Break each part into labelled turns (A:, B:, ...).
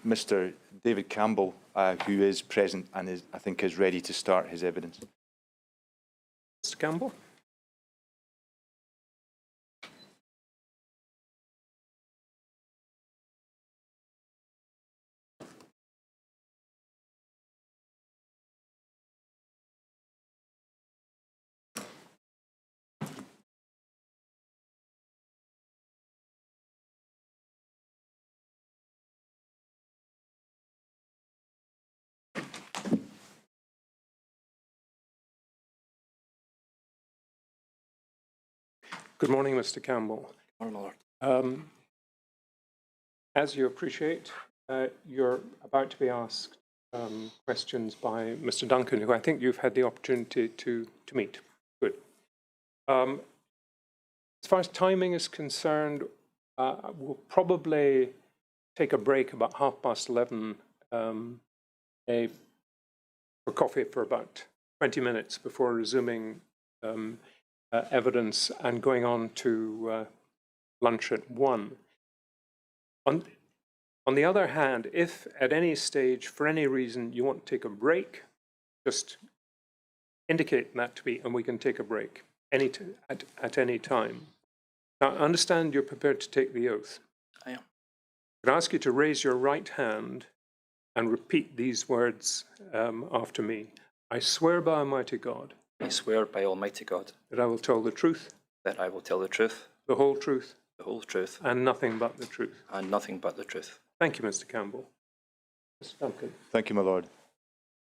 A: Mr. David Campbell, who is present and is, I think, is ready to start his evidence.
B: Mr. Campbell. Good morning, Mr. Campbell.
C: Good morning, Lord.
B: As you appreciate, you're about to be asked questions by Mr. Duncan, who I think you've had the opportunity to meet. Good. As far as timing is concerned, we'll probably take a break about 11:30 for coffee for about 20 minutes before resuming evidence and going on to lunch at 1. On the other hand, if at any stage, for any reason, you want to take a break, just indicate that to me and we can take a break at any time. Now, I understand you're prepared to take the oath.
C: I am.
B: I'd ask you to raise your right hand and repeat these words after me. I swear by Almighty God.
C: I swear by Almighty God.
B: That I will tell the truth.
C: That I will tell the truth.
B: The whole truth.
C: The whole truth.
B: And nothing but the truth.
C: And nothing but the truth.
B: Thank you, Mr. Campbell. Mr. Duncan.
A: Thank you, my lord.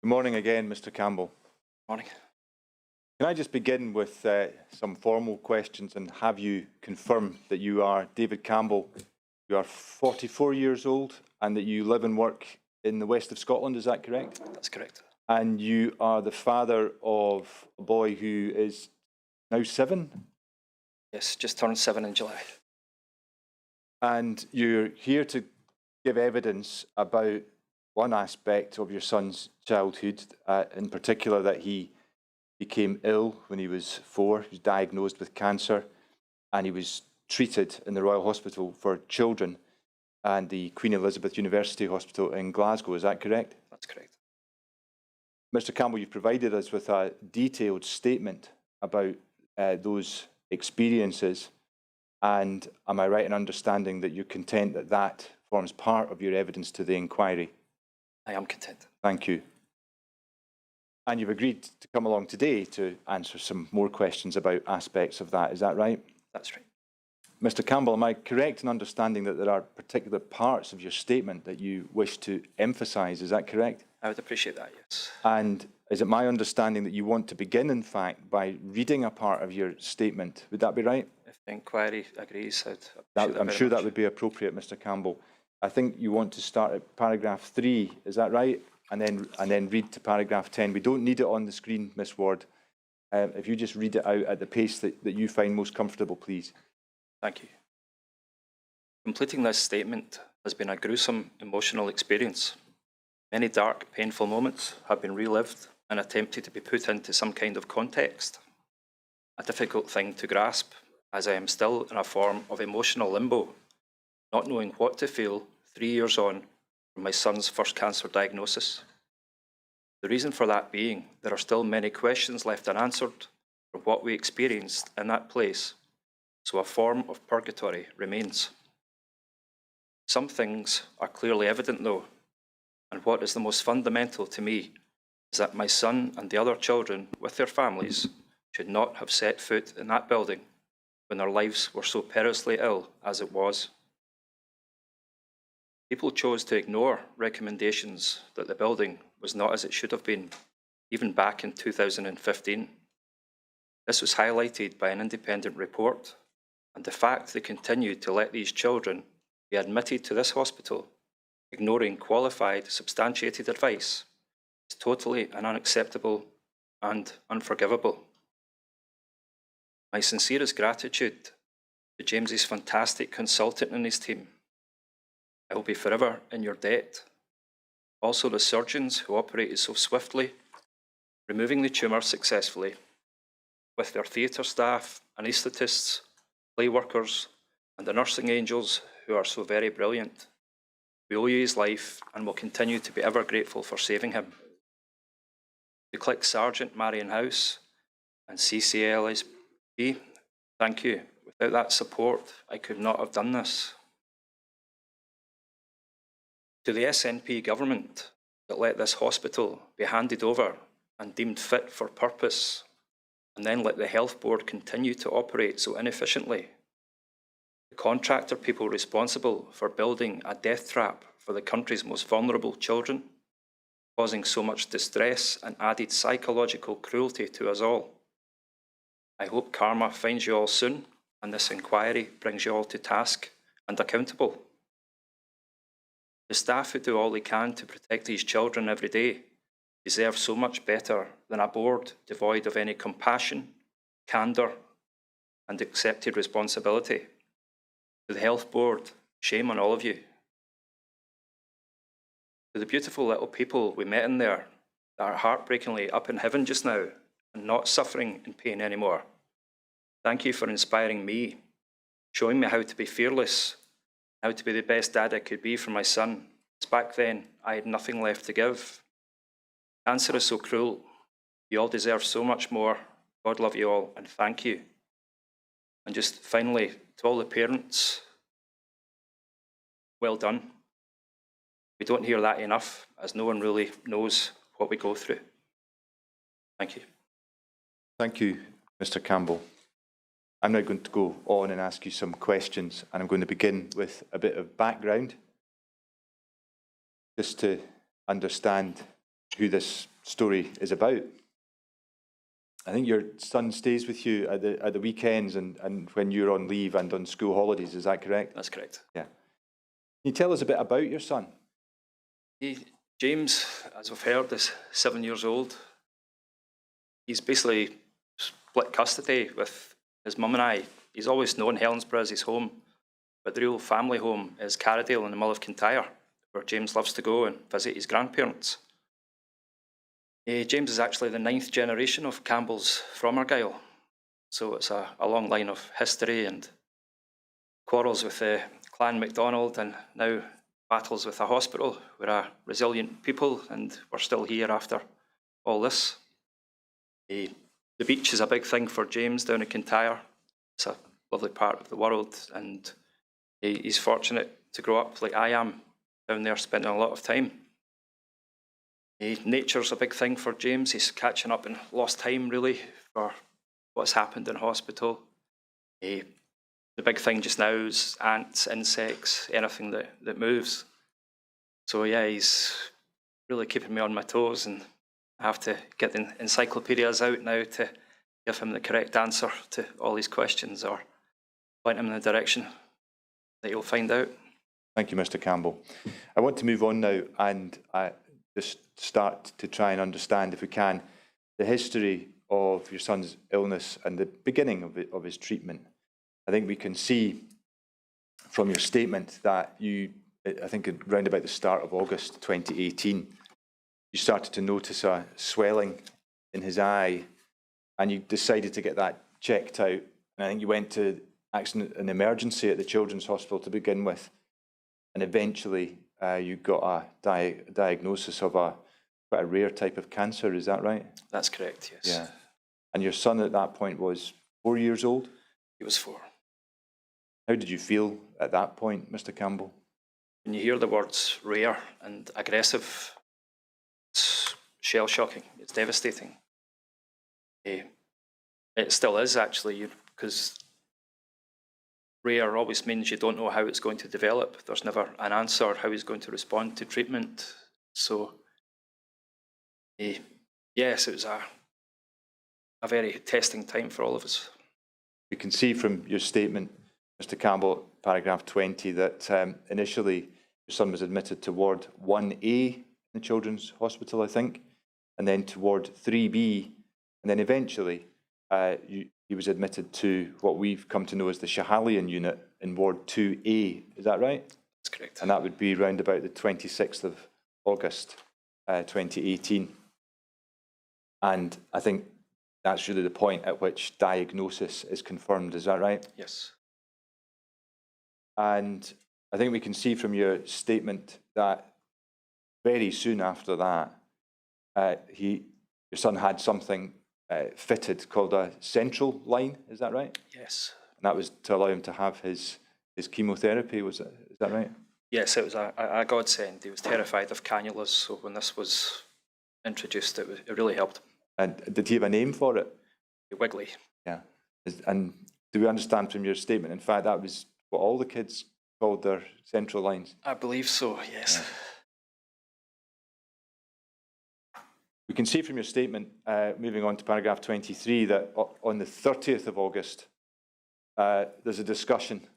A: Good morning again, Mr. Campbell.
C: Morning.
A: Can I just begin with some formal questions and have you confirm that you are David Campbell, you are 44 years old and that you live and work in the west of Scotland, is that correct?
C: That's correct.
A: And you are the father of a boy who is now 7?
C: Yes, just turned 7 in July.
A: And you're here to give evidence about one aspect of your son's childhood, in particular that he became ill when he was 4, he was diagnosed with cancer, and he was treated in the Royal Hospital for Children and the Queen Elizabeth University Hospital in Glasgow, is that correct?
C: That's correct.
A: Mr. Campbell, you've provided us with a detailed statement about those experiences, and am I right in understanding that you're content that that forms part of your evidence to the inquiry?
C: I am content.
A: Thank you. And you've agreed to come along today to answer some more questions about aspects of that, is that right?
C: That's right.
A: Mr. Campbell, am I correct in understanding that there are particular parts of your statement that you wish to emphasise, is that correct?
C: I would appreciate that, yes.
A: And is it my understanding that you want to begin, in fact, by reading a part of your statement? Would that be right?
C: If the inquiry agrees,
A: I'm sure that would be appropriate, Mr. Campbell. I think you want to start at paragraph 3, is that right? And then read to paragraph 10. We don't need it on the screen, Miss Ward. If you just read it out at the pace that you find most comfortable, please.
C: Thank you. Completing this statement has been a gruesome emotional experience. Many dark, painful moments have been relived and attempted to be put into some kind of context. A difficult thing to grasp, as I am still in a form of emotional limbo, not knowing what to feel 3 years on from my son's first cancer diagnosis. The reason for that being, there are still many questions left unanswered from what we experienced in that place, so a form of purgatory remains. Some things are clearly evident though, and what is the most fundamental to me is that my son and the other children with their families should not have set foot in that building when their lives were so perilously ill as it was. People chose to ignore recommendations that the building was not as it should have been, even back in 2015. This was highlighted by an independent report, and the fact they continued to let these children be admitted to this hospital, ignoring qualified, substantiated advice, is totally unacceptable and unforgivable. My sincerest gratitude to James's fantastic consultant and his team. I will be forever in your debt. Also the surgeons who operated so swiftly, removing the tumour successfully, with their theatre staff, anaesthetists, play workers, and the nursing angels who are so very brilliant. We owe you his life and will continue to be ever grateful for saving him. To Click Sergeant Marion House and CCLSB, thank you. Without that support, I could not have done this. To the SNP government that let this hospital be handed over and deemed fit for purpose, and then let the health board continue to operate so inefficiently. The contractor people responsible for building a death trap for the country's most vulnerable children, causing so much distress and added psychological cruelty to us all. I hope karma finds you all soon, and this inquiry brings you all to task and accountable. The staff who do all they can to protect these children every day deserve so much better than a board devoid of any compassion, candour, and accepted responsibility. To the health board, shame on all of you. To the beautiful little people we met in there that are heartbreakingly up in heaven just now and not suffering in pain anymore, thank you for inspiring me, showing me how to be fearless, how to be the best dad I could be for my son. As back then, I had nothing left to give. Cancer is so cruel. You all deserve so much more. God love you all, and thank you. And just finally, to all the parents, well done. We don't hear that enough, as no one really knows what we go through. Thank you.
A: Thank you, Mr. Campbell. I'm now going to go on and ask you some questions, and I'm going to begin with a bit of background, just to understand who this story is about. I think your son stays with you at the weekends and when you're on leave and on school holidays, is that correct?
C: That's correct.
A: Yeah. Can you tell us a bit about your son?
C: James, as we've heard, is 7 years old. He's basically split custody with his mum and I. He's always known Helensburgh as his home, but the real family home is Carradale in the Mull of Kintyre, where James loves to go and visit his grandparents. James is actually the 9th generation of Campbells from Argyll, so it's a long line of history and quarrels with Clan MacDonald and now battles with a hospital. We're a resilient people and we're still here after all this. The beach is a big thing for James down in Kintyre. It's a lovely part of the world, and he's fortunate to grow up like I am down there, spending a lot of time. Nature's a big thing for James. He's catching up in lost time, really, for what's happened in hospital. The big thing just now is ants, insects, anything that moves. So yeah, he's really keeping me on my toes, and I have to get the encyclopedias out now to give him the correct answer to all these questions, or point him in the direction that you'll find out.
A: Thank you, Mr. Campbell. I want to move on now and just start to try and understand, if we can, the history of your son's illness and the beginning of his treatment. I think we can see from your statement that you, I think around about the start of August 2018, you started to notice a swelling in his eye, and you decided to get that checked out. And I think you went to an emergency at the Children's Hospital to begin with, and eventually you got a diagnosis of quite a rare type of cancer. Is that right?
C: That's correct, yes.
A: Yeah. And your son at that point was 4 years old?
C: He was 4.
A: How did you feel at that point, Mr. Campbell?
C: When you hear the words rare and aggressive, it's shell-shocking, it's devastating. It still is, actually, because rare always means you don't know how it's going to develop. There's never an answer how he's going to respond to treatment. So, yes, it was a very testing time for all of us.
A: We can see from your statement, Mr. Campbell, paragraph 20, that initially your son was admitted to Ward 1A in the Children's Hospital, I think, and then to Ward 3B, and then eventually he was admitted to what we've come to know as the Schahalian unit in Ward 2A. Is that right?
C: That's correct.
A: And that would be around about the 26th of August 2018. And I think that's really the point at which diagnosis is confirmed. Is that right?
C: Yes.
A: And I think we can see from your statement that very soon after that, your son had something fitted called a central line, is that right?
C: Yes.
A: And that was to allow him to have his chemotherapy, is that right?
C: Yes, it was a godsend. He was terrified of cannulas, so when this was introduced, it really helped.
A: And did he have a name for it?
C: Wiggly.
A: Yeah. And do we understand from your statement, in fact, that was what all the kids called their central lines?
C: I believe so, yes.
A: Yeah. We can see from your statement, moving on to paragraph 23, that on the 30th of August, there's a discussion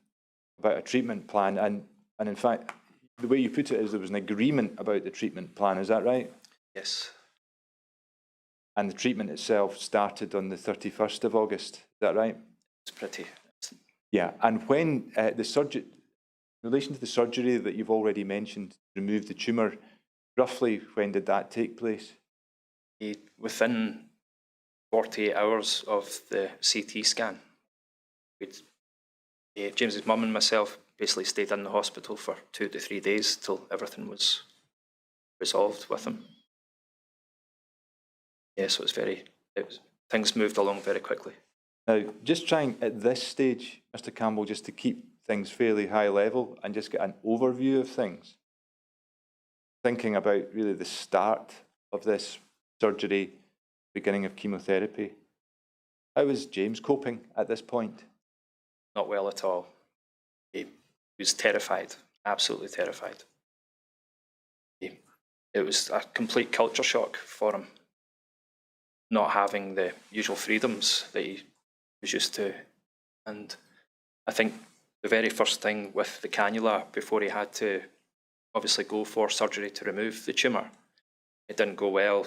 A: about a treatment plan. And in fact, the way you put it is there was an agreement about the treatment plan. Is that right?
C: Yes.
A: And the treatment itself started on the 31st of August. Is that right?
C: It's pretty.
A: Yeah. And when the surgery, in relation to the surgery that you've already mentioned, to remove the tumour, roughly when did that take place?
C: Within 48 hours of the CT scan, James's mum and myself basically stayed in the hospital for 2 to 3 days till everything was resolved with him. Yes, things moved along very quickly.
A: Now, just trying at this stage, Mr. Campbell, just to keep things fairly high level and just get an overview of things, thinking about really the start of this surgery, beginning of chemotherapy. How was James coping at this point?
C: Not well at all. He was terrified, absolutely terrified. It was a complete culture shock for him, not having the usual freedoms that he was used to. And I think the very first thing with the cannula, before he had to obviously go for surgery to remove the tumour, it didn't go well.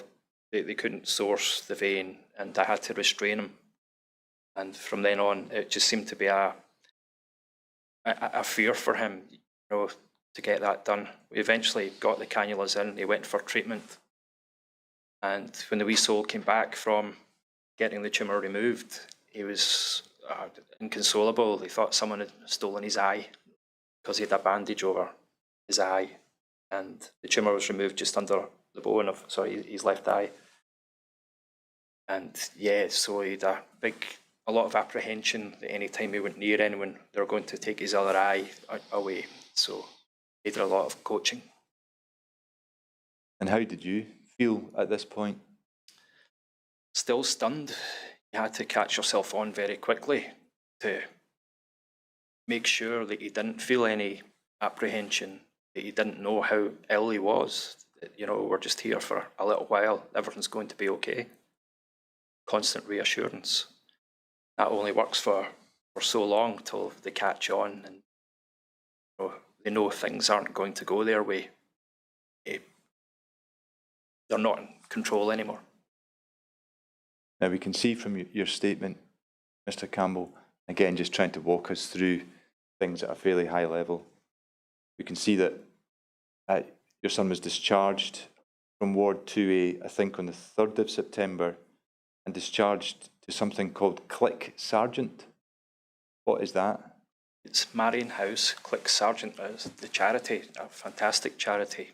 C: They couldn't source the vein, and I had to restrain him. And from then on, it just seemed to be a fear for him, to get that done. We eventually got the cannulas in. He went for treatment. And when the wee soul came back from getting the tumour removed, he was inconsolable. He thought someone had stolen his eye because he had a bandage over his eye. And the tumour was removed just under the bone of, his left eye. And yeah, so he had a lot of apprehension that any time he went near anyone, they were going to take his other eye away. So he did a lot of coaching.
A: And how did you feel at this point?
C: Still stunned. You had to catch yourself on very quickly to make sure that you didn't feel any apprehension, that you didn't know how ill he was. That, we're just here for a little while, everything's going to be okay. Constant reassurance. That only works for so long till they catch on and they know things aren't going to go their way. They're not in control anymore.
A: Now we can see from your statement, Mr. Campbell, again just trying to walk us through things at a fairly high level. We can see that your son was discharged from Ward 2A, I think on the 3rd of September, and discharged to something called Click Sargent. What is that?
C: It's Marion House. Click Sargent is the charity, a fantastic charity,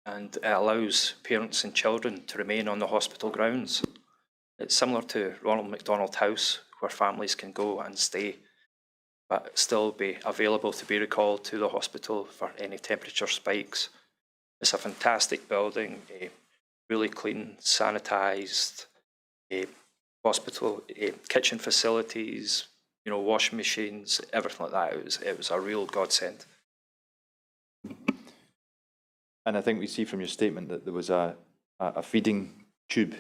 C: and it allows parents and children to remain on the hospital grounds. It's similar to Ronald McDonald House, where families can go and stay, but still be available to be recalled to the hospital for any temperature spikes. It's a fantastic building, really clean, sanitised, hospital, kitchen facilities, washing machines, everything like that. It was a real godsend.
A: And I think we see from your statement that there was a feeding tube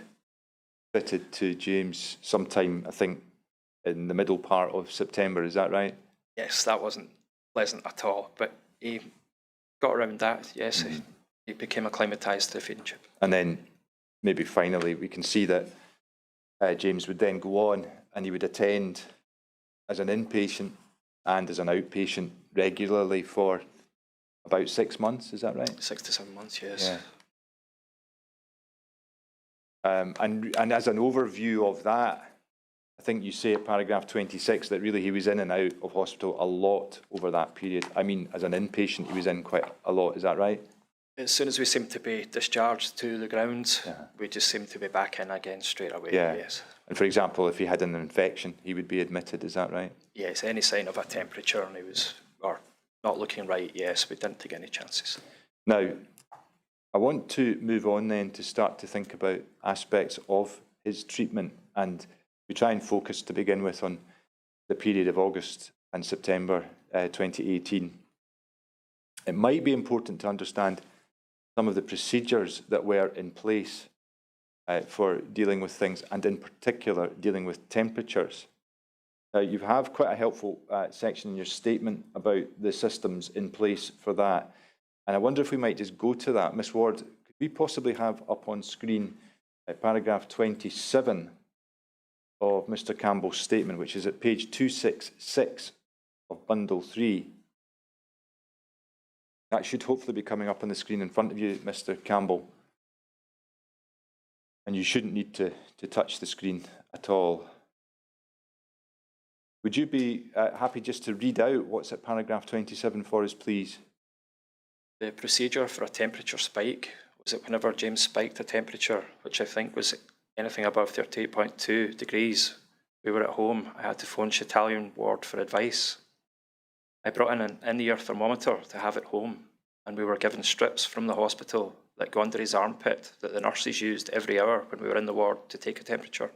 A: fitted to James sometime, I think, in the middle part of September. Is that right?
C: Yes, that wasn't pleasant at all, but he got around that. Yes, he became acclimatised to the feeding tube.
A: And then maybe finally we can see that James would then go on and he would attend as an inpatient and as an outpatient regularly for about 6 months. Is that right?
C: 6 to 7 months, yes.
A: Yeah. And as an overview of that, I think you say at paragraph 26 that really he was in and out of hospital a lot over that period. I mean, as an inpatient, he was in quite a lot. Is that right?
C: As soon as we seemed to be discharged to the grounds, we just seemed to be back in again straight away, yes.
A: And for example, if he had an infection, he would be admitted, is that right?
C: Yes, any sign of a temperature and he was or not looking right, yes, we didn't take any chances.
A: Now, I want to move on then to start to think about aspects of his treatment, and we try and focus to begin with on the period of August and September 2018. It might be important to understand some of the procedures that were in place for dealing with things, and in particular dealing with temperatures. You have quite a helpful section in your statement about the systems in place for that, and I wonder if we might just go to that. Ms Ward, could we possibly have up on screen paragraph 27 of Mr Campbell's statement, which is at page 266 of bundle 3. That should hopefully be coming up on the screen in front of you, Mr Campbell. And you shouldn't need to touch the screen at all. Would you be happy just to read out what's at paragraph 27 for us, please?
C: The procedure for a temperature spike was that whenever James spiked a temperature, which I think was anything above 38.2 degrees, we were at home, I had to phone Italian ward for advice. I brought in an in-ear thermometer to have at home, and we were given strips from the hospital that go under his armpit that the nurses used every hour when we were in the ward to take a temperature.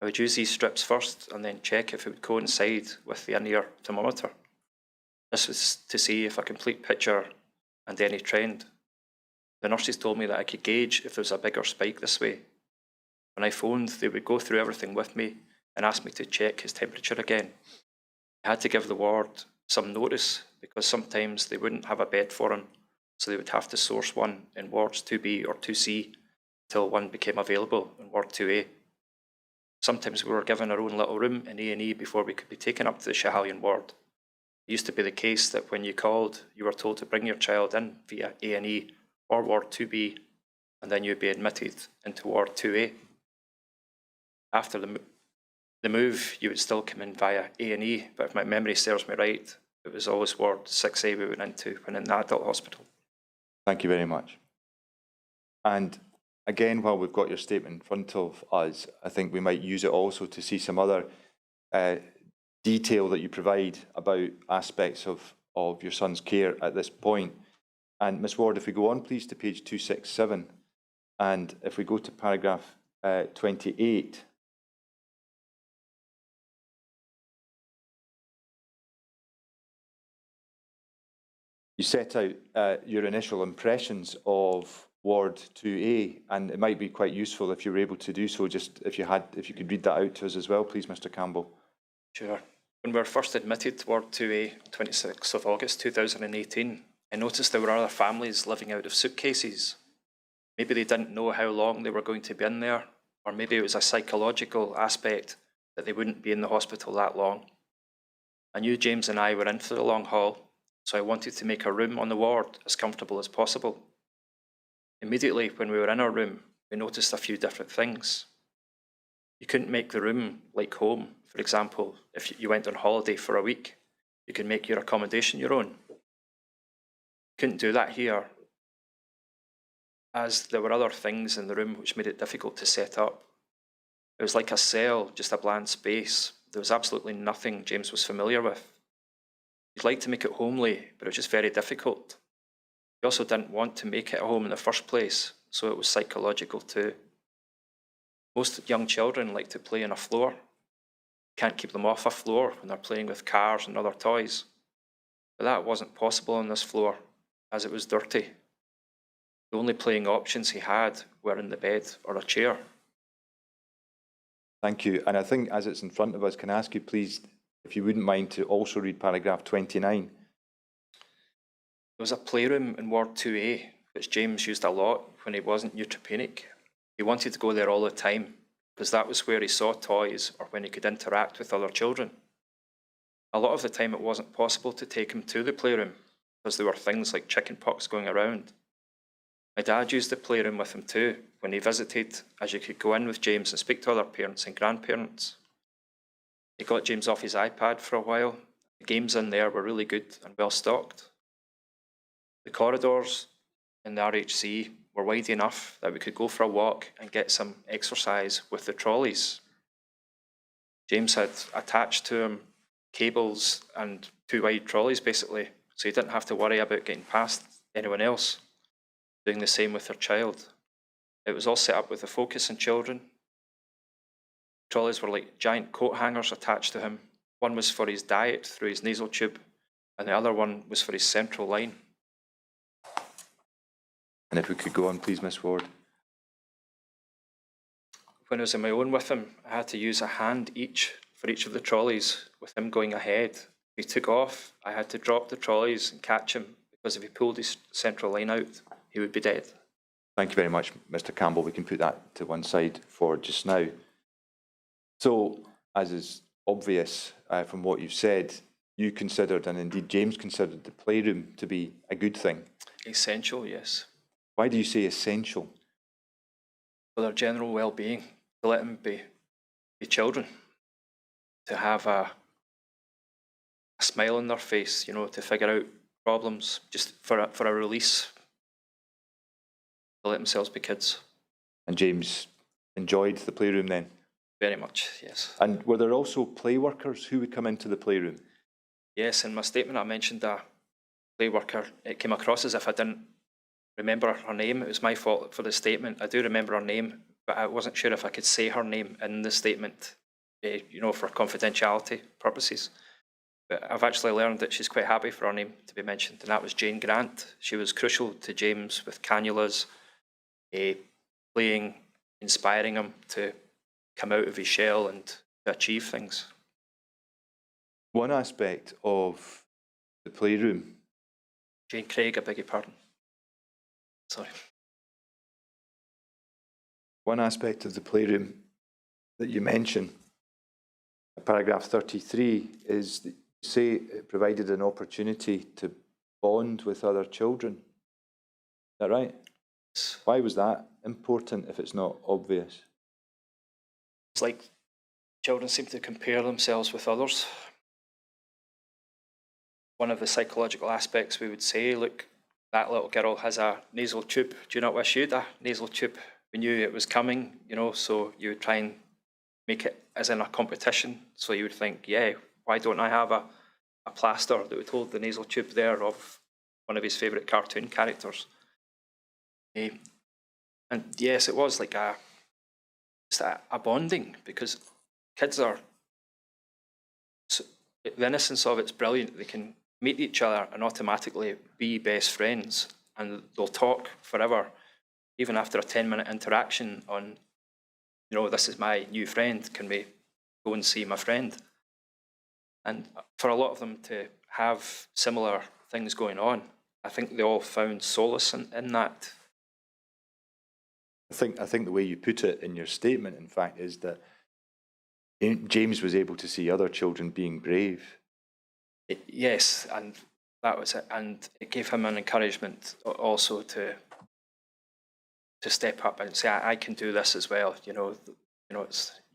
C: I would use these strips first and then check if it would coincide with the in-ear thermometer. This was to see if a complete picture and any trend. The nurses told me that I could gauge if there was a bigger spike this way. When I phoned, they would go through everything with me and ask me to check his temperature again. I had to give the ward some notice because sometimes they wouldn't have a bed for him, so they would have to source one in wards 2B or 2C until one became available in ward 2A. Sometimes we were given our own little room in A&E before we could be taken up to the Schiehallion ward. It used to be the case that when you called, you were told to bring your child in via A&E or ward 2B, and then you'd be admitted into ward 2A. After the move, you would still come in via A&E, but if my memory serves me right, it was always ward 6A we went into when in the adult hospital.
A: Thank you very much. And again, while we've got your statement in front of us, I think we might use it also to see some other detail that you provide about aspects of your son's care at this point. And Ms Ward, if we go on please to page 267, and if we go to paragraph 28, you set out your initial impressions of Ward 2A, and it might be quite useful if you were able to do so, just if you could read that out to us as well, please, Mr Campbell.
C: Sure. When we were first admitted to Ward 2A on 26th of August 2018, I noticed there were other families living out of suitcases. Maybe they didn't know how long they were going to be in there, or maybe it was a psychological aspect that they wouldn't be in the hospital that long. I knew James and I were in for the long haul, so I wanted to make our room on the ward as comfortable as possible. Immediately when we were in our room, we noticed a few different things. You couldn't make the room like home. For example, if you went on holiday for a week, you could make your accommodation your own. You couldn't do that here, as there were other things in the room which made it difficult to set up. It was like a cell, just a bland space. There was absolutely nothing James was familiar with. He'd like to make it homely, but it was just very difficult. He also didn't want to make it a home in the first place, so it was psychological too. Most young children like to play on a floor. Can't keep them off a floor when they're playing with cars and other toys. But that wasn't possible on this floor, as it was dirty. The only playing options he had were in the bed or a chair.
A: Thank you. And I think as it's in front of us, can I ask you please, if you wouldn't mind, to also read paragraph 29.
C: There was a playroom in Ward 2A, which James used a lot when he wasn't neutropenic. He wanted to go there all the time, because that was where he saw toys or when he could interact with other children. A lot of the time it wasn't possible to take him to the playroom, because there were things like chickenpox going around. My dad used the playroom with him too, when he visited, as you could go in with James and speak to other parents and grandparents. He got James off his iPad for a while. The games in there were really good and well stocked. The corridors in the RHC were wide enough that we could go for a walk and get some exercise with the trolleys. James had attached to him cables and 2 wide trolleys basically, so he didn't have to worry about getting past anyone else, doing the same with their child. It was all set up with a focus on children. Trolleys were like giant coat hangers attached to him. One was for his diet through his nasal tube, and the other one was for his central line.
A: And if we could go on, please, Miss Ward.
C: When I was on my own with him, I had to use a hand each for each of the trolleys, with him going ahead. If he took off, I had to drop the trolleys and catch him, because if he pulled his central line out, he would be dead.
A: Thank you very much, Mr. Campbell. We can put that to one side for just now. So, as is obvious from what you've said, you considered, and indeed James considered, the playroom to be a good thing.
C: Essential, yes.
A: Why do you say essential?
C: For their general well-being, to let them be children, to have a smile on their face, you know, to figure out problems, just for a release, to let themselves be kids.
A: And James enjoyed the playroom then?
C: Very much, yes.
A: And were there also play workers who would come into the playroom?
C: Yes, in my statement I mentioned a play worker. It came across as if I didn't remember her name. It was my fault for the statement. I do remember her name, but I wasn't sure if I could say her name in the statement, you know, for confidentiality purposes. But I've actually learned that she's quite happy for her name to be mentioned, and that was Jane Grant. She was crucial to James with cannulas, playing, inspiring him to come out of his shell and to achieve things.
A: One aspect of the playroom...
C: Jane Craig, I beg your pardon. Sorry.
A: One aspect of the playroom that you mention, paragraph 33, is that you say it provided an opportunity to bond with other children. Is that right?
C: Yes.
A: Why was that important if it's not obvious?
C: It's like children seem to compare themselves with others. One of the psychological aspects we would say, look, that little girl has a nasal tube. Do you not wish you had a nasal tube? We knew it was coming, you know, so you would try and make it as in a competition. So you would think, yeah, why don't I have a plaster that would hold the nasal tube there of one of his favourite cartoon characters? And yes, it was like a bonding, because kids are, the innocence of it's brilliant. They can meet each other and automatically be best friends, and they'll talk forever, even after a 10-minute interaction on, you know, this is my new friend, can we go and see my friend? And for a lot of them to have similar things going on, I think they all found solace in that.
A: I think the way you put it in your statement, in fact, is that James was able to see other children being brave.
C: Yes, and that was it. And it gave him an encouragement also to step up and say, I can do this as well. You know,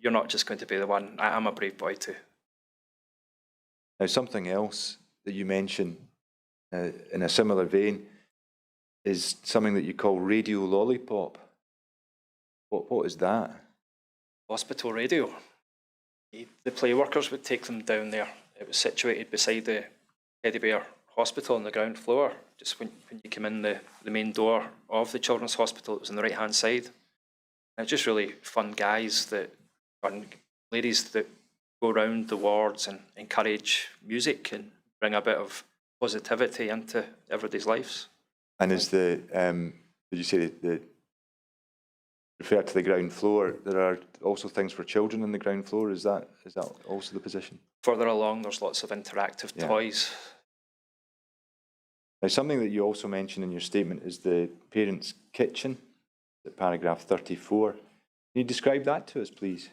C: you're not just going to be the one. I'm a brave boy too.
A: Now, something else that you mention in a similar vein is something that you call radio lollipop. What is that?
C: Hospital radio. The play workers would take them down there. It was situated beside the Teddy Bear Hospital on the ground floor. Just when you come in the main door of the Children's Hospital, it was on the right-hand side. And it's just really fun guys and ladies that go around the wards and encourage music and bring a bit of positivity into everybody's lives.
A: And is did you say the refer to the ground floor, there are also things for children on the ground floor? Is that also the position?
C: Further along, there's lots of interactive toys.
A: Now, something that you also mention in your statement is the parents' kitchen, at paragraph 34. Can you describe that to us, please?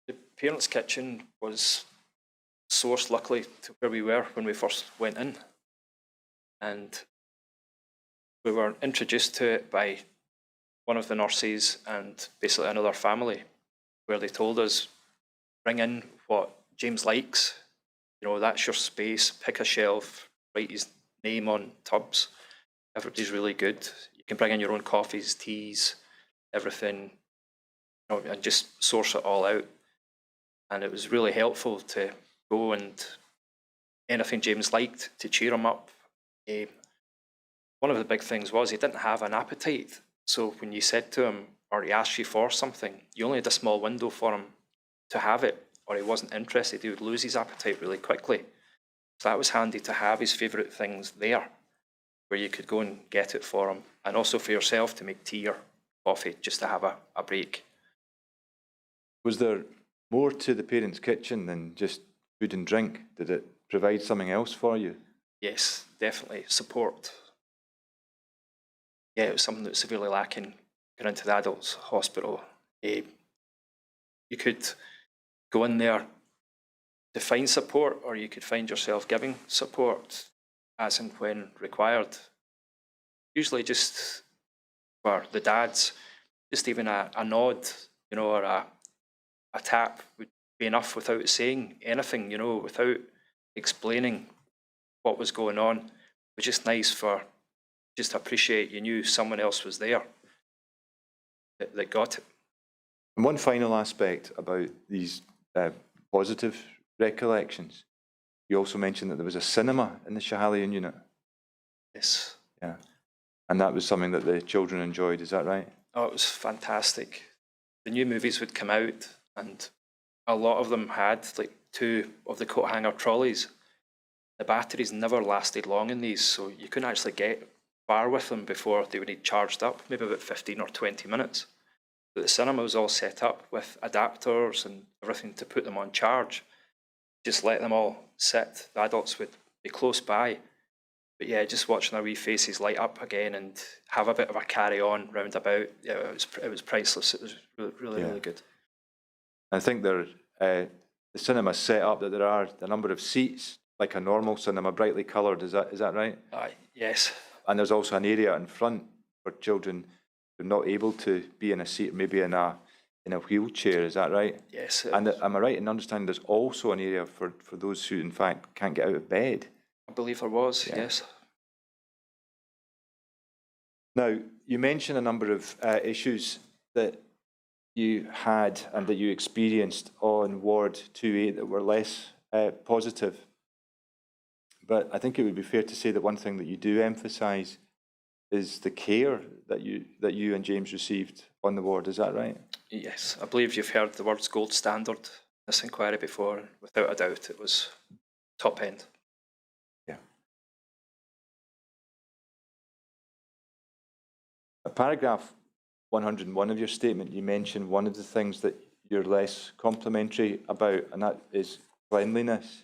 C: The parents' kitchen was sourced, luckily, to where we were when we first went in. And we were introduced to it by one of the nurses and basically another family, where they told us, bring in what James likes, you know, that's your space, pick a shelf, write his name on tubs. Everybody's really good. You can bring in your own coffees, teas, everything, you know, and just source it all out. And it was really helpful to go and anything James liked to cheer him up. One of the big things was he didn't have an appetite. So when you said to him, or he asked you for something, you only had a small window for him to have it, or he wasn't interested, he would lose his appetite really quickly. So that was handy to have his favourite things there, where you could go and get it for him, and also for yourself to make tea or coffee, just to have a break.
A: Was there more to the parents' kitchen than just food and drink? Did it provide something else for you?
C: Yes, definitely. Support. Yeah, it was something that was severely lacking going into the adults' hospital. You could go in there to find support, or you could find yourself giving support as and when required. Usually just for the dads, just even a nod, you know, or a tap would be enough without saying anything, you know, without explaining what was going on. It was just nice for just to appreciate you knew someone else was there that got it.
A: And one final aspect about these positive recollections, you also mentioned that there was a cinema in the Schahalian unit.
C: Yes.
A: Yeah. And that was something that the children enjoyed, is that right?
C: Oh, it was fantastic. The new movies would come out, and a lot of them had like 2 of the coat hanger trolleys. The batteries never lasted long in these, so you couldn't actually get far with them before they would need charged up, maybe about 15 or 20 minutes. But the cinema was all set up with adapters and everything to put them on charge. Just let them all sit. The adults would be close by. But yeah, just watching their wee faces light up again and have a bit of a carry on round about, yeah, it was priceless. It was really good.
A: I think the cinema set up that there are a number of seats, like a normal cinema, brightly coloured. Is that right?
C: Yes.
A: And there's also an area in front for children who are not able to be in a seat, maybe in a wheelchair. Is that right?
C: Yes.
A: And am I right in understanding there's also an area for those who, in fact, can't get out of bed?
C: I believe there was, yes.
A: Now, you mentioned a number of issues that you had and that you experienced on Ward 2A that were less positive. But I think it would be fair to say that one thing that you do emphasise is the care that you and James received on the ward. Is that right?
C: Yes, I believe you've heard the words gold standard in this inquiry before, and without a doubt it was top end.
A: Yeah. At paragraph 101 of your statement, you mentioned one of the things that you're less complimentary about, and that is cleanliness.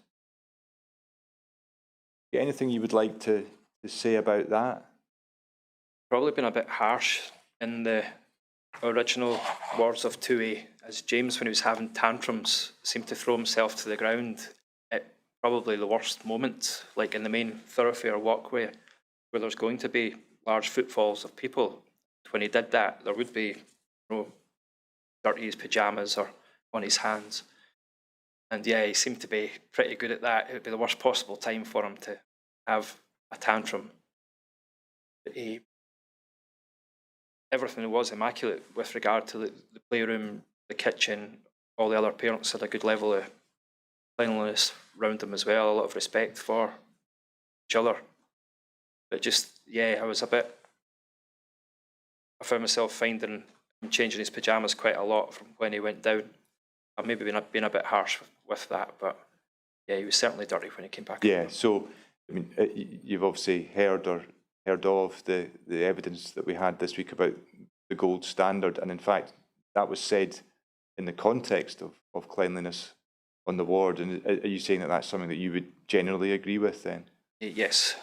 A: Anything you would like to say about that?
C: Probably been a bit harsh in the original wards of 2A, as James, when he was having tantrums, seemed to throw himself to the ground at probably the worst moment, like in the main thoroughfare walkway, where there's going to be large footfalls of people. When he did that, there would be, dirty his pyjamas or on his hands. And yeah, he seemed to be pretty good at that. It would be the worst possible time for him to have a tantrum. But everything was immaculate with regard to the playroom, the kitchen. All the other parents had a good level of cleanliness around them as well, a lot of respect for each other. But just, yeah, I found myself finding him changing his pyjamas quite a lot from when he went down. I've maybe been a bit harsh with that, but yeah, he was certainly dirty when he came back.
A: Yeah, so I mean, you've obviously heard of the evidence that we had this week about the gold standard, and in fact, that was said in the context of cleanliness on the ward. And are you saying that that's something that you would generally agree with then?
C: Yes.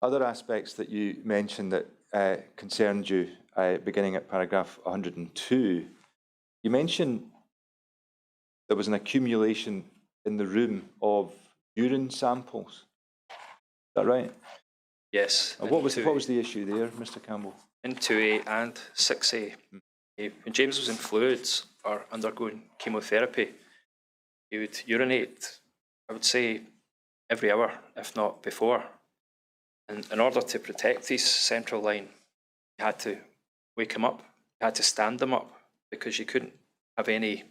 A: Other aspects that you mentioned that concerned you, beginning at paragraph 102, you mentioned there was an accumulation in the room of urine samples. Is that right?
C: Yes.
A: What was the issue there, Mr. Campbell?
C: In 2A and 6A. When James was in fluids or undergoing chemotherapy, he would urinate, I would say, every hour, if not before. And in order to protect his central line, you had to wake him up, you had to stand him up, because you couldn't have any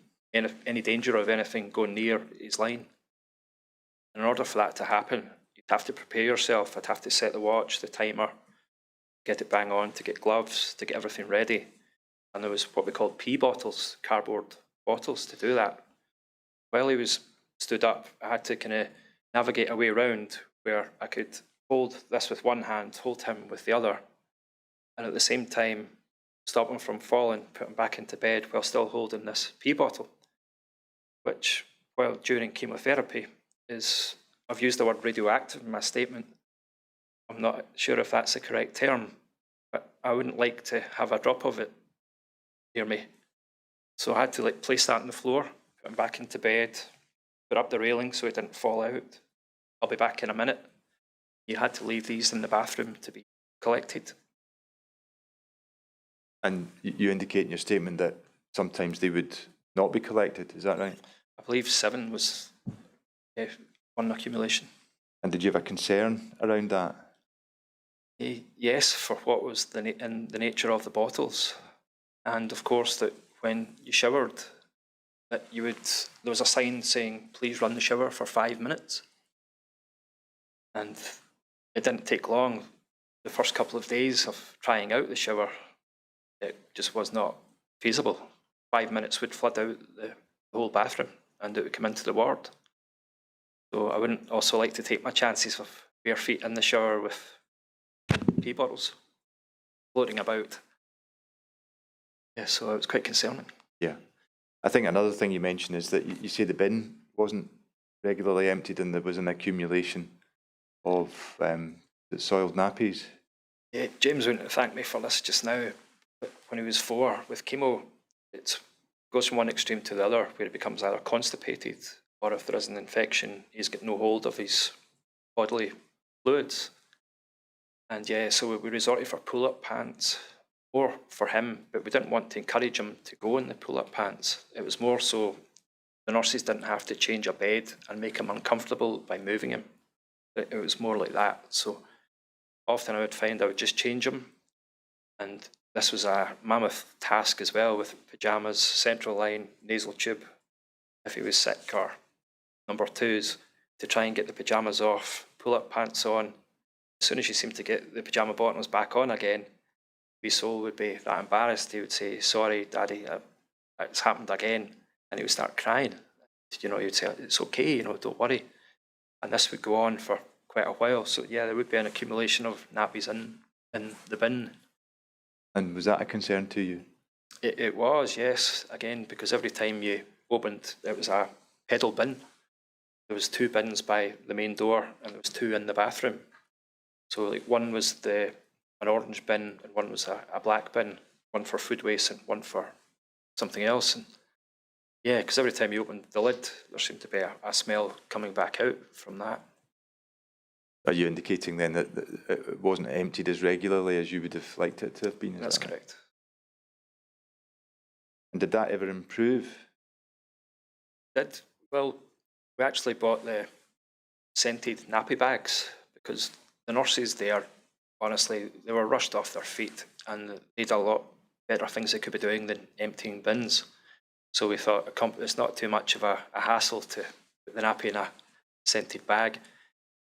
C: danger of anything going near his line. In order for that to happen, you'd have to prepare yourself. I'd have to set the watch, the timer, get it bang on, to get gloves, to get everything ready. And there was what we called pee bottles, cardboard bottles, to do that. While he was stood up, I had to kind of navigate a way around where I could hold this with one hand, hold him with the other, and at the same time stop him from falling, put him back into bed while still holding this pee bottle, which, while during chemotherapy, is, I've used the word radioactive in my statement. I'm not sure if that's the correct term, but I wouldn't like to have a drop of it near me. So I had to place that on the floor, put him back into bed, put up the railing so he didn't fall out. I'll be back in a minute. You had to leave these in the bathroom to be collected. And
A: you indicate in your statement that sometimes they would not be collected, is that right?
C: I believe 7 was one accumulation.
A: And did you have a concern around that?
C: Yes, for what was in the nature of the bottles. And of course that when you showered, that there was a sign saying, please run the shower for 5 minutes. And it didn't take long. The first couple of days of trying out the shower, it just was not feasible. 5 minutes would flood out the whole bathroom and it would come into the ward. So I wouldn't also like to take my chances of bare feet in the shower with pee bottles floating about. Yeah, so it was quite concerning.
A: Yeah. I think another thing you mentioned is that you say the bin wasn't regularly emptied and there was an accumulation of soiled nappies.
C: Yeah, James wouldn't thank me for this just now. But when he was 4 with chemo, it goes from one extreme to the other, where he becomes either constipated or if there is an infection, he's got no hold of his bodily fluids. And yeah, so we resorted for pull-up pants, more for him, but we didn't want to encourage him to go in the pull-up pants. It was more so the nurses didn't have to change a bed and make him uncomfortable by moving him. It was more like that. So often I would find I would just change him. And this was a mammoth task as well, with pyjamas, central line, nasal tube, if he was sick, or number 2s, to try and get the pyjamas off, pull-up pants on. As soon as you seem to get the pyjama bottoms back on again, wee soul would be that embarrassed. He would say, sorry, Daddy, it's happened again. And he would start crying. He would say, it's okay, don't worry. And this would go on for quite a while. So yeah, there would be an accumulation of nappies in the bin.
A: And was that a concern to you?
C: It was, yes. Again, because every time you opened, it was a pedal bin. There was 2 bins by the main door, and there was 2 in the bathroom. So one was an orange bin, and one was a black bin, one for food waste and one for something else. And yeah, because every time you opened the lid, there seemed to be a smell coming back out from that.
A: Are you indicating then that it wasn't emptied as regularly as you would have liked it to have been?
C: That's correct.
A: And did that ever improve?
C: Well, we actually bought the scented nappy bags because the nurses there, honestly, they were rushed off their feet and they had a lot better things they could be doing than emptying bins. So we thought it's not too much of a hassle to put the nappy in a scented bag.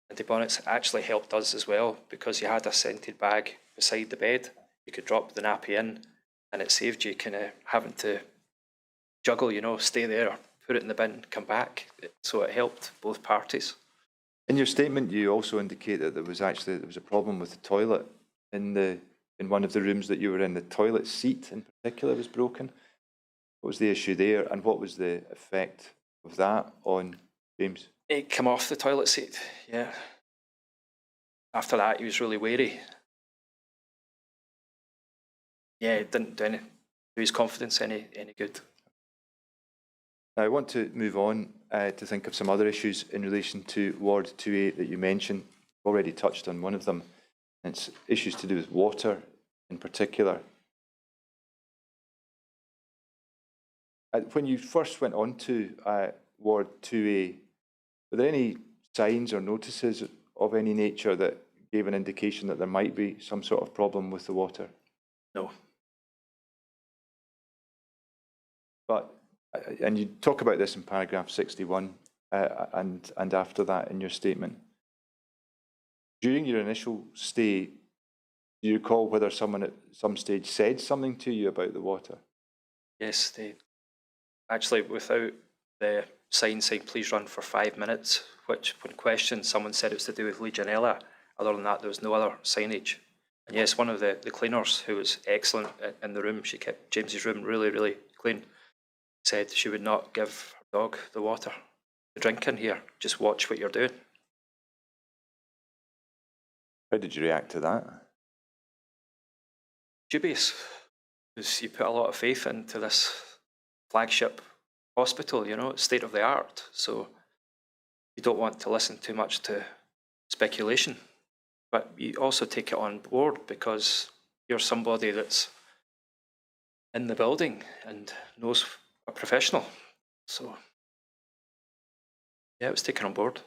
C: And to be honest, it actually helped us as well because you had a scented bag beside the bed. You could drop the nappy in and it saved you kind of having to juggle, stay there or put it in the bin, come back. So it helped both parties.
A: In your statement, you also indicate that there was a problem with the toilet in one of the rooms that you were in. The toilet seat in particular was broken. What was the issue there, and what was the effect of that on James?
C: It came off the toilet seat, yeah. After that, he was really wary. Yeah, it didn't do his confidence any good.
A: Now, I want to move on to think of some other issues in relation to Ward 2A that you mentioned. Already touched on one of them. It's issues to do with water in particular. When you first went on to Ward 2A, were there any signs or notices of any nature that gave an indication that there might be some sort of problem with the water?
C: No.
A: But, and you talk about this in paragraph 61 and after that in your statement. During your initial stay, do you recall whether someone at some stage said something to you about the water?
C: Yes, they actually, without the sign saying please run for 5 minutes, which when questioned, someone said it was to do with Legionella. Other than that, there was no other signage. And yes, one of the cleaners, who was excellent in the room, she kept James's room really, really clean, said she would not give her dog the water to drink in here. Just watch what you're doing.
A: How did you react to that?
C: Dubious, because you put a lot of faith into this flagship hospital, you know, it's state of the art. So you don't want to listen too much to speculation, but you also take it on board because you're somebody that's in the building and knows a professional. So yeah, it was taken on board.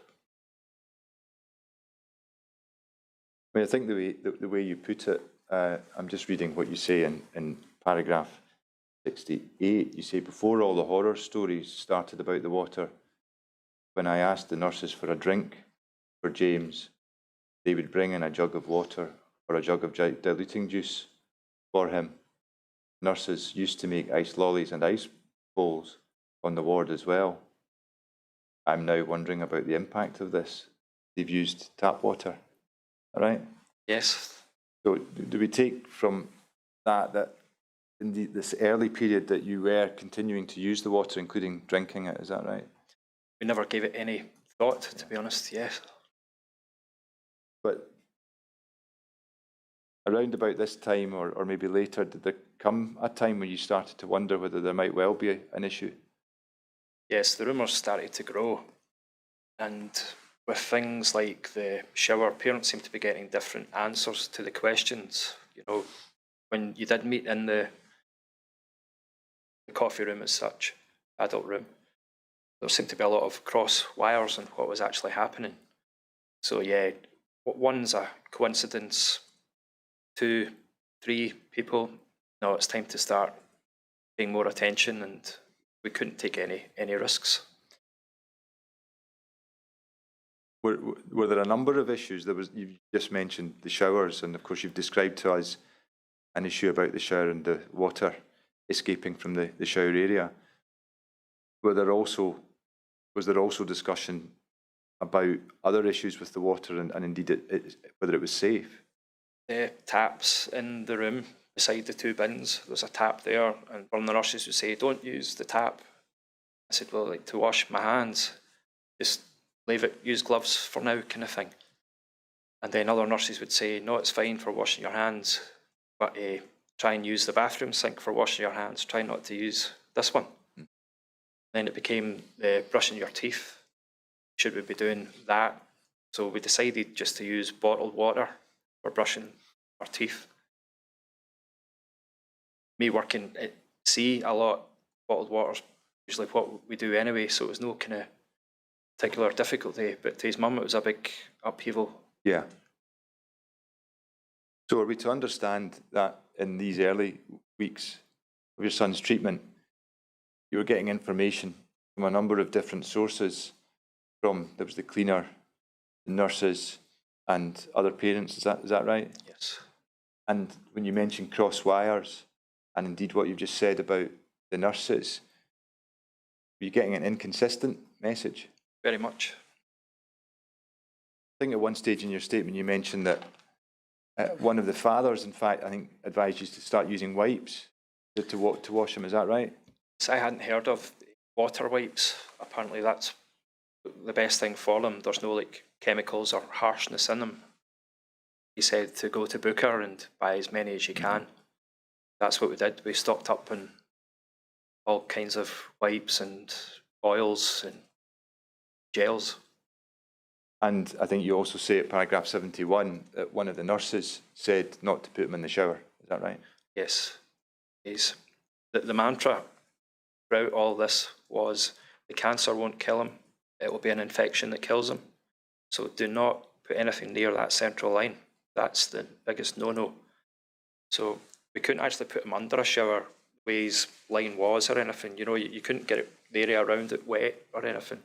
A: I mean, I think the way you put it, I'm just reading what you say in paragraph 68. You say, before all the horror stories started about the water, when I asked the nurses for a drink for James, they would bring in a jug of water or a jug of diluting juice for him. Nurses used to make ice lollies and ice bowls on the ward as well. I'm now wondering about the impact of this. They've used tap water, all right?
C: Yes.
A: So do we take from that in this early period that you were continuing to use the water, including drinking it, is that right?
C: We never gave it any thought, to be honest, yes.
A: But around about this time, or maybe later, did there come a time when you started to wonder whether there might well be an issue?
C: Yes, the rumours started to grow. And with things like the shower, parents seem to be getting different answers to the questions. You know, when you did meet in the coffee room as such, adult room, there seemed to be a lot of cross wires on what was actually happening. So yeah, one's a coincidence, 2, 3 people, no, it's time to start paying more attention, and we couldn't take any risks.
A: Were there a number of issues? You just mentioned the showers, and of course you've described to us an issue about the shower and the water escaping from the shower area. Was there also discussion about other issues with the water and indeed whether it was safe?
C: The taps in the room beside the 2 bins, there's a tap there, and one of the nurses would say, don't use the tap. I said, well, like, to wash my hands, just leave it, use gloves for now, kind of thing. And then other nurses would say, no, it's fine for washing your hands, but try and use the bathroom sink for washing your hands, try not to use this one. Then it became brushing your teeth. Should we be doing that? So we decided just to use bottled water for brushing our teeth. Me working at sea a lot, bottled water's usually what we do anyway, so it was no kind of particular difficulty. But to his mum, it was a big upheaval.
A: Yeah. So are we to understand that in these early weeks of your son's treatment, you were getting information from a number of different sources, there was the cleaner, the nurses, and other parents, is that right?
C: Yes.
A: And when you mentioned cross wires, and indeed what you've just said about the nurses, were you getting an inconsistent message?
C: Very much.
A: I think at one stage in your statement you mentioned that one of the fathers, in fact, I think advised you to start using wipes to wash them, is that right?
C: So I hadn't heard of water wipes. Apparently that's the best thing for them. There's no like chemicals or harshness in them. He said to go to Booker and buy as many as you can. That's what we did. We stocked up on all kinds of wipes and oils and gels.
A: And I think you also say at paragraph 71 that one of the nurses said not to put him in the shower. Is that right?
C: Yes. The mantra throughout all this was the cancer won't kill him, it will be an infection that kills him. So do not put anything near that central line. That's the biggest no-no. So we couldn't actually put him under a shower the way his line was or anything. You know, you couldn't get the area around it wet or anything.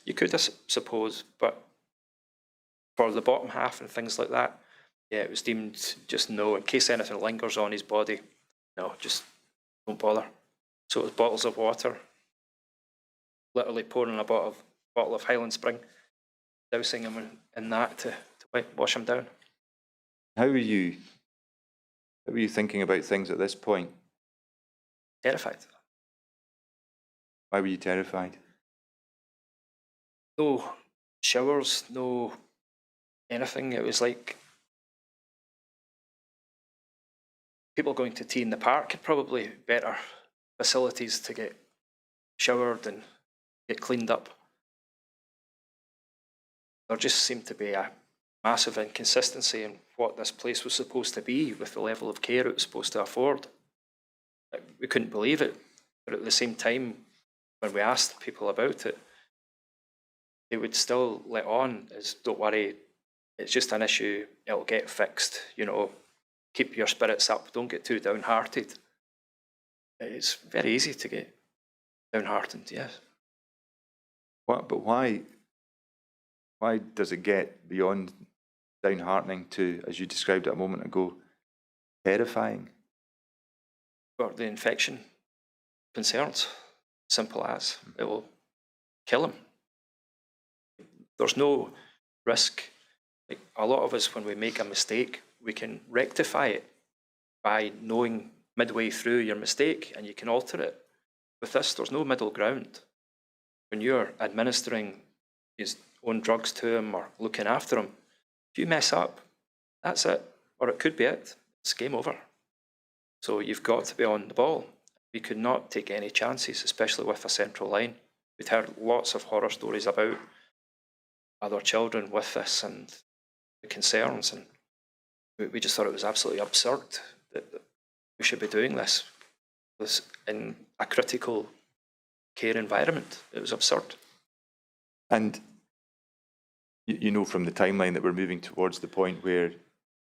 C: You could, I suppose, but for the bottom half and things like that, yeah, it was deemed just no. In case anything lingers on his body, no, just don't bother. So it was bottles of water, literally pouring a bottle of Highland Spring, dousing him in that to wash him down.
A: How were you thinking about things at this point?
C: Terrified.
A: Why were you terrified?
C: No showers, no anything. It was like people going to tea in the park had probably better facilities to get showered and get cleaned up. There just seemed to be a massive inconsistency in what this place was supposed to be with the level of care it was supposed to afford. We couldn't believe it, but at the same time, when we asked people about it, they would still let on as, don't worry, it's just an issue, it'll get fixed, you know, keep your spirits up, don't get too downhearted. It's very easy to get downhearted, yes.
A: But why does it get beyond downheartening to, as you described it a moment ago, terrifying?
C: For the infection concerns, simple as, it will kill him. There's no risk. Like a lot of us, when we make a mistake, we can rectify it by knowing midway through your mistake, and you can alter it. With this, there's no middle ground. When you're administering his own drugs to him or looking after him, if you mess up, that's it. Or it could be it. It's game over. So you've got to be on the ball. We could not take any chances, especially with a central line. We'd heard lots of horror stories about other children with this and the concerns, and we just thought it was absolutely absurd that we should be doing this in a critical care environment. It was absurd.
A: And you know from the timeline that we're moving towards the point where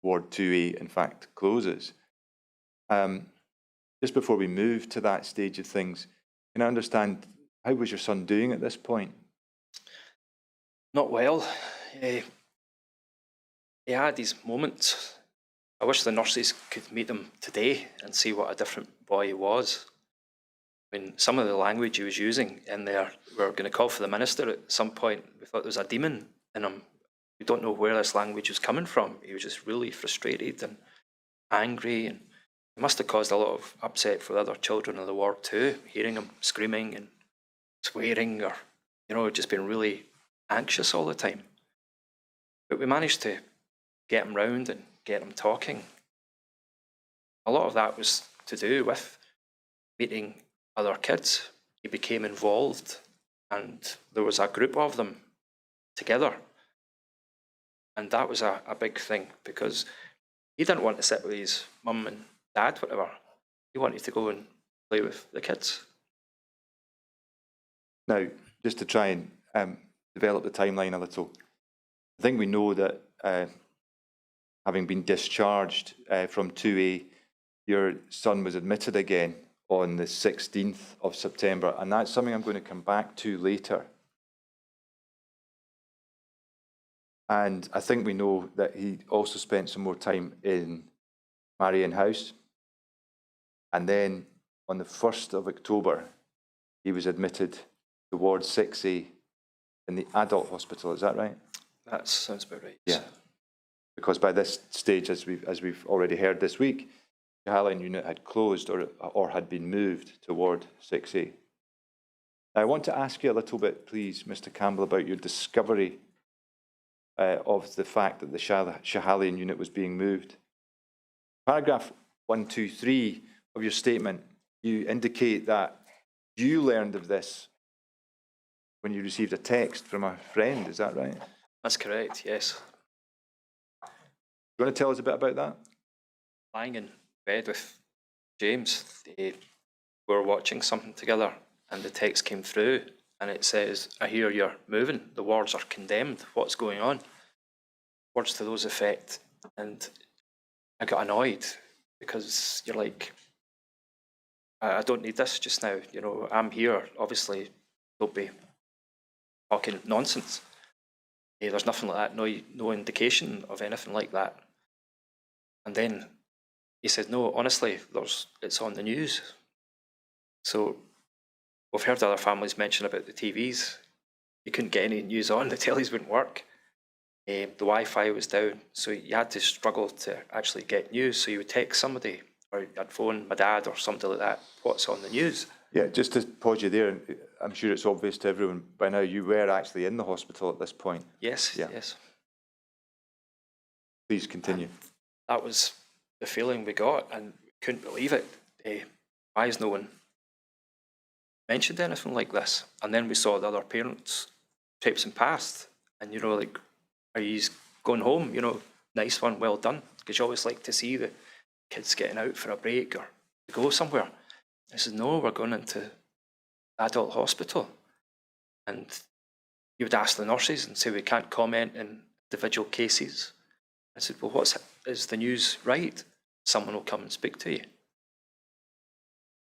A: Ward 2A in fact closes. Just before we move to that stage of things, can I understand, how was your son doing at this point?
C: Not well. He had these moments. I wish the nurses could meet him today and see what a different boy he was. I mean, some of the language he was using in there, we were going to call for the minister at some point. We thought there was a demon in him. We don't know where this language was coming from. He was just really frustrated and angry, and it must have caused a lot of upset for the other children in the ward too, hearing him screaming and swearing, or, you know, just being really anxious all the time. But we managed to get him round and get him talking. A lot of that was to do with meeting other kids. He became involved, and there was a group of them together. And that was a big thing, because he didn't want to sit with his mum and dad, whatever. He wanted to go and play with the kids.
A: Now, just to try and develop the timeline a little, I think we know that having been discharged from 2A, your son was admitted again on the 16th of September, and that's something I'm going to come back to later. And I think we know that he also spent some more time in Marion House. And then on the 1st of October, he was admitted to Ward 6A in the adult hospital. Is that right?
C: That sounds about right.
A: Yeah. Because by this stage, as we've already heard this week, the Cahalan unit had closed or had been moved to Ward 6A. Now, I want to ask you a little bit, please, Mr. Campbell, about your discovery of the fact that the Schahalian unit was being moved. Paragraph 123 of your statement, you indicate that you learned of this when you received a text from a friend. Is that right?
C: That's correct, yes.
A: You want to tell us a bit about that?
C: Lying in bed with James, we were watching something together and the text came through and it says, I hear you're moving, the wards are condemned, what's going on? Words to those effect. And I got annoyed because you're like, I don't need this just now, you know, I'm here, obviously, don't be talking nonsense. There's nothing like that, no indication of anything like that. And then he said, no, honestly, it's on the news. So we've heard other families mention about the TVs. You couldn't get any news on, the tellies wouldn't work. The Wi-Fi was down, so you had to struggle to actually get news. So you would text somebody, or I'd phone my dad or somebody like that, what's on the news?
A: Yeah, just to pause you there, I'm sure it's obvious to everyone by now, you were actually in the hospital at this point.
C: Yes,
A: Yeah.
C: yes.
A: Please continue.
C: That was the feeling we got, and couldn't believe it. Why has no one mentioned anything like this? And then we saw the other parents traipsing past, and you know, like, are you going home? You know, nice one, well done. Because you always like to see the kids getting out for a break or to go somewhere. I said, no, we're going into adult hospital. And you would ask the nurses and say, we can't comment in individual cases. I said, well, is the news right? Someone will come and speak to you.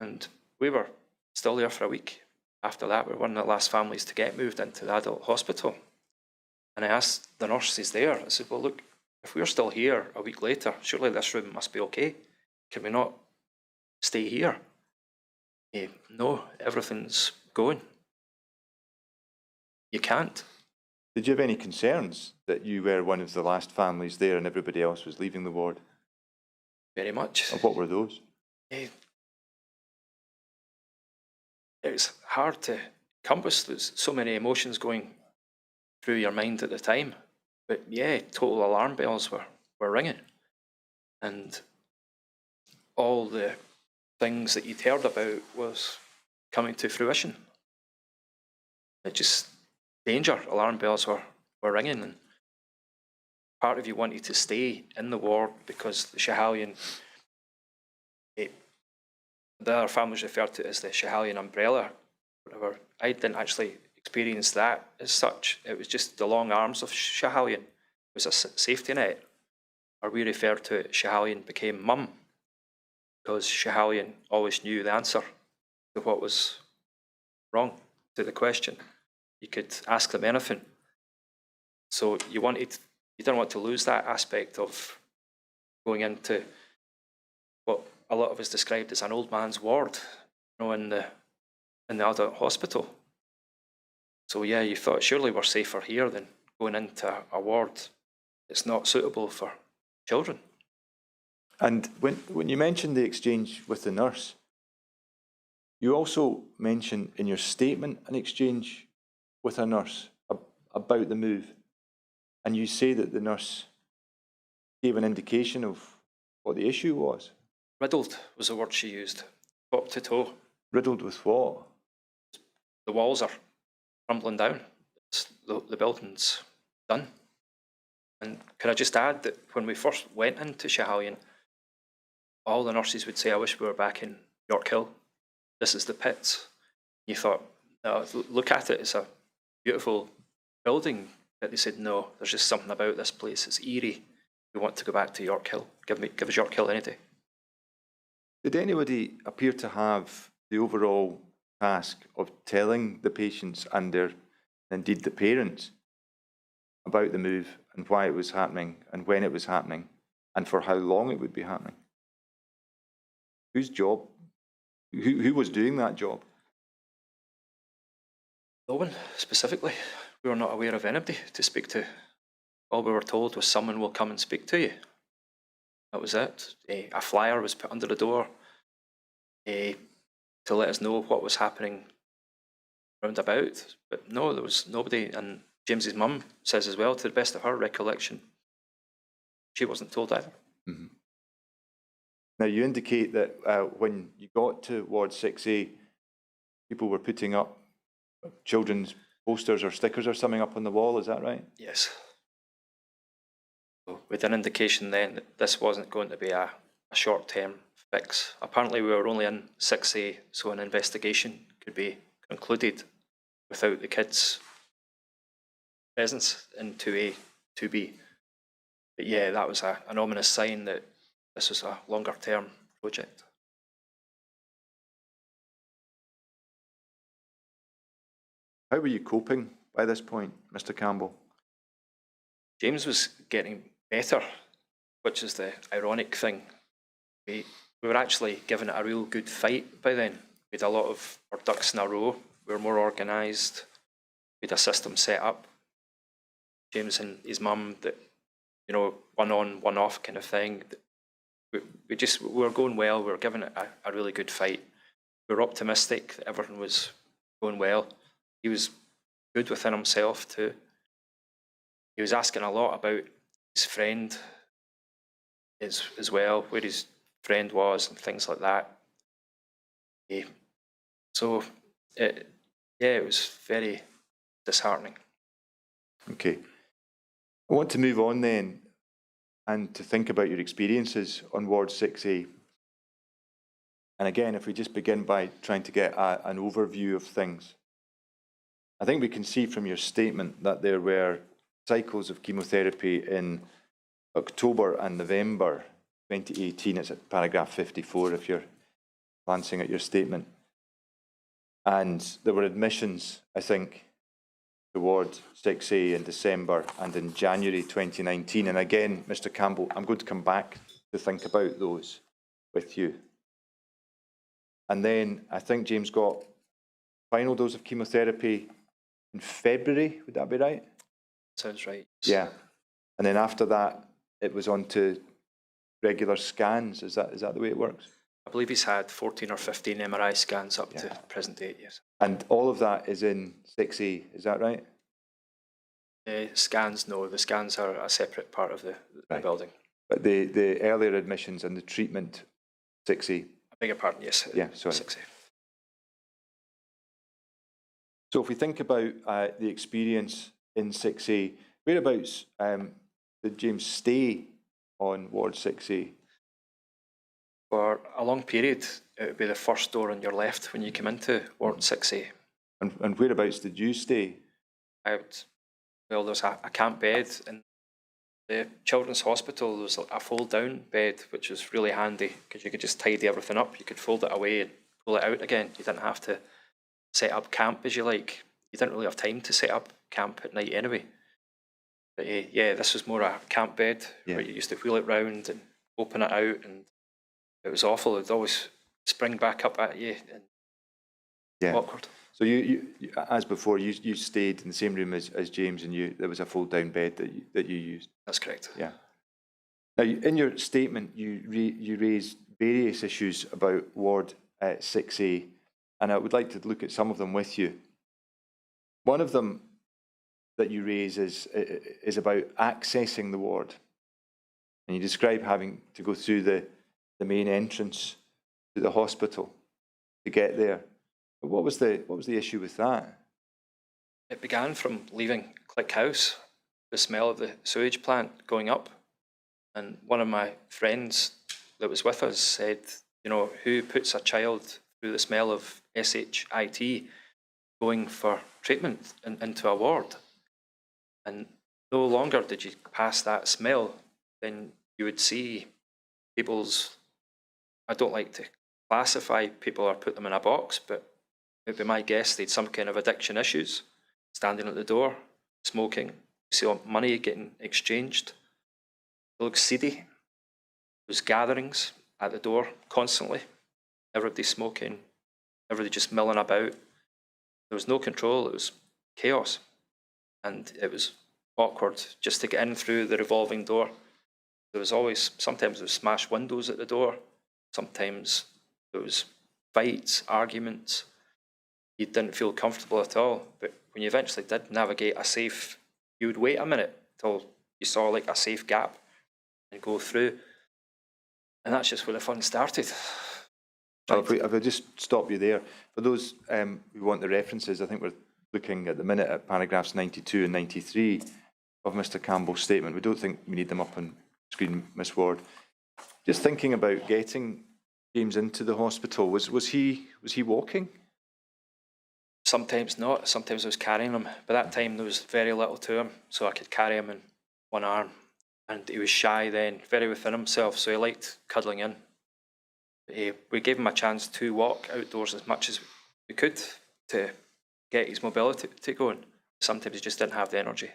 C: And we were still there for a week. After that, we were one of the last families to get moved into the adult hospital. And I asked the nurses there, I said, well, look, if we're still here a week later, surely this room must be okay. Can we not stay here? No, everything's going. You can't.
A: Did you have any concerns that you were one of the last families there and everybody else was leaving the ward?
C: Very much.
A: And what were those?
C: It was hard to compass. There's so many emotions going through your mind at the time. But yeah, total alarm bells were ringing. And all the things that you'd heard about was coming to fruition. It just, danger, alarm bells were ringing. And part of you wanted to stay in the ward because the Schiehallion, the other families referred to it as the Schiehallion umbrella, whatever. I didn't actually experience that as such. It was just the long arms of Schiehallion. It was a safety net. Or we referred to it, Schiehallion became mum, because Schiehallion always knew the answer to what was wrong, to the question. You could ask them anything. So you didn't want to lose that aspect of going into what a lot of us described as an old man's ward, you know, in the adult hospital. So yeah, you thought surely we're safer here than going into a ward that's not suitable for children.
A: And when you mentioned the exchange with the nurse, you also mentioned in your statement an exchange with a nurse about the move. And you say that the nurse gave an indication of what the issue was.
C: Riddled was the word she used, top to toe.
A: Riddled with what?
C: The walls are crumbling down. The building's done. And can I just add that when we first went into Schiehallion, all the nurses would say, I wish we were back in York Hill. This is the pits. You thought, no, look at it, it's a beautiful building. But they said, no, there's just something about this place, it's eerie. We want to go back to York Hill. Give us York Hill any day.
A: Did anybody appear to have the overall task of telling the patients and indeed the parents about the move and why it was happening and when it was happening and for how long it would be happening? Whose job? Who was doing that job?
C: No one specifically. We were not aware of anybody to speak to. All we were told was someone will come and speak to you. That was it. A flyer was put under the door to let us know what was happening round about. But no, there was nobody. And James's mum says as well, to the best of her recollection, she wasn't told either.
A: Mm-hmm. Now, you indicate that when you got to Ward 6A, people were putting up children's posters or stickers or something up on the wall, is that right?
C: Yes. So with an indication then that this wasn't going to be a short-term fix. Apparently we were only in 6A, so an investigation could be concluded without the kids' presence in 2A, 2B. But yeah, that was an ominous sign that this was a longer-term project.
A: How were you coping by this point, Mr. Campbell?
C: James was getting better, which is the ironic thing. We were actually giving it a real good fight by then. We had a lot of our ducks in a row. We were more organised. We had a system set up. James and his mum, that, you know, one on, one off kind of thing. We were going well. We were giving it a really good fight. We were optimistic that everything was going well. He was good within himself too. He was asking a lot about his friend as well, where his friend was and things like that. So, it was very disheartening.
A: Okay. I want to move on then and to think about your experiences on Ward 6A. And again, if we just begin by trying to get an overview of things. I think we can see from your statement that there were cycles of chemotherapy in October and November 2018. It's at paragraph 54 if you're glancing at your statement. And there were admissions, I think, toward 6A in December and in January 2019. And again, Mr. Campbell, I'm going to come back to think about those with you. And then I think James got final dose of chemotherapy in February, would that be right?
C: Sounds right.
A: Yeah. And then after that, it was on to regular scans. Is that the way it works?
C: I believe he's had 14 or 15 MRI scans up to present date, yes.
A: And all of that is in 6A, is that right?
C: Scans, no. The scans are a separate part of the building.
A: But the earlier admissions and the treatment, 6A?
C: I beg your pardon, yes.
A: Yeah, sorry.
C: 6A.
A: So if we think about the experience in 6A, whereabouts did James stay on Ward 6A?
C: For a long period, it would be the first door on your left when you come into Ward 6A.
A: And whereabouts did you stay?
C: There was a camp bed in the children's hospital. There was a fold-down bed, which was really handy because you could just tidy everything up. You could fold it away and pull it out again. You didn't have to set up camp as you like. You didn't really have time to set up camp at night anyway. But this was more a camp bed where you used to wheel it round and open it out, and it was awful. It'd always spring back up at you and awkward.
A: So you as before, you stayed in the same room as James, and there was a fold-down bed that you used.
C: That's correct.
A: Yeah. Now, in your statement, you raised various issues about Ward 6A, and I would like to look at some of them with you. One of them that you raise is about accessing the ward, and you describe having to go through the main entrance to the hospital to get there. But what was the issue with that?
C: It began from leaving Click House, the smell of the sewage plant going up, and one of my friends that was with us said, you know, who puts a child through the smell of SHIT going for treatment into a ward? And no longer did you pass that smell, then you would see people's, I don't like to classify people or put them in a box, but it would be my guess they'd some kind of addiction issues, standing at the door, smoking. You see all money getting exchanged. It looks seedy. There was gatherings at the door constantly. Everybody smoking, everybody just milling about. There was no control, it was chaos. And it was awkward just to get in through the revolving door. There was always, sometimes there was smashed windows at the door. Sometimes there was fights, arguments. You didn't feel comfortable at all. But when you eventually did navigate a safe, you would wait a minute till you saw like a safe gap and go through. And that's just where the fun started.
A: Well, if I just stop you there, for those who want the references, I think we're looking at the minute at paragraphs 92 and 93 of Mr. Campbell's statement. We don't think we need them up on screen, Miss Ward. Just thinking about getting James into the hospital, was he walking?
C: Sometimes not. Sometimes I was carrying him. By that time, there was very little to him, so I could carry him in one arm. And he was shy then, very within himself, so he liked cuddling in. We gave him a chance to walk outdoors as much as we could to get his mobility going. Sometimes he just didn't have the energy.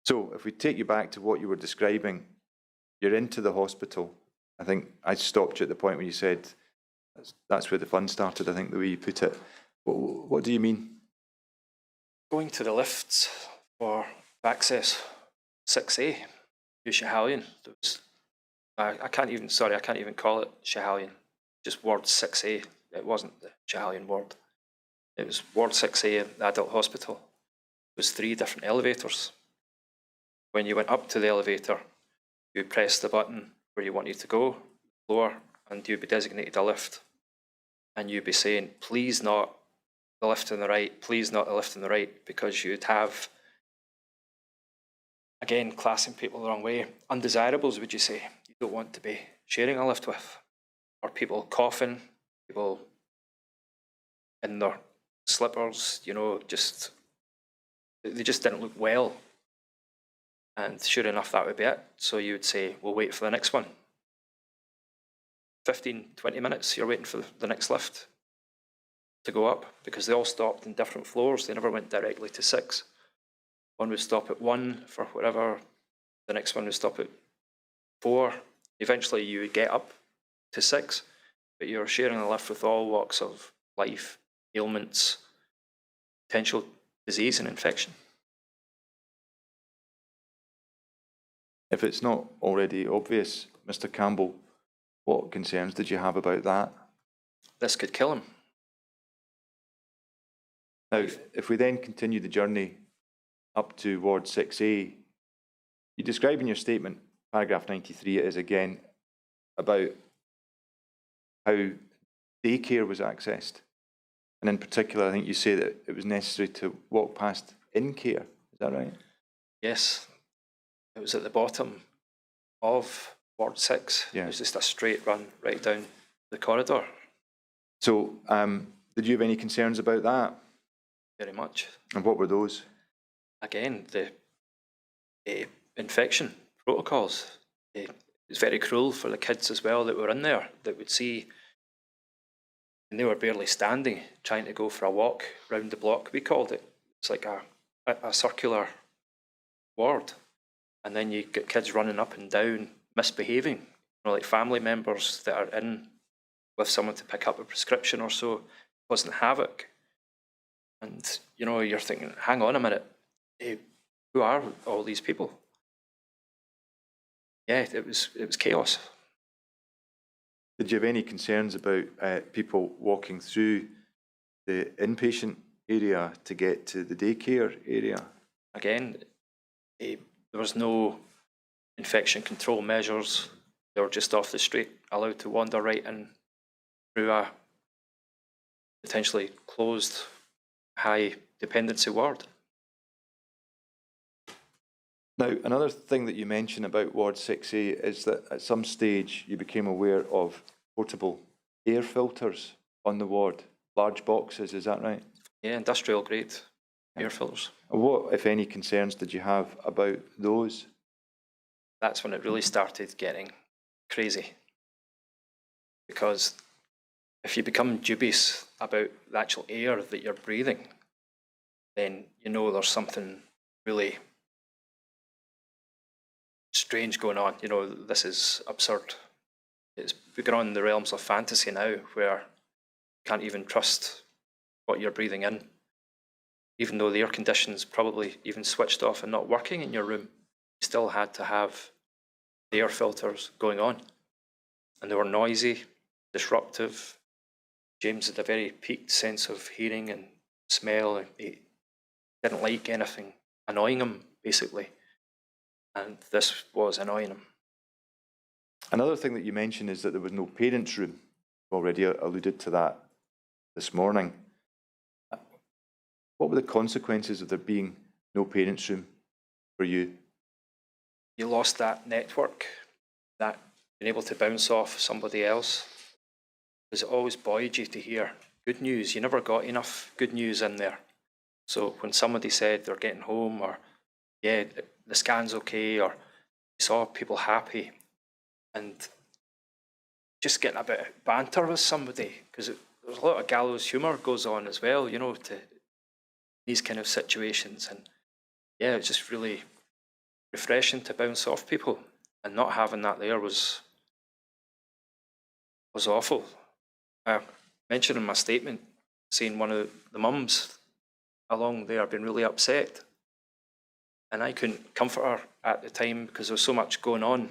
A: So if we take you back to what you were describing, you're into the hospital. I think I stopped you at the point when you said that's where the fun started, I think the way you put it. What do you mean?
C: Going to the lifts for access 6A, Schiehallion. I can't even call it Schiehallion, just Ward 6A. It wasn't the Schiehallion ward. It was Ward 6A in the adult hospital. It was 3 different elevators. When you went up to the elevator, you press the button where you wanted to go, floor, and you'd be designated a lift. And you'd be saying, please not the lift on the right, please not the lift on the right, because you'd have, again, classing people the wrong way, undesirables, would you say, you don't want to be sharing a lift with, or people coughing, people in their slippers, you know, they just didn't look well. And sure enough, that would be it. So you would say, we'll wait for the next one. 15, 20 minutes, you're waiting for the next lift to go up, because they all stopped in different floors. They never went directly to 6. One would stop at 1 for whatever. The next one would stop at 4. Eventually you would get up to 6, but you're sharing a lift with all walks of life, ailments, potential disease and infection.
A: If it's not already obvious, Mr. Campbell, what concerns did you have about that?
C: This could kill him.
A: Now, if we then continue the journey up to Ward 6A, you describe in your statement, paragraph 93, it is again, about how daycare was accessed. And in particular, I think you say that it was necessary to walk past in-care. Is that right?
C: Yes. It was at the bottom of Ward 6. Yeah. It was just a straight run right down the corridor.
A: So, did you have any concerns about that?
C: Very much.
A: And what were those?
C: Again, the infection protocols. It was very cruel for the kids as well that were in there, that would see, and they were barely standing, trying to go for a walk round the block, we called it. It's like a circular ward. And then you get kids running up and down, misbehaving, you know, like family members that are in with someone to pick up a prescription or so, causing havoc. And, you know, you're thinking, hang on a minute, who are all these people? Yeah, it was chaos.
A: Did you have any concerns about people walking through the inpatient area to get to the daycare area?
C: Again, there was no infection control measures. They were just off the street, allowed to wander right in through a potentially closed high dependency ward.
A: Now, another thing that you mention about Ward 6A is that at some stage you became aware of portable air filters on the ward, large boxes, is that right?
C: Yeah, industrial grade air filters.
A: What, if any, concerns did you have about those?
C: That's when it really started getting crazy. Because if you become dubious about the actual air that you're breathing, then you know there's something really strange going on. You know, this is absurd. We've gone on the realms of fantasy now, where you can't even trust what you're breathing in. Even though the air conditioning's probably even switched off and not working in your room, you still had to have the air filters going on. And they were noisy, disruptive. James had a very peaked sense of hearing and smell, and he didn't like anything annoying him, basically. And this was annoying him.
A: Another thing that you mentioned is that there was no parents' room. You've already alluded to that this morning. what were the consequences of there being no parents' room for you?
C: You lost that network, that being able to bounce off somebody else, because it always buoyed you to hear good news. You never got enough good news in there. So when somebody said they're getting home, or yeah, the scan's okay, or you saw people happy, and just getting a bit of banter with somebody, because there's a lot of gallows humour goes on as well, you know, to these kind of situations. And yeah, it's just really refreshing to bounce off people, and not having that there was awful. I mentioned in my statement, seeing one of the mums along there been really upset, and I couldn't comfort her at the time because there was so much going on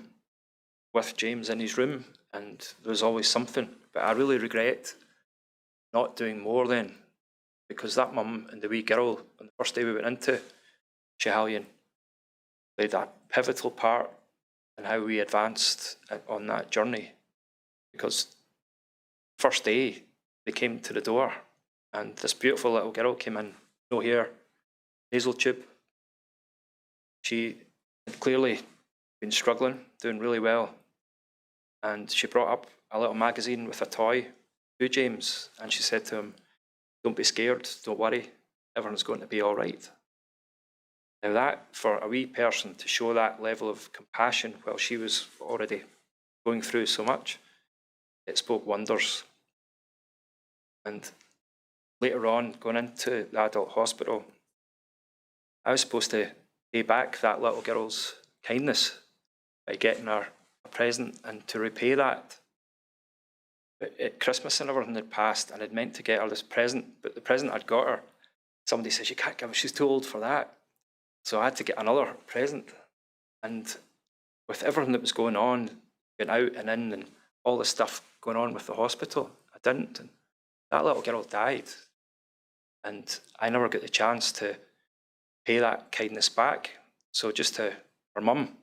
C: with James in his room, and there was always something. But I really regret not doing more then, because that mum and the wee girl on the first day we went into Schiehallion played a pivotal part in how we advanced on that journey. Because first day they came to the door, and this beautiful little girl came in, no hair, nasal tube. She had clearly been struggling, doing really well, and she brought up a little magazine with a toy to James, and she said to him, "Don't be scared, don't worry, everyone's going to be all right." Now that, for a wee person to show that level of compassion while she was already going through so much, it spoke wonders. And later on, going into the adult hospital, I was supposed to pay back that little girl's kindness by getting her a present and to repay that. But at Christmas and everything had passed, and I'd meant to get her this present, but the present I'd got her, somebody says, "You can't give her, she's too old for that." So I had to get another present. And with everything that was going on, going out and in, and all the stuff going on with the hospital, I didn't. And that little girl died. And I never got the chance to pay that kindness back. So just to her mum,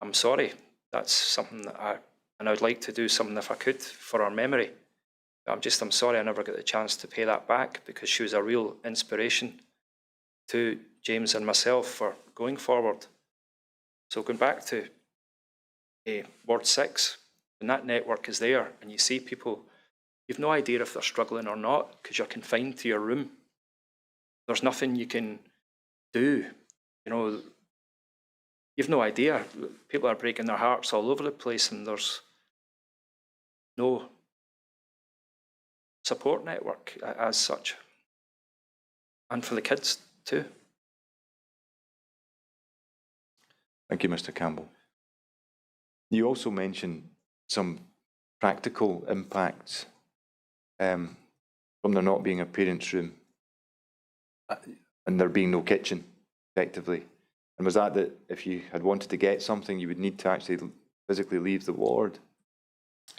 C: I'm sorry. That's something that I would like to do something if I could for her memory. But I'm sorry I never got the chance to pay that back, because she was a real inspiration to James and myself for going forward. So going back to Ward 6, when that network is there and you see people, you've no idea if they're struggling or not, because you're confined to your room. There's nothing you can do. You know, you've no idea. People are breaking their hearts all over the place, and there's no support network as such. And for the kids too.
A: Thank you, Mr. Campbell. You also mentioned some practical impacts from there not being a parents' room and there being no kitchen, effectively. And was that if you had wanted to get something, you would need to actually physically leave the ward?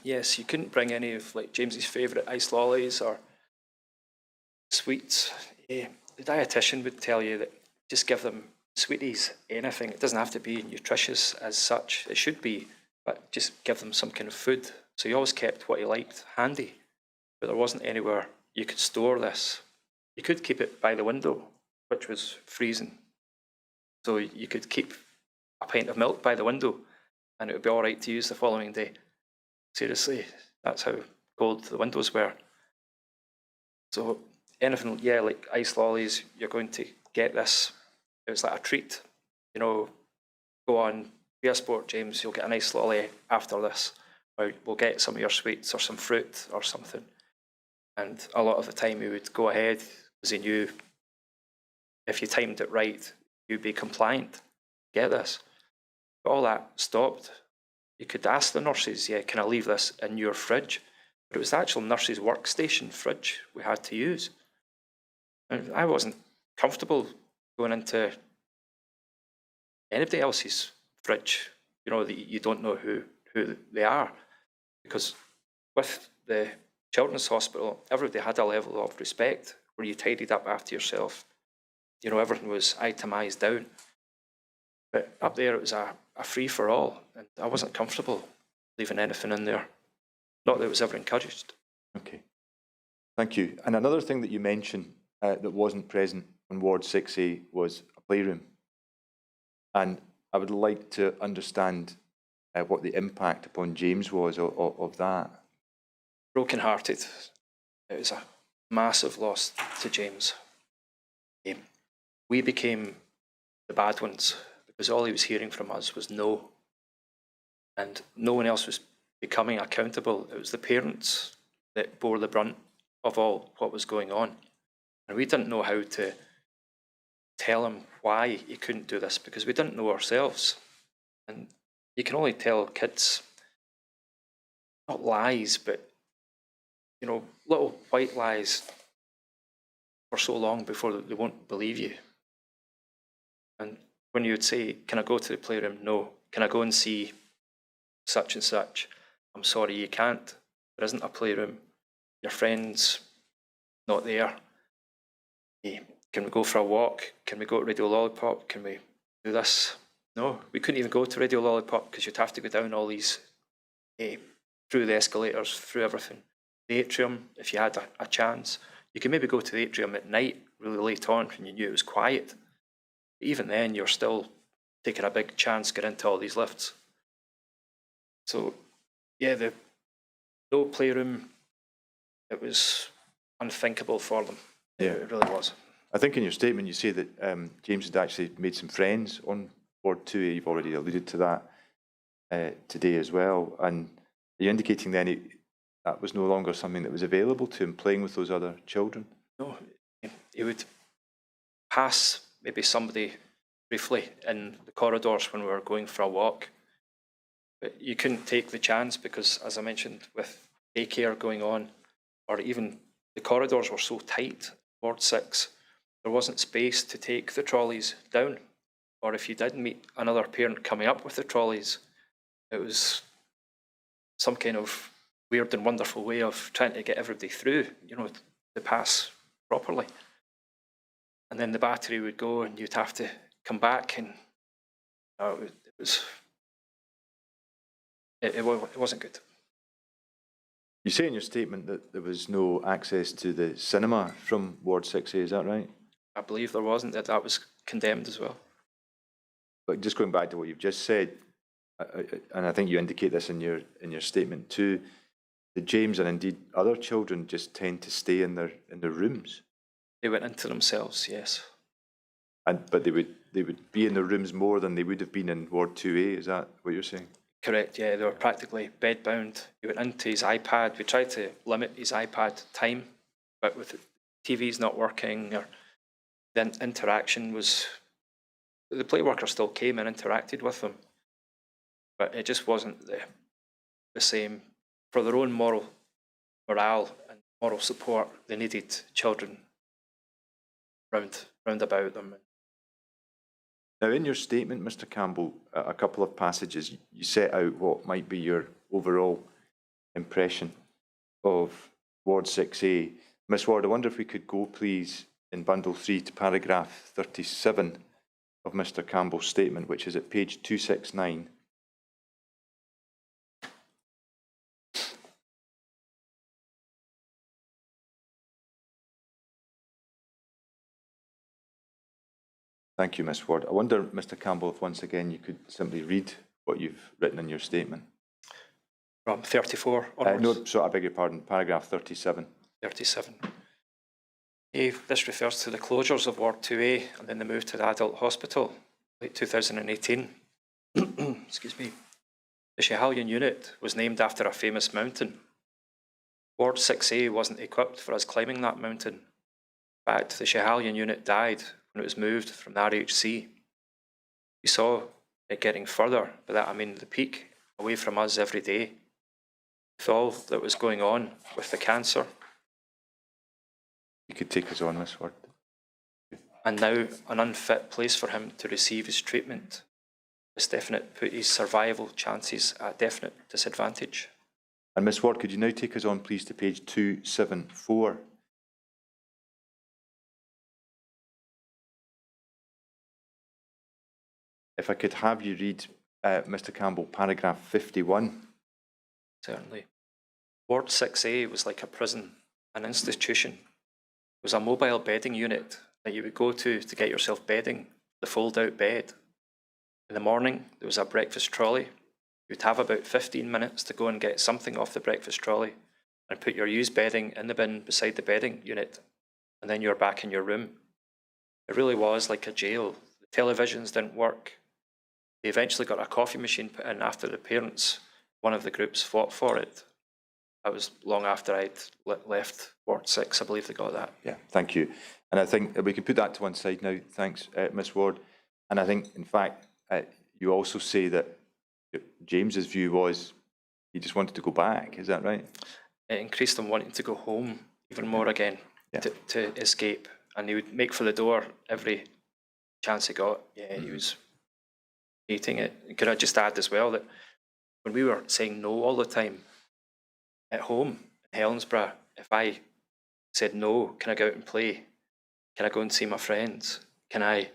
C: Yes, you couldn't bring any of like James's favourite ice lollies or sweets. The dietitian would tell you that just give them sweeties, anything. It doesn't have to be nutritious as such. It should be, but just give them some kind of food. So he always kept what he liked handy, but there wasn't anywhere you could store this. You could keep it by the window, which was freezing. So you could keep a pint of milk by the window and it would be all right to use the following day. Seriously, that's how cold the windows were. So anything, yeah, like ice lollies, you're going to get this. It was like a treat, you know, go on, be a sport, James, you'll get an ice lolly after this, or we'll get some of your sweets or some fruit or something. And a lot of the time he would go ahead because he knew if you timed it right, you'd be compliant, get this. But all that stopped. You could ask the nurses, yeah, can I leave this in your fridge? But it was the actual nurse's workstation fridge we had to use. And I wasn't comfortable going into anybody else's fridge, you know, that you don't know who they are. Because with the children's hospital, everybody had a level of respect where you tidied up after yourself. You know, everything was itemised down. But up there, it was a free-for-all, and I wasn't comfortable leaving anything in there. Not that it was ever encouraged.
A: Okay, thank you. And another thing that you mentioned that wasn't present on Ward 6A was a playroom. And I would like to understand what the impact upon James was of that.
C: Broken-hearted. It was a massive loss to James. We became the bad ones because all he was hearing from us was no. And no one else was becoming accountable. It was the parents that bore the brunt of all what was going on. And we didn't know how to tell him why he couldn't do this because we didn't know ourselves. And you can only tell kids, not lies, but, you know, little white lies for so long before they won't believe you. And when you would say, can I go to the playroom? No. Can I go and see such and such? I'm sorry, you can't. There isn't a playroom. Your friend's not there. Can we go for a walk? Can we go to Radio Lollipop? Can we do this? No, we couldn't even go to Radio Lollipop because you'd have to go down all these, through the escalators, through everything. The atrium, if you had a chance. You could maybe go to the atrium at night, really late on, when you knew it was quiet. Even then, you're still taking a big chance to get into all these lifts. So, yeah, the no playroom, it was unthinkable for them. Yeah, it really was.
A: I think in your statement you say that James had actually made some friends on Ward 2A. You've already alluded to that today as well. And are you indicating then that was no longer something that was available to him, playing with those other children?
C: No, he would pass maybe somebody briefly in the corridors when we were going for a walk. But you couldn't take the chance because, as I mentioned, with daycare going on, or even the corridors were so tight, Ward 6, there wasn't space to take the trolleys down. Or if you did meet another parent coming up with the trolleys, it was some kind of weird and wonderful way of trying to get everybody through, you know, to pass properly. And then the battery would go and you'd have to come back, and it wasn't good.
A: You say in your statement that there was no access to the cinema from Ward 6A, is that right?
C: I believe there wasn't, that was condemned as well.
A: But just going back to what you've just said, and I think you indicate this in your statement too, that James and indeed other children just tend to stay in their rooms.
C: They went into themselves, yes.
A: But they would be in their rooms more than they would have been in Ward 2A. Is that what you're saying?
C: Correct. Yeah, they were practically bedbound. He went into his iPad. We tried to limit his iPad time, but with the TVs not working, or the interaction was, the play worker still came and interacted with them, but it just wasn't the same. For their own moral morale and moral support, they needed children round about them.
A: Now, in your statement, Mr. Campbell, a couple of passages, you set out what might be your overall impression of Ward 6A. Ms. Ward, I wonder if we could go, please, in Bundle 3 to paragraph 37 of Mr. Campbell's statement, which is at page 269. Thank you, Ms. Ward. I wonder, Mr. Campbell, if once again you could simply read what you've written in your statement.
C: From 34 onwards?
A: No, so I beg your pardon, paragraph 37.
C: 37. This refers to the closures of Ward 2A and then the move to the adult hospital, late 2018. Excuse me. The Schiehallion unit was named after a famous mountain. Ward 6A wasn't equipped for us climbing that mountain. In fact, the Schiehallion unit died when it was moved from the RHC. We saw it getting further, by that I mean the peak, away from us every day. With all that was going on with the cancer.
A: You could take us on, Ms. Ward.
C: And now an unfit place for him to receive his treatment. This definite put his survival chances at definite disadvantage.
A: And Ms. Ward, could you now take us on, please, to page 274? If I could have you read, Mr. Campbell, paragraph 51.
C: Certainly. Ward 6A was like a prison, an institution. was a mobile bedding unit that you would go to get yourself bedding, the fold-out bed. In the morning, there was a breakfast trolley. You'd have about 15 minutes to go and get something off the breakfast trolley and put your used bedding in the bin beside the bedding unit, and then you're back in your room. It really was like a jail. The televisions didn't work. They eventually got a coffee machine put in after the parents, one of the groups, fought for it. That was long after I'd left Ward 6, I believe they got that.
A: Yeah, thank you. And I think we can put that to one side now. Thanks, Ms Ward. And I think, in fact, you also say that James's view was he just wanted to go back. Is that right?
C: It increased him wanting to go home even more again, to escape. And he would make for the door every chance he got. Yeah, he was hating it. Could I just add as well that when we were saying no all the time at home in Helensburgh, if I said no, can I go out and play? Can I go and see my friends? Can I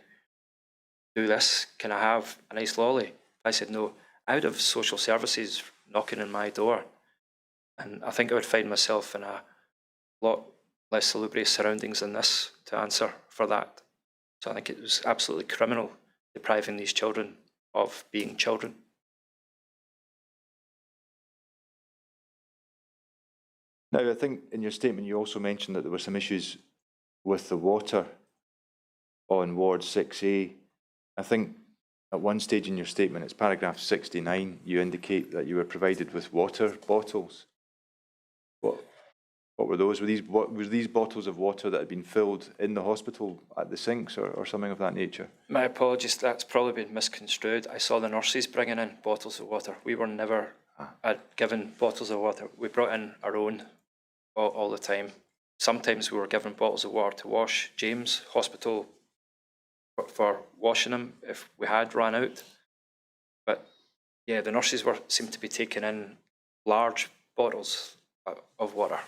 C: do this? Can I have a nice lolly? If I said no, I would have social services knocking on my door. And I think I would find myself in a lot less salubrious surroundings than this to answer for that. So I think it was absolutely criminal depriving these children of being children.
A: Now, I think in your statement you also mentioned that there were some issues with the water on Ward 6A. I think at one stage in your statement, it's paragraph 69, you indicate that you were provided with water bottles. What were those? Were these bottles of water that had been filled in the hospital at the sinks or something of that nature?
C: My apologies, that's probably been misconstrued. I saw the nurses bringing in bottles of water. We were never given bottles of water. We brought in our own all the time. Sometimes we were given bottles of water to wash James Hospital for washing him if we had run out. But yeah, the nurses seemed to be taking in large bottles of water.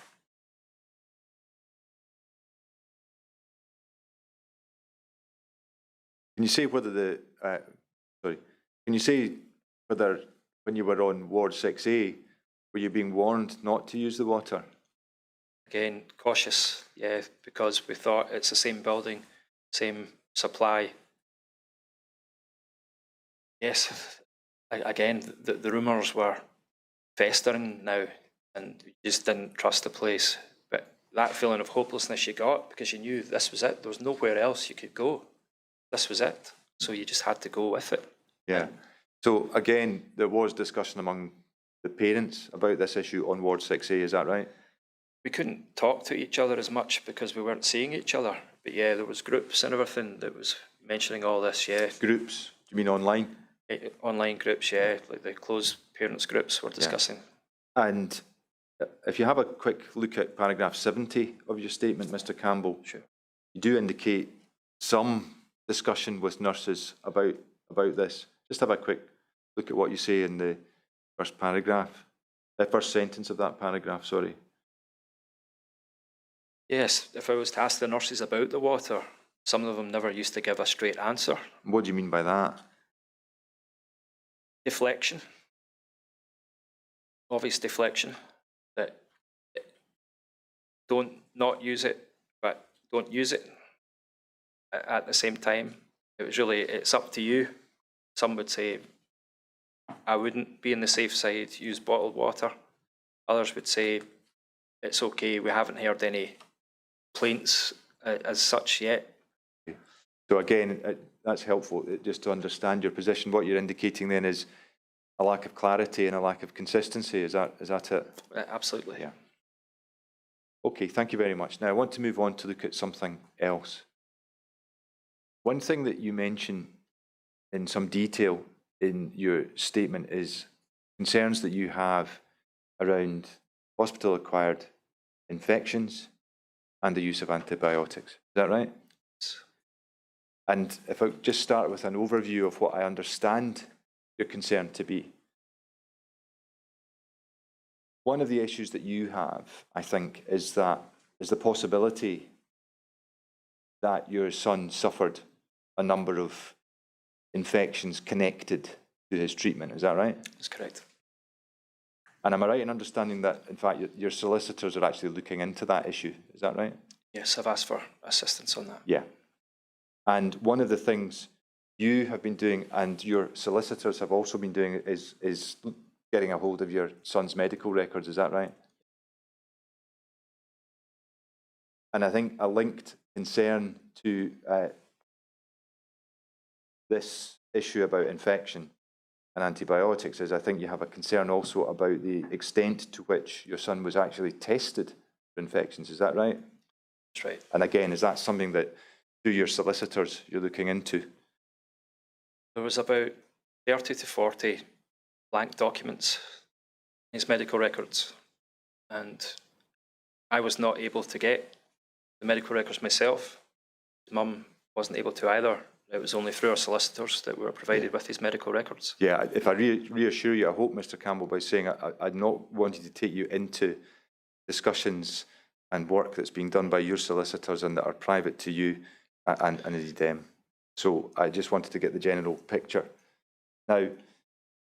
A: Can you say whether whether when you were on Ward 6A, were you being warned not to use the water?
C: Again, cautious, yeah, because we thought it's the same building, same supply. Yes, again, the rumours were festering now, and you just didn't trust the place. But that feeling of hopelessness you got because you knew this was it. There was nowhere else you could go. This was it. So you just had to go with it.
A: Yeah. So again, there was discussion among the parents about this issue on Ward 6A, is that right?
C: We couldn't talk to each other as much because we weren't seeing each other. But yeah, there was groups and everything that was mentioning all this, yeah.
A: Groups? Do you mean online?
C: Online groups, yeah, like the closed parents groups were discussing.
A: Yeah. And if you have a quick look at paragraph 70 of your statement, Mr. Campbell,
C: sure,
A: you do indicate some discussion with nurses about this. Just have a quick look at what you say in the first paragraph, the first sentence of that paragraph, sorry.
C: Yes, if I was to ask the nurses about the water, some of them never used to give a straight answer.
A: What do you mean by that?
C: Deflection. Obvious deflection. That don't not use it, but don't use it at the same time. It was really, it's up to you. Some would say, I wouldn't be on the safe side, use bottled water. Others would say, it's okay, we haven't heard any complaints as such yet.
A: So again, that's helpful just to understand your position. What you're indicating then is a lack of clarity and a lack of consistency. Is that it?
C: Absolutely.
A: Yeah. Okay, thank you very much. Now I want to move on to look at something else. One thing that you mention in some detail in your statement is concerns that you have around hospital-acquired infections and the use of antibiotics. Is that right? And if I just start with an overview of what I understand your concern to be. One of the issues that you have, I think, is the possibility that your son suffered a number of infections connected to his treatment. Is that right?
C: That's correct.
A: And am I right in understanding that, in fact, your solicitors are actually looking into that issue? Is that right?
C: Yes, I've asked for assistance on that.
A: Yeah. And one of the things you have been doing and your solicitors have also been doing is getting a hold of your son's medical records, is that right? And I think a linked concern to this issue about infection and antibiotics is I think you have a concern also about the extent to which your son was actually tested for infections, is that right?
C: That's right.
A: And again, is that something that through your solicitors you're looking into?
C: There was about 30 to 40 blank documents in his medical records, and I was not able to get the medical records myself. His mum wasn't able to either. It was only through our solicitors that we were provided with his medical records.
A: Yeah, if I reassure you, I hope, Mr. Campbell, by saying I'd not wanted to take you into discussions and work that's being done by your solicitors and that are private to you and indeed them. So I just wanted to get the general picture. Now,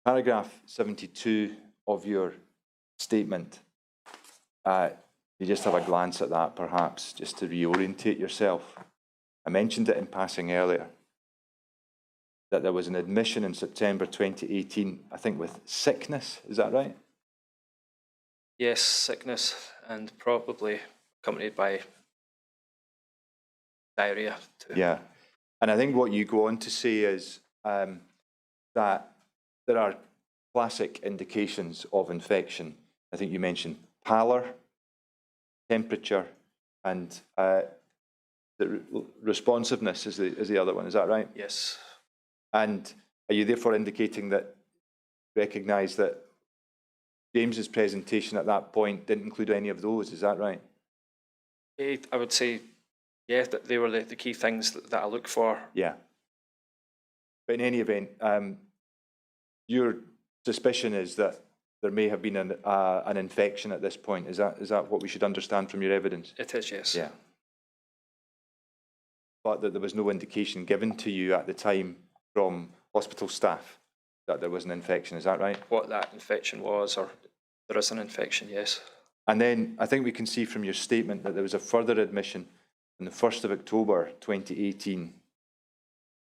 A: paragraph 72 of your statement, you just have a glance at that perhaps, just to reorientate yourself. I mentioned it in passing earlier, that there was an admission in September 2018, I think with sickness, is that right?
C: Yes, sickness, and probably accompanied by diarrhea too.
A: Yeah, and I think what you go on to say is that there are classic indications of infection. I think you mentioned pallor, temperature, and the responsiveness is the other one, is that right?
C: Yes.
A: And are you therefore indicating that recognise that James's presentation at that point didn't include any of those, is that right?
C: I would say, yeah, that they were the key things that I look for.
A: Yeah. But in any event, your suspicion is that there may have been an infection at this point. Is that what we should understand from your evidence?
C: It is, yes.
A: Yeah. But that there was no indication given to you at the time from hospital staff that there was an infection, is that right?
C: What that infection was, or there is an infection, yes.
A: And then I think we can see from your statement that there was a further admission on the 1st of October 2018,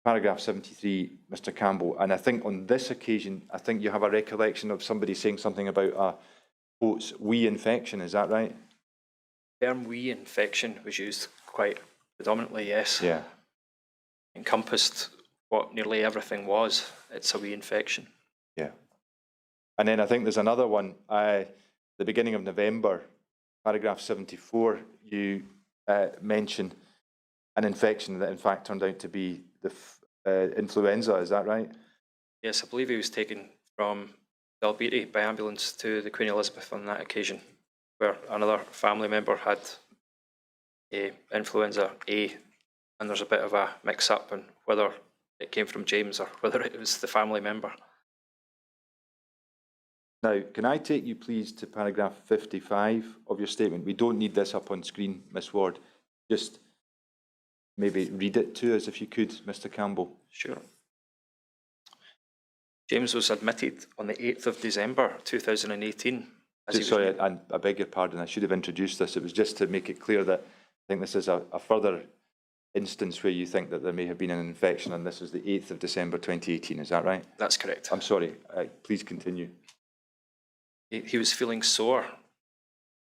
A: paragraph 73, Mr. Campbell. And I think on this occasion, I think you have a recollection of somebody saying something about a, quotes, wee infection, is that right?
C: The term wee infection was used quite predominantly, yes.
A: Yeah.
C: Encompassed what nearly everything was. It's a wee infection.
A: Yeah. And then I think there's another one, the beginning of November, paragraph 74, you mention an infection that in fact turned out to be the influenza, is that right?
C: Yes, I believe he was taken from Dalbeattie by ambulance to the Queen Elizabeth on that occasion, where another family member had influenza A, and there's a bit of a mix-up on whether it came from James or whether it was the family member.
A: Now, can I take you please to paragraph 55 of your statement? We don't need this up on screen, Miss Ward. Just maybe read it to us if you could, Mr. Campbell.
C: Sure. James was admitted on the 8th of December 2018.
A: Sorry, I beg your pardon, I should have introduced this. It was just to make it clear that I think this is a further instance where you think that there may have been an infection, and this is the 8th of December 2018, is that right?
C: That's correct.
A: I'm sorry, please continue.
C: He was feeling sore,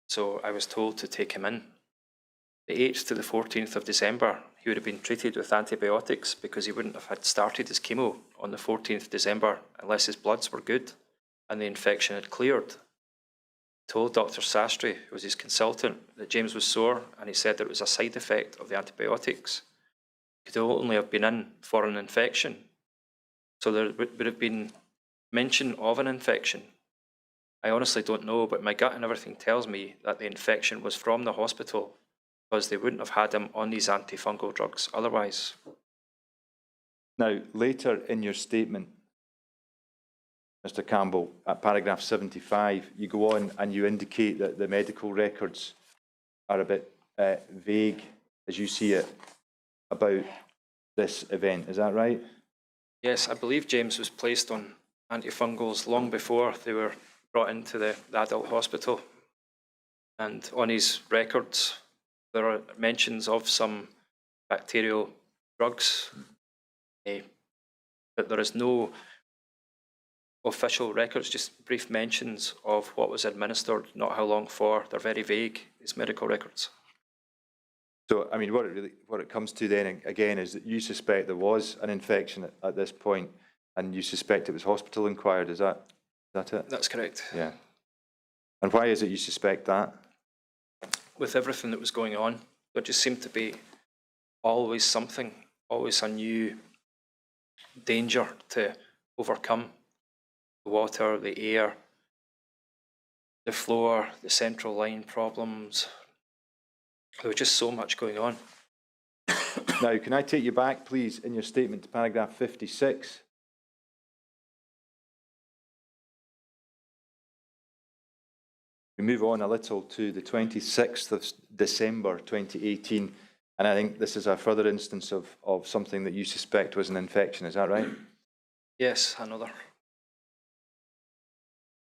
C: so I was told to take him in. The 8th to the 14th of December, he would have been treated with antibiotics because he wouldn't have had started his chemo on the 14th of December unless his bloods were good and the infection had cleared. I told Dr. Sastry, who was his consultant, that James was sore, and he said that it was a side effect of the antibiotics. He could only have been in for an infection, so there would have been mention of an infection. I honestly don't know, but my gut and everything tells me that the infection was from the hospital because they wouldn't have had him on these antifungal drugs otherwise.
A: Now, later in your statement, Mr. Campbell, at paragraph 75, you go on and you indicate that the medical records are a bit vague, as you see it, about this event. Is that right?
C: Yes, I believe James was placed on antifungals long before they were brought into the adult hospital. And on his records, there are mentions of some bacterial drugs, but there is no official records, just brief mentions of what was administered, not how long for. They're very vague, these medical records.
A: So, I mean, what it comes to then, again, is that you suspect there was an infection at this point, and you suspect it was hospital acquired. Is that it?
C: That's correct.
A: Yeah. And why is it you suspect that?
C: With everything that was going on, there just seemed to be always something, always a new danger to overcome. The water, the air, the floor, the central line problems. There was just so much going on.
A: Now, can I take you back, please, in your statement to paragraph 56? We move on a little to the 26th of December 2018, and I think this is a further instance of something that you suspect was an infection. Is that right?
C: Yes, another.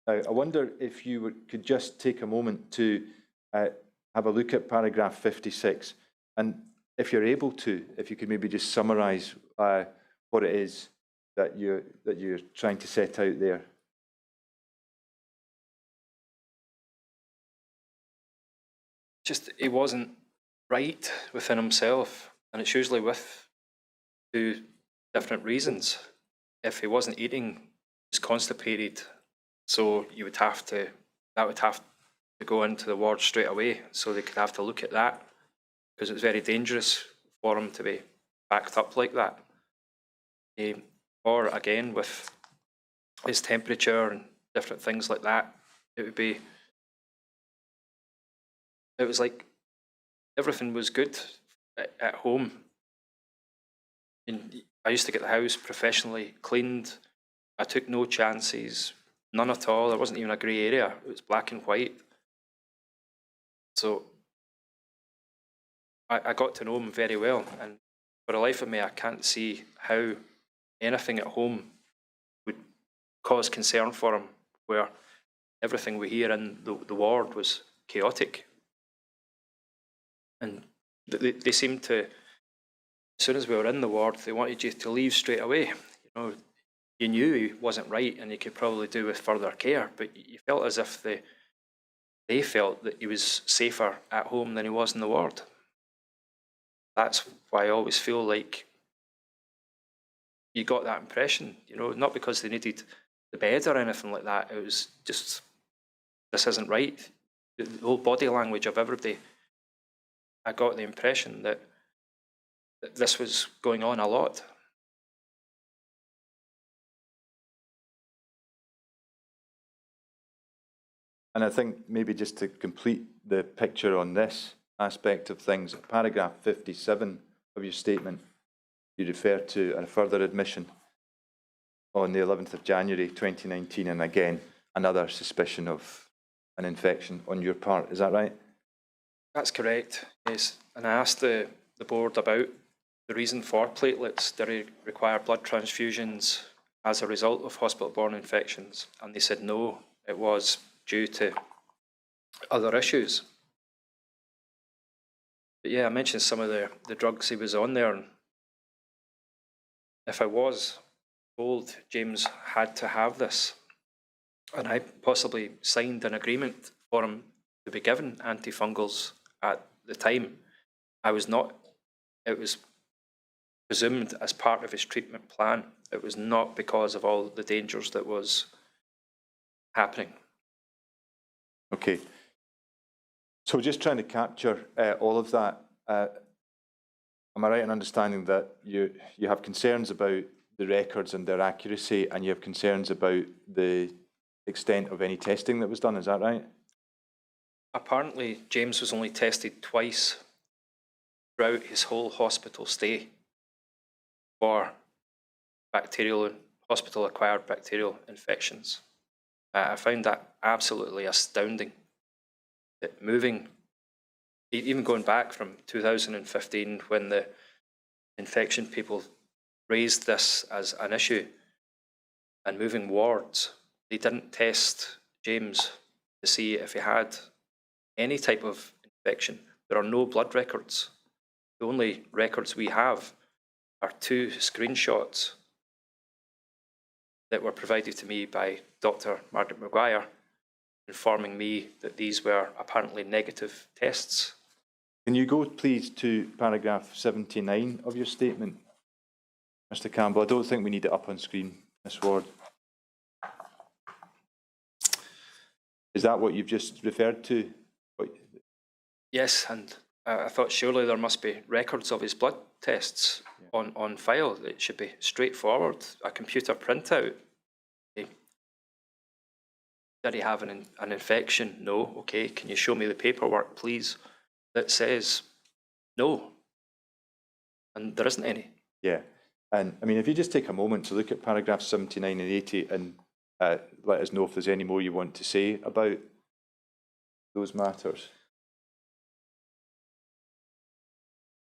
A: Now, I wonder if you could just take a moment to have a look at paragraph 56, and if you're able to, if you could maybe just summarise what it is that you're trying to set out there.
C: Just, he wasn't right within himself, and it's usually with two different reasons. If he wasn't eating, he was constipated, so that would have to go into the ward straight away, so they could have to look at that, because it was very dangerous for him to be backed up like that. Or again, with his temperature and different things like that, it was like everything was good at home. And I used to get the house professionally cleaned. I took no chances, none at all. There wasn't even a grey area. It was black and white. So I got to know him very well, and for the life of me, I can't see how anything at home would cause concern for him, where everything we hear in the ward was chaotic. And they seemed to, as soon as we were in the ward, they wanted you to leave straight away. You knew he wasn't right, and you could probably do with further care, but you felt as if they felt that he was safer at home than he was in the ward. That's why I always feel like you got that impression, not because they needed the bed or anything like that. It was just, this isn't right. The whole body language of everybody, I got the impression that this was going on a lot.
A: And I think maybe just to complete the picture on this aspect of things, paragraph 57 of your statement, you refer to a further admission on the 11th of January 2019, and again, another suspicion of an infection on your part. Is that right?
C: That's correct, yes. And I asked the board about the reason for platelets. Do they require blood transfusions as a result of hospital-borne infections? And they said no, it was due to other issues. But yeah, I mentioned some of the drugs he was on there. And if I was told James had to have this, and I possibly signed an agreement for him to be given antifungals at the time, I was not. It was presumed as part of his treatment plan. It was not because of all the dangers that was happening.
A: Okay. So just trying to capture all of that. Am I right in understanding that you have concerns about the records and their accuracy, and you have concerns about the extent of any testing that was done? Is that right?
C: Apparently, James was only tested twice throughout his whole hospital stay for hospital-acquired bacterial infections. I found that absolutely astounding. That moving, even going back from 2015, when the infection people raised this as an issue, and moving wards, they didn't test James to see if he had any type of infection. There are no blood records. The only records we have are 2 screenshots that were provided to me by Dr. Margaret Maguire, informing me that these were apparently negative tests.
A: Can you go, please, to paragraph 79 of your statement, Mr. Campbell? I don't think we need it up on screen, Ms. Ward. Is that what you've just referred to?
C: Yes, and I thought surely there must be records of his blood tests on file. It should be straightforward, a computer printout. Did he have an infection? No. Okay, can you show me the paperwork, please, that says no? And there isn't any.
A: Yeah, and I mean, if you just take a moment to look at paragraphs 79 and 80 and let us know if there's any more you want to say about those matters.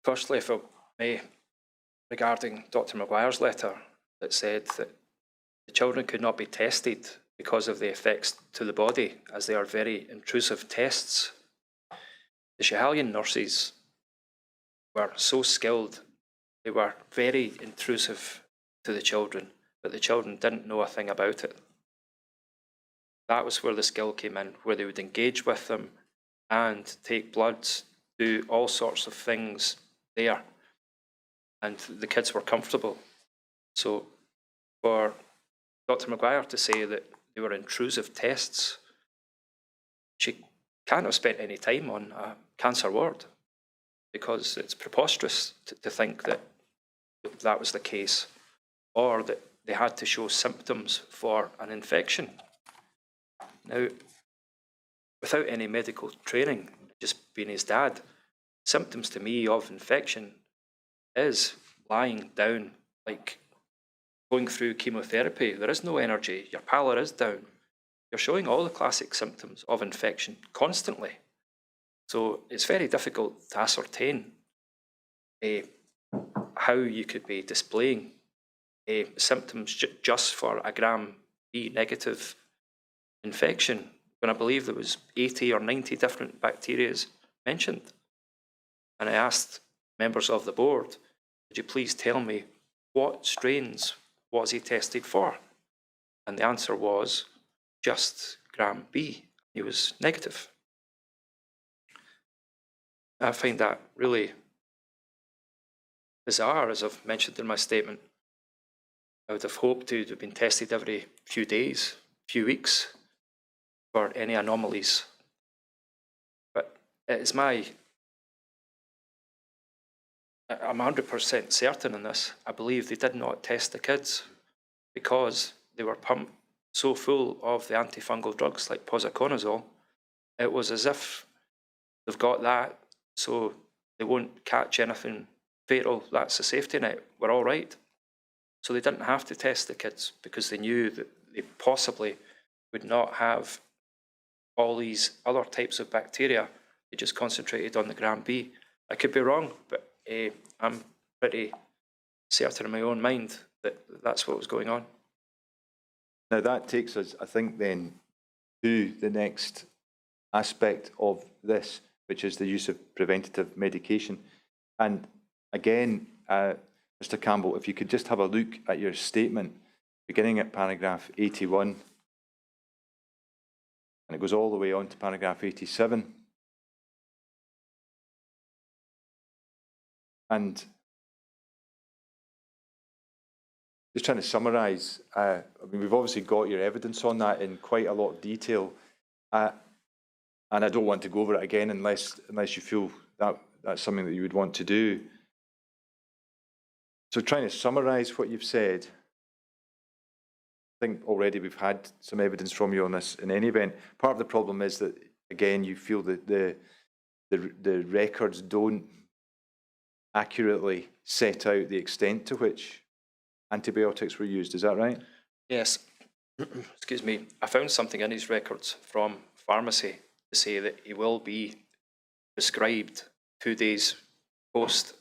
C: Firstly, if I may, regarding Dr. Maguire's letter that said that the children could not be tested because of the effects to the body, as they are very intrusive tests. The Schiehallion nurses were so skilled, they were very intrusive to the children, but the children didn't know a thing about it. That was where the skill came in, where they would engage with them and take bloods, do all sorts of things there, and the kids were comfortable. So for Dr. Maguire to say that they were intrusive tests, she can't have spent any time on a cancer ward, because it's preposterous to think that that was the case, or that they had to show symptoms for an infection. Now, without any medical training, just being his dad, symptoms to me of infection is lying down, like going through chemotherapy. There is no energy, your pallor is down. You're showing all the classic symptoms of infection constantly. So it's very difficult to ascertain how you could be displaying symptoms just for a gram-B negative infection, when I believe there was 80 or 90 different bacteria mentioned. And I asked members of the board, would you please tell me what strains was he tested for? And the answer was just gram-B. He was negative. I find that really bizarre, as I've mentioned in my statement. I would have hoped to have been tested every few days, few weeks, for any anomalies. But it's I'm 100% certain in this. I believe they did not test the kids because they were pumped so full of the antifungal drugs like posaconazole. It was as if they've got that, so they won't catch anything fatal. That's a safety net. We're all right. So they didn't have to test the kids because they knew that they possibly would not have all these other types of bacteria. They just concentrated on the gram-B. I could be wrong, but I'm pretty certain in my own mind that that's what was going on.
A: Now that takes us, I think, then to the next aspect of this, which is the use of preventative medication. And again, Mr. Campbell, if you could just have a look at your statement, beginning at paragraph 81, and it goes all the way on to paragraph 87. And just trying to summarise, I mean, we've obviously got your evidence on that in quite a lot of detail, and I don't want to go over it again unless you feel that that's something that you would want to do. So trying to summarise what you've said, I think already we've had some evidence from you on this in any event. Part of the problem is that, again, you feel that the records don't accurately set out the extent to which antibiotics were used. Is that right?
C: Yes. Excuse me. I found something in his records from pharmacy to say that he will be prescribed 2 days post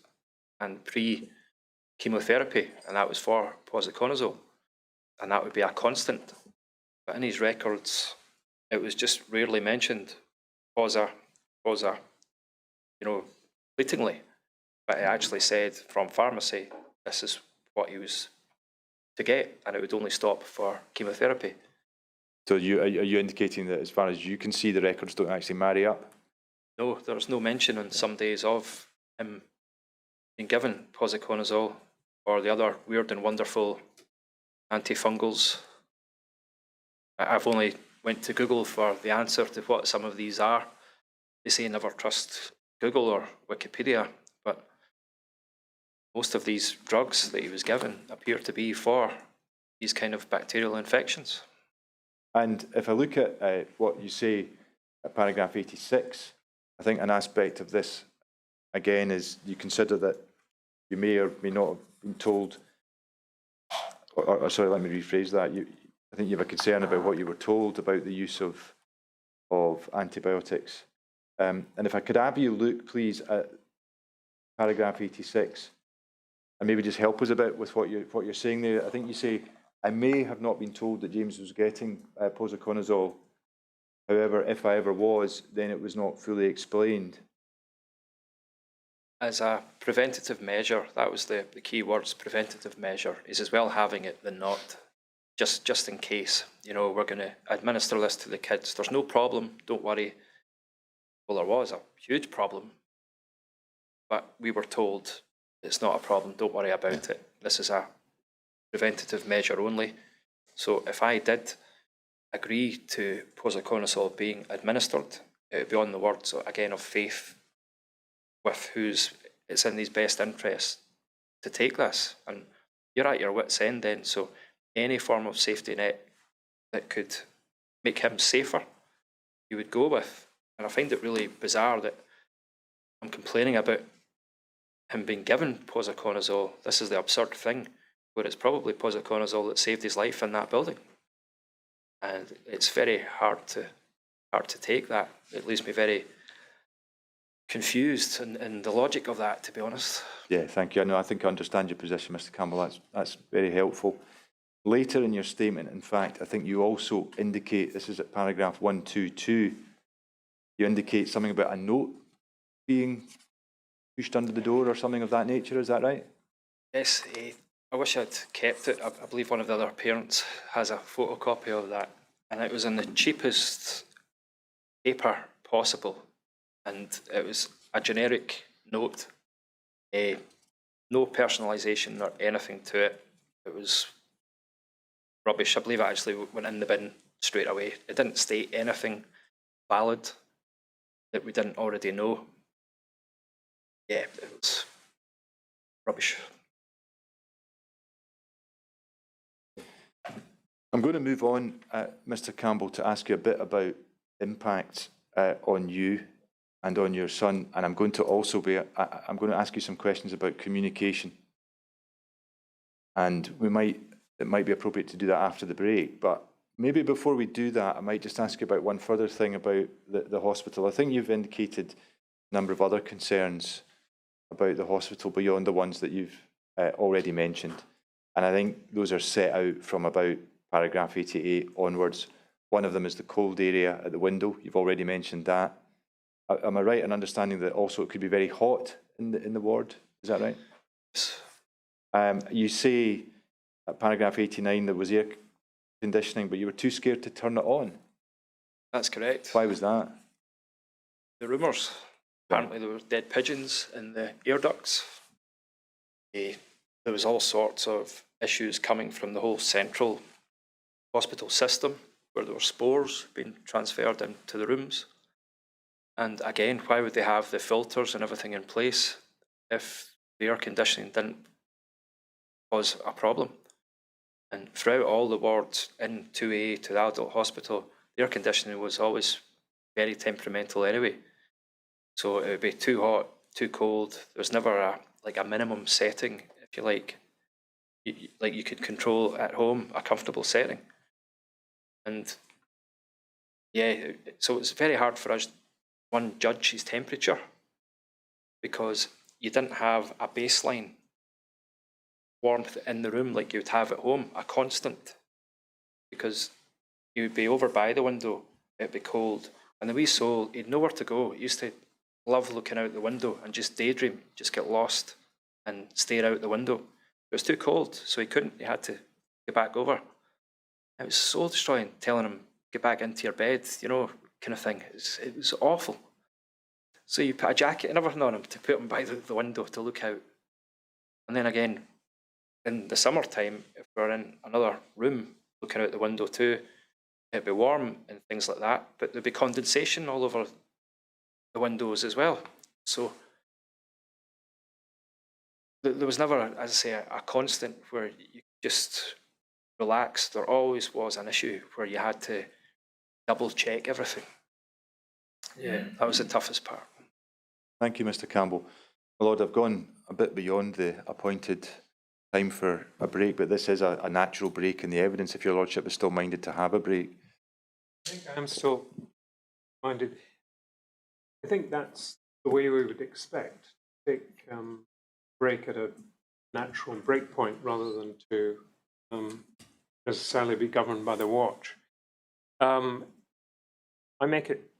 C: and pre-chemotherapy, and that was for posaconazole, and that would be a constant. But in his records, it was just rarely mentioned, posa. you know, fleetingly, but it actually said from pharmacy, this is what he was to get, and it would only stop for chemotherapy.
A: So are you indicating that as far as you can see, the records don't actually marry up?
C: No, there's no mention on some days of him being given posaconazole or the other weird and wonderful antifungals. I've only went to Google for the answer to what some of these are. They say never trust Google or Wikipedia, but most of these drugs that he was given appear to be for these kind of bacterial infections.
A: And if I look at what you say at paragraph 86, I think an aspect of this, again, is you consider that you may or may not have been told, or sorry, let me rephrase that. I think you have a concern about what you were told about the use of antibiotics. And if I could have you look, please, at paragraph 86, and maybe just help us a bit with what you're saying there. I think you say, I may have not been told that James was getting posaconazole. However, if I ever was, then it was not fully explained.
C: As a preventative measure, that was the key words, preventative measure, is as well having it than not, just in case, you know, we're going to administer this to the kids. There's no problem, don't worry. Well, there was a huge problem, but we were told it's not a problem, don't worry about it. This is a preventative measure only. So if I did agree to posaconazole being administered, it would be on the words, again, of faith with it's in his best interest to take this. And you're at your wit's end then, so any form of safety net that could make him safer, you would go with. And I find it really bizarre that I'm complaining about him being given posaconazole. This is the absurd thing, where it's probably posaconazole that saved his life in that building. And it's very hard to take that. It leaves me very confused in the logic of that, to be honest.
A: Yeah, thank you. I think I understand your position, Mr. Campbell. That's very helpful. Later in your statement, in fact, I think you also indicate, this is at paragraph 122, you indicate something about a note being pushed under the door or something of that nature. Is that right?
C: Yes, I wish I'd kept it. I believe one of the other parents has a photocopy of that, and it was in the cheapest paper possible, and it was a generic note, no personalisation or anything to it. It was rubbish. I believe it actually went in the bin straight away. It didn't state anything valid that we didn't already know. Yeah, it was rubbish.
A: I'm going to move on, Mr. Campbell, to ask you a bit about impact on you and on your son, and I'm going to also I'm going to ask you some questions about communication. And it might be appropriate to do that after the break, but maybe before we do that, I might just ask you about one further thing about the hospital. I think you've indicated a number of other concerns about the hospital beyond the ones that you've already mentioned, and I think those are set out from about paragraph 88 onwards. One of them is the cold area at the window. You've already mentioned that. Am I right in understanding that also it could be very hot in the ward? Is that right?
C: Yes.
A: You say at paragraph 89 there was air conditioning, but you were too scared to turn it on.
C: That's correct.
A: Why was that?
C: The rumours. Apparently there were dead pigeons in the air ducts. There was all sorts of issues coming from the whole central hospital system, where there were spores being transferred into the rooms. And again, why would they have the filters and everything in place if the air conditioning didn't cause a problem? And throughout all the wards in 2A to the adult hospital, the air conditioning was always very temperamental anyway. So it would be too hot, too cold. There was never a minimum setting, if you like. You could control at home a comfortable setting. And yeah, so it's very hard for us, one, judge his temperature, because you didn't have a baseline warmth in the room like you would have at home, a constant, because you would be over by the window, it'd be cold, and the wee soul, he'd nowhere to go. He used to love looking out the window and just daydream, just get lost and stare out the window. It was too cold, so he couldn't. He had to get back over. It was soul destroying, telling him, get back into your bed, you know, kind of thing. It was awful. So you put a jacket and everything on him to put him by the window to look out. And then again, in the summertime, if we're in another room looking out the window too, it'd be warm and things like that, but there'd be condensation all over the windows as well. So there was never, as I say, a constant where you just relax. There always was an issue where you had to double check everything. Yeah, that was the toughest part.
A: Thank you, Mr. Campbell. My Lord, I've gone a bit beyond the appointed time for a break, but this is a natural break in the evidence if your Lordship is still minded to have a break.
B: I think I am still minded. I think that's the way we would expect to take break at a natural break point rather than to necessarily be governed by the watch. I make it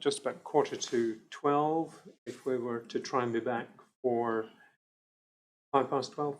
B: just about 11:45 if we were to try and be back for 12:05.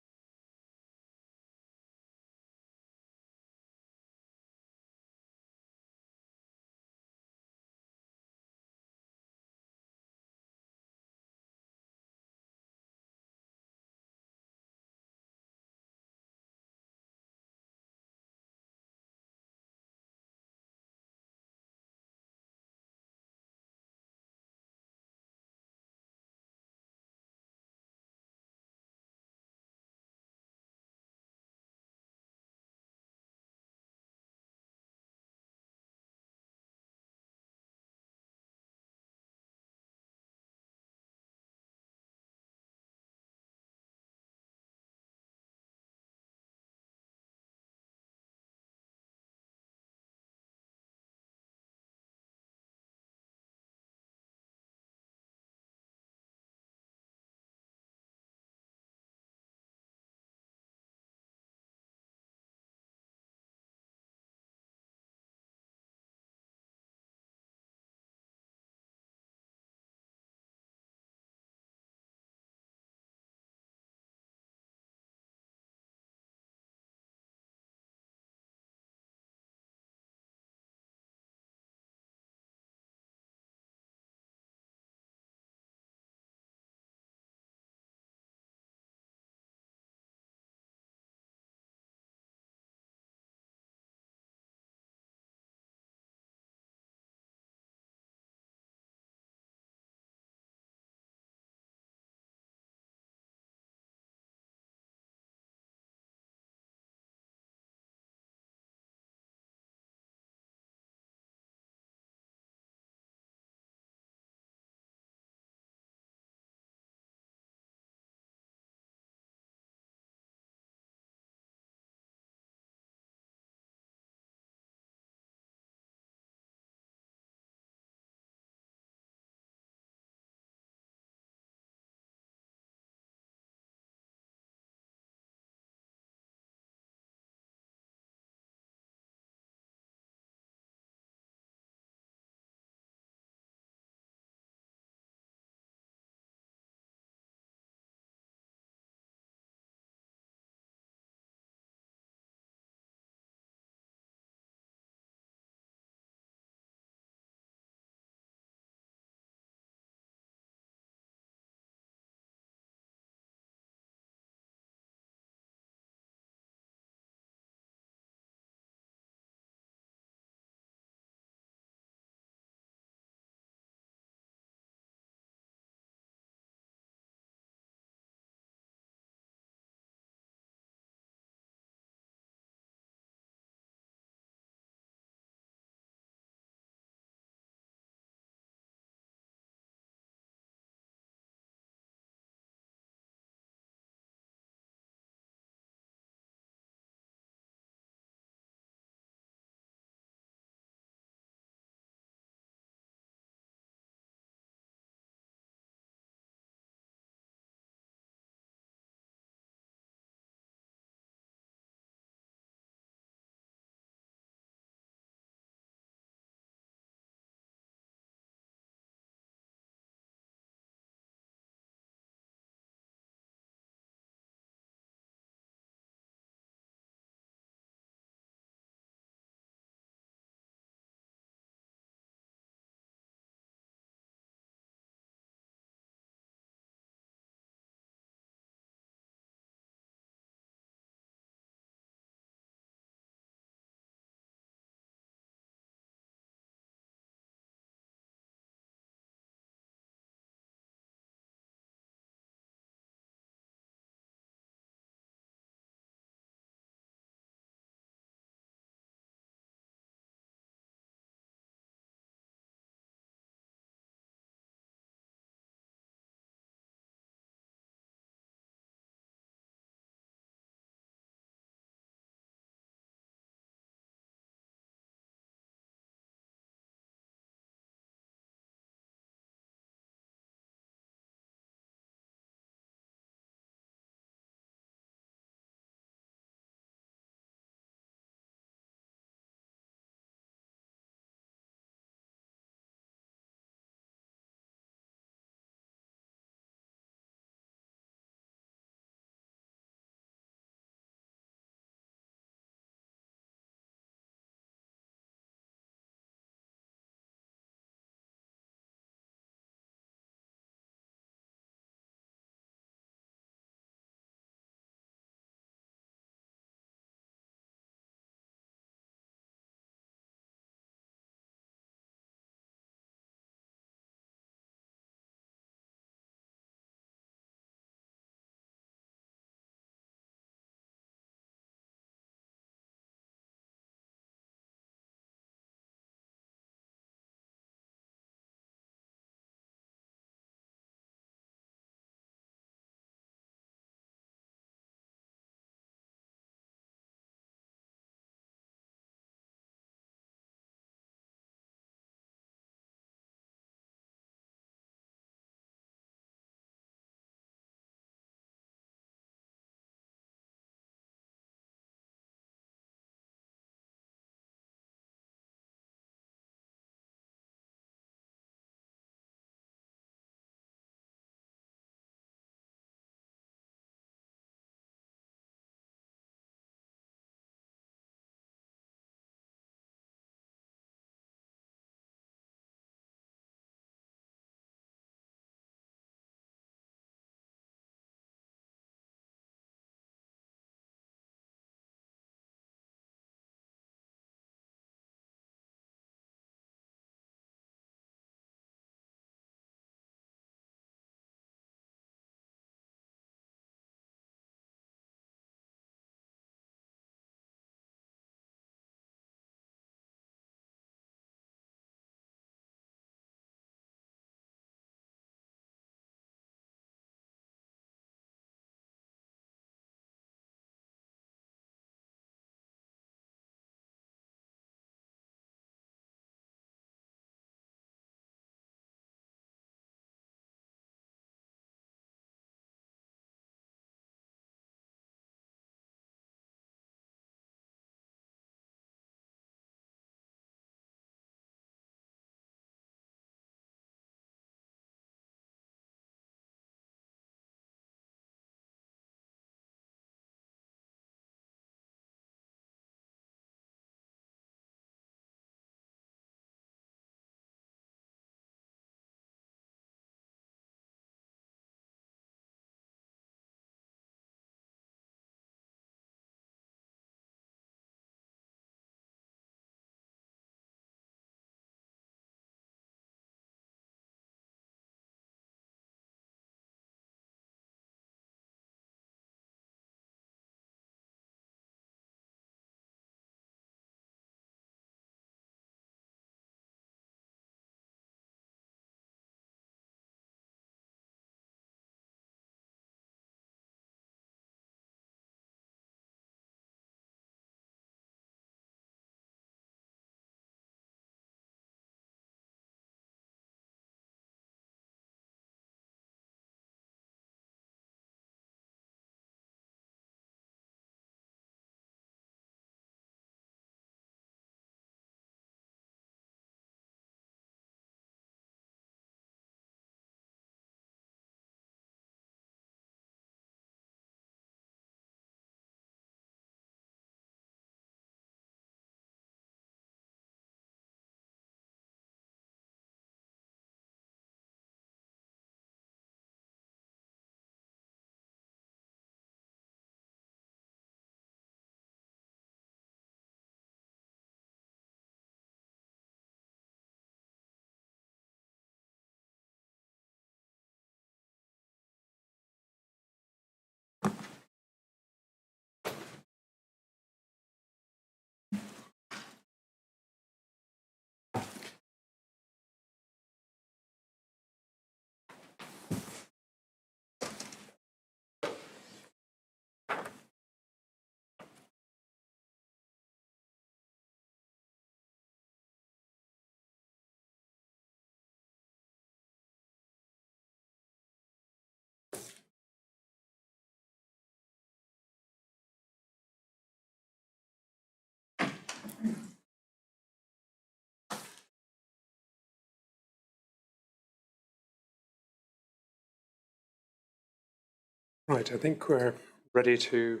B: Right, I think we're ready to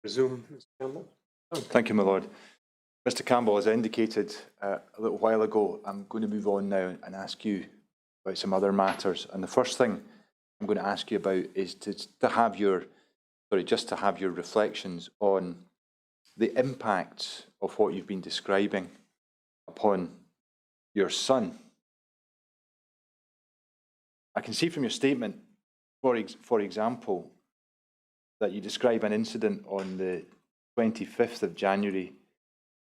B: resume, Mr. Campbell.
A: Thank you, my lord. Mr. Campbell, as I indicated a little while ago, I'm going to move on now and ask you about some other matters. And the first thing I'm going to ask you about is to have your reflections on the impact of what you've been describing upon your son. I can see from your statement, for example, that you describe an incident on the 25th of January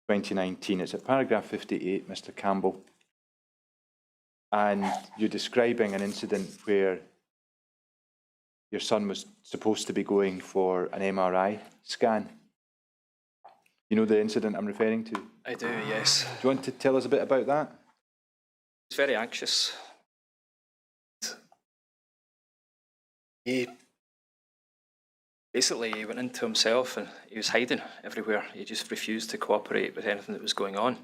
A: 2019. It's at paragraph 58, Mr. Campbell. And you're describing an incident where your son was supposed to be going for an MRI scan. You know the incident I'm referring to?
C: I do, yes.
A: Do you want to tell us a bit about that?
C: He was very anxious. He went into himself and he was hiding everywhere. He just refused to cooperate with anything that was going on.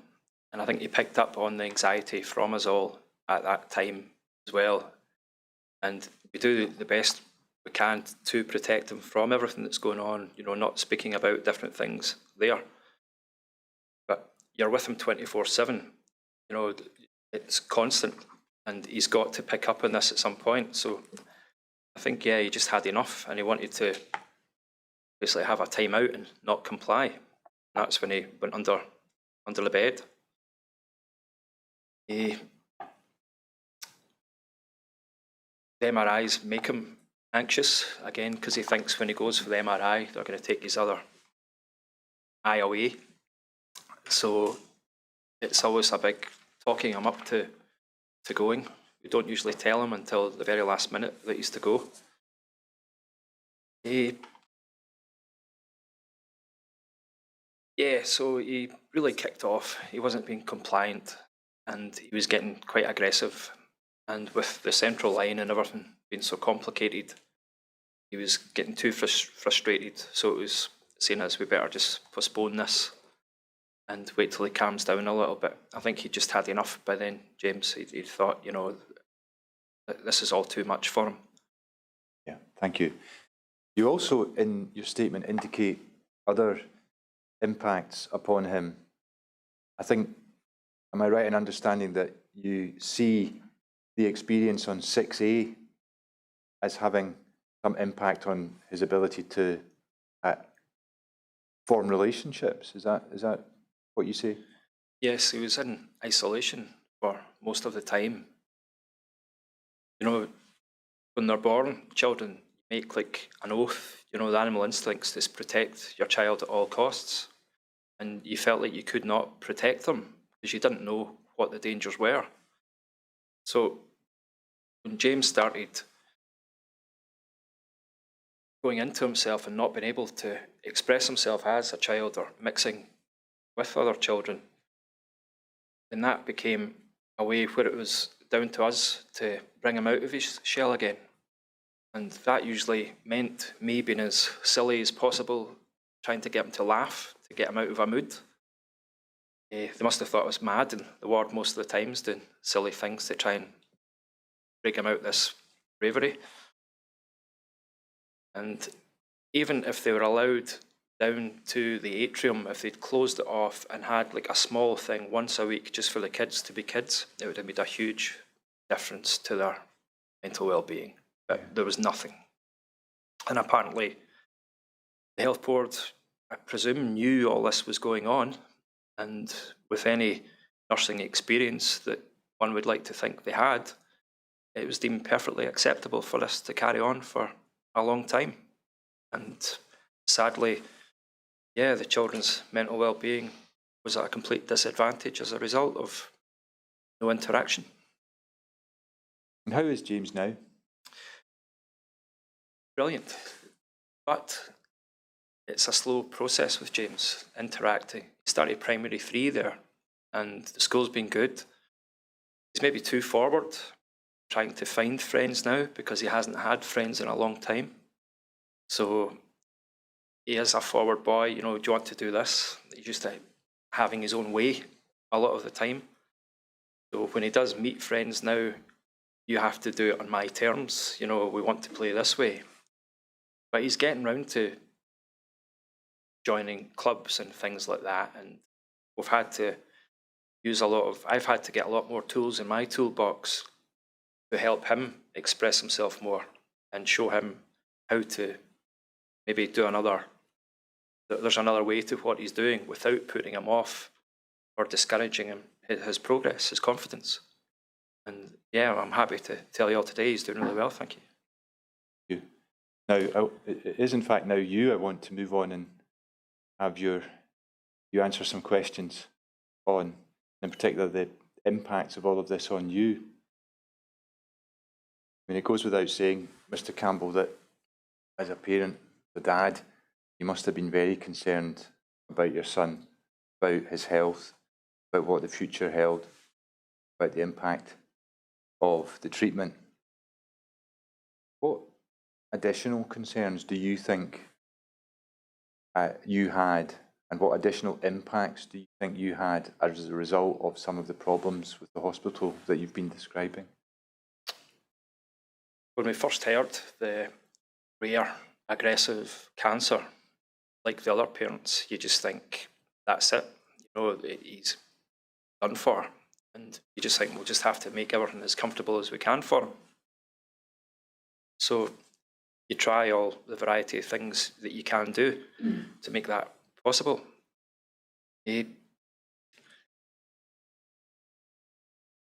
C: And I think he picked up on the anxiety from us all at that time as well. And we do the best we can to protect him from everything that's going on, you know, not speaking about different things there. But you're with him 24/7, you know, it's constant. And he's got to pick up on this at some point. So I think, yeah, he just had enough and he wanted to basically have a time out and not comply. And that's when he went under the bed. The MRIs make him anxious, again, because he thinks when he goes for the MRI, they're going to take his other eye away. So it's always a big talking him up to going. We don't usually tell him until the very last minute that he's to go. So he really kicked off. He wasn't being compliant and he was getting quite aggressive. And with the central line and everything being so complicated, he was getting too frustrated. So it was seen as we better just postpone this and wait till he calms down a little bit. I think he just had enough by then, James. He thought, you know, this is all too much for him.
A: Yeah, thank you. You also, in your statement, indicate other impacts upon him. I think, am I right in understanding that you see the experience on 6A as having some impact on his ability to form relationships? Is that what you say?
C: Yes, he was in isolation for most of the time. You know, when they're born, children make like an oath, you know, the animal instincts is protect your child at all costs. And you felt like you could not protect them because you didn't know what the dangers were. So when James started going into himself and not being able to express himself as a child or mixing with other children, then that became a way where it was down to us to bring him out of his shell again. And that usually meant me being as silly as possible, trying to get him to laugh, to get him out of a mood. They must have thought I was mad in the ward most of the times, doing silly things to try and break him out this bravery. And even if they were allowed down to the atrium, if they'd closed it off and had like a small thing once a week just for the kids to be kids, it would have made a huge difference to their mental well-being. But there was nothing. And apparently the health board, I presume, knew all this was going on, and with any nursing experience that one would like to think they had, it was deemed perfectly acceptable for this to carry on for a long time. And sadly, yeah, the children's mental well-being was at a complete disadvantage as a result of no interaction.
A: And how is James now?
C: Brilliant. But it's a slow process with James interacting. He started primary 3 there, and the school's been good. He's maybe too forward, trying to find friends now because he hasn't had friends in a long time. So he is a forward boy, you know, do you want to do this? He's used to having his own way a lot of the time. So when he does meet friends now, you have to do it on my terms. You know, we want to play this way. But he's getting round to joining clubs and things like that, and we've had to I've had to get a lot more tools in my toolbox to help him express himself more and show him how to maybe there's another way to what he's doing without putting him off or discouraging him, his progress, his confidence. And yeah, I'm happy to tell you all today he's doing really well, thank you.
A: Now, it is in fact now you I want to move on and have you answer some questions on, in particular, the impacts of all of this on you. I mean, it goes without saying, Mr. Campbell, that as a parent, the dad, you must have been very concerned about your son, about his health, about what the future held, about the impact of the treatment. What additional concerns do you think you had, and what additional impacts do you think you had as a result of some of the problems with the hospital that you've been describing?
C: When we first heard the rare, aggressive cancer, like the other parents, you just think, that's it. You know, he's done for. And you just think, we'll just have to make everything as comfortable as we can for him. So you try all the variety of things that you can do to make that possible. The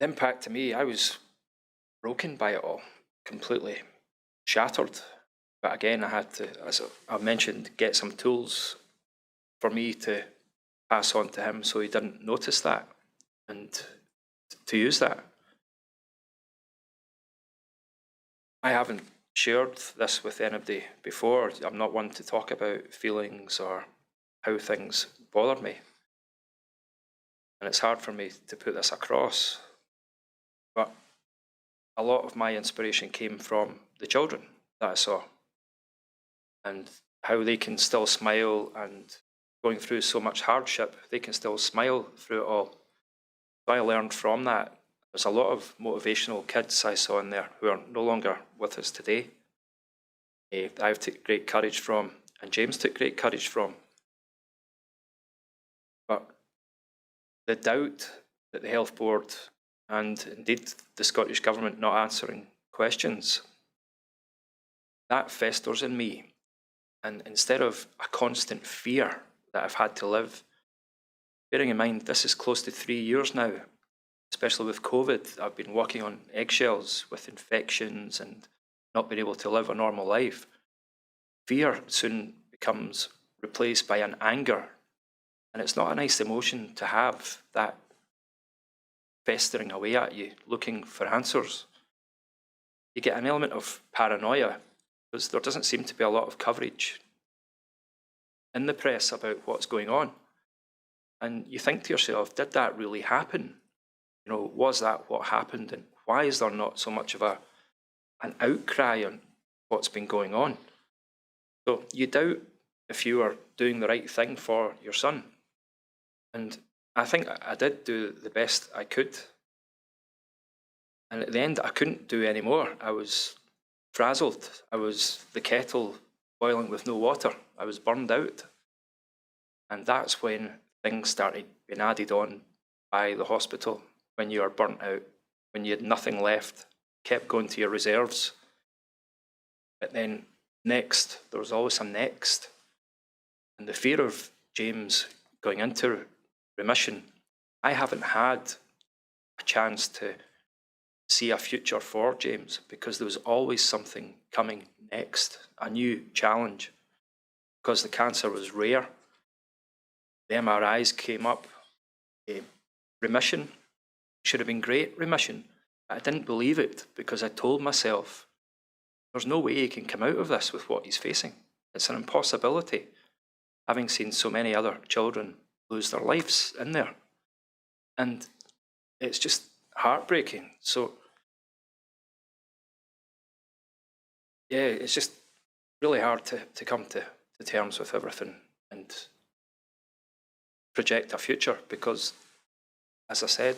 C: impact to me, I was broken by it all, completely shattered. But again, I had to, as I mentioned, get some tools for me to pass on to him so he didn't notice that, and to use that. I haven't shared this with anybody before. I'm not one to talk about feelings or how things bother me. And it's hard for me to put this across. But a lot of my inspiration came from the children that I saw, and how they can still smile, and going through so much hardship, they can still smile through it all. So I learned from that. There's a lot of motivational kids I saw in there who are no longer with us today. I've took great courage from, and James took great courage from. But the doubt that the Health Board, and indeed the Scottish Government, not answering questions, that festers in me. And instead of a constant fear that I've had to live, bearing in mind this is close to 3 years now, especially with COVID, I've been walking on eggshells with infections and not being able to live a normal life. Fear soon becomes replaced by an anger. And it's not a nice emotion to have, that festering away at you, looking for answers. You get an element of paranoia because there doesn't seem to be a lot of coverage in the press about what's going on. And you think to yourself, did that really happen? You know, was that what happened? And why is there not so much of an outcry on what's been going on? So you doubt if you are doing the right thing for your son. And I think I did do the best I could. And at the end, I couldn't do any more. I was frazzled. I was the kettle boiling with no water. I was burned out. And that's when things started being added on by the hospital, when you are burnt out, when you had nothing left, kept going to your reserves. But then next, there was always a next. And the fear of James going into remission, I haven't had a chance to see a future for James because there was always something coming next, a new challenge. Because the cancer was rare, the MRIs came up, remission, should have been great remission. I didn't believe it because I told myself, there's no way he can come out of this with what he's facing. It's an impossibility, having seen so many other children lose their lives in there. And it's just heartbreaking. So, yeah, it's just really hard to come to terms with everything and project a future because, as I said,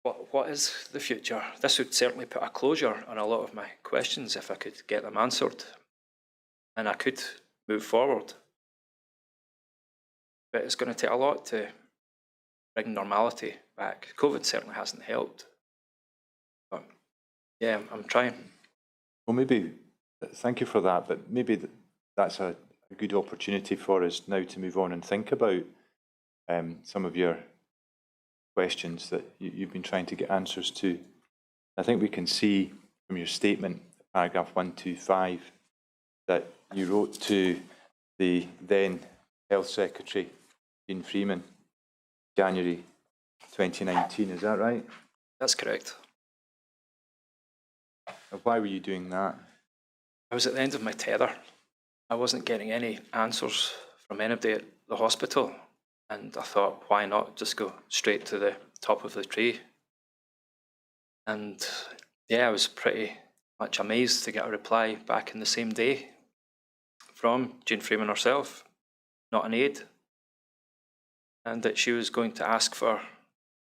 C: what is the future? This would certainly put a closure on a lot of my questions if I could get them answered, and I could move forward. But it's going to take a lot to bring normality back. COVID certainly hasn't helped. But yeah, I'm trying.
A: Well, maybe, thank you for that, but maybe that's a good opportunity for us now to move on and think about some of your questions that you've been trying to get answers to. I think we can see from your statement, paragraph 125, that you wrote to the then Health Secretary, Jean Freeman, January 2019, is that right?
C: That's correct.
A: Why were you doing that?
C: I was at the end of my tether. I wasn't getting any answers from anybody at the hospital, and I thought, why not just go straight to the top of the tree? And yeah, I was pretty much amazed to get a reply back in the same day from Jean Freeman herself, not an aide, and that she was going to ask for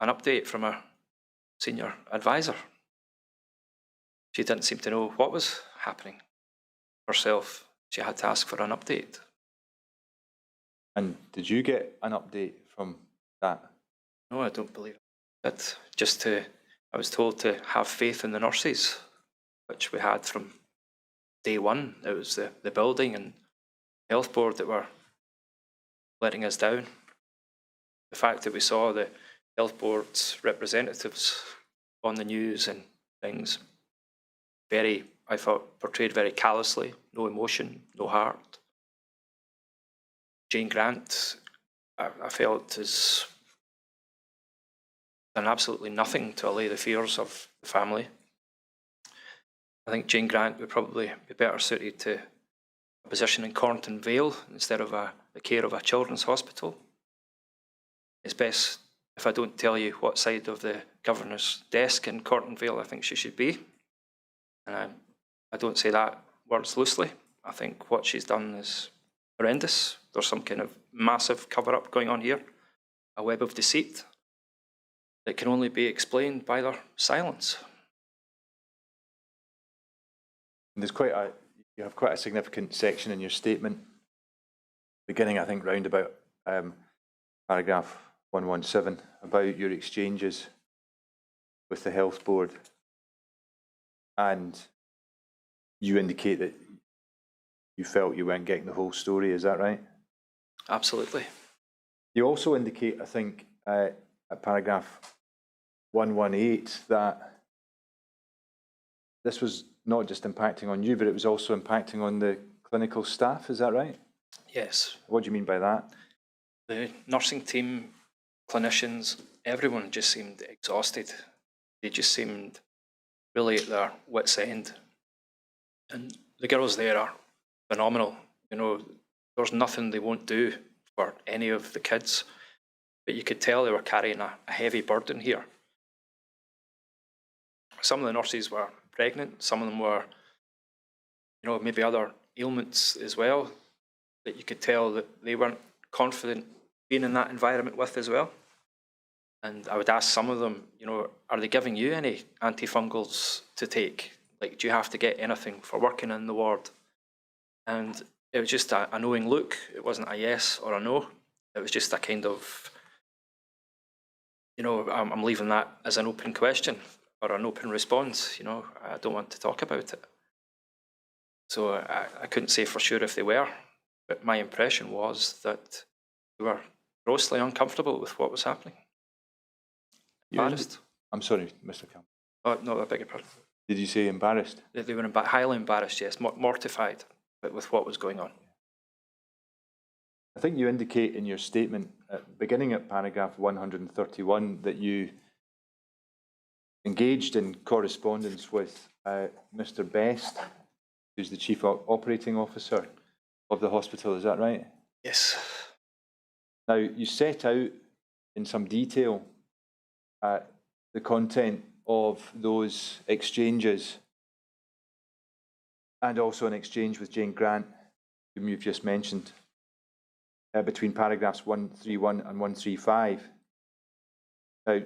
C: an update from her senior advisor. She didn't seem to know what was happening herself. She had to ask for an update.
A: And did you get an update from that?
C: No, I don't believe it. I was told to have faith in the nurses, which we had from day one. It was the building and health board that were letting us down. The fact that we saw the health board's representatives on the news and things, I thought, portrayed very callously, no emotion, no heart. Jane Grant, I felt, has done absolutely nothing to allay the fears of the family. I think Jane Grant would probably be better suited to a position in Cornton Vale instead of the care of a children's hospital. It's best if I don't tell you what side of the governor's desk in Cornton Vale I think she should be. And I don't say that words loosely. I think what she's done is horrendous. There's some kind of massive cover-up going on here, a web of deceit that can only be explained by their silence.
A: And you have quite a significant section in your statement, beginning, I think, round about paragraph 117, about your exchanges with the health board. And you indicate that you felt you weren't getting the whole story, is that right?
C: Absolutely.
A: You also indicate, I think, at paragraph 118, that this was not just impacting on you, but it was also impacting on the clinical staff, is that right?
C: Yes.
A: What do you mean by that?
C: The nursing team, clinicians, everyone just seemed exhausted. They just seemed really at their wits' end. And the girls there are phenomenal. You know, there's nothing they won't do for any of the kids. But you could tell they were carrying a heavy burden here. Some of the nurses were pregnant. Some of them were, you know, maybe other ailments as well, that you could tell that they weren't confident being in that environment with as well. And I would ask some of them, you know, are they giving you any antifungals to take? Like, do you have to get anything for working in the ward? And it was just a knowing look. It wasn't a yes or a no. It was just a kind of, you know, I'm leaving that as an open question or an open response. You know, I don't want to talk about it. So I couldn't say for sure if they were, but my impression was that they were grossly uncomfortable with what was happening. Embarrassed.
A: I'm sorry, Mr. Campbell.
C: Oh, no, I beg your pardon.
A: Did you say embarrassed?
C: They were highly embarrassed, yes, mortified with what was going on.
A: I think you indicate in your statement, beginning at paragraph 131, that you engaged in correspondence with Mr. Best, who's the Chief Operating Officer of the hospital, is that right?
C: Yes.
A: Now, you set out in some detail the content of those exchanges, and also an exchange with Jane Grant, whom you've just mentioned, between paragraphs 131 and 135. Now,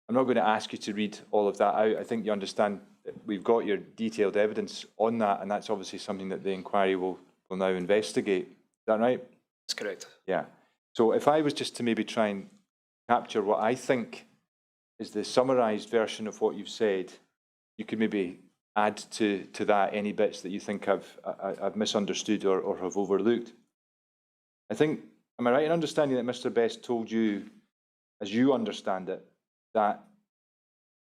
A: I'm not going to ask you to read all of that out. I think you understand that we've got your detailed evidence on that, and that's obviously something that the inquiry will now investigate. Is that right?
C: That's correct.
A: Yeah. So if I was just to maybe try and capture what I think is the summarised version of what you've said, you could maybe add to that any bits that you think I've misunderstood or have overlooked. I think, am I right in understanding that Mr. Best told you, as you understand it, that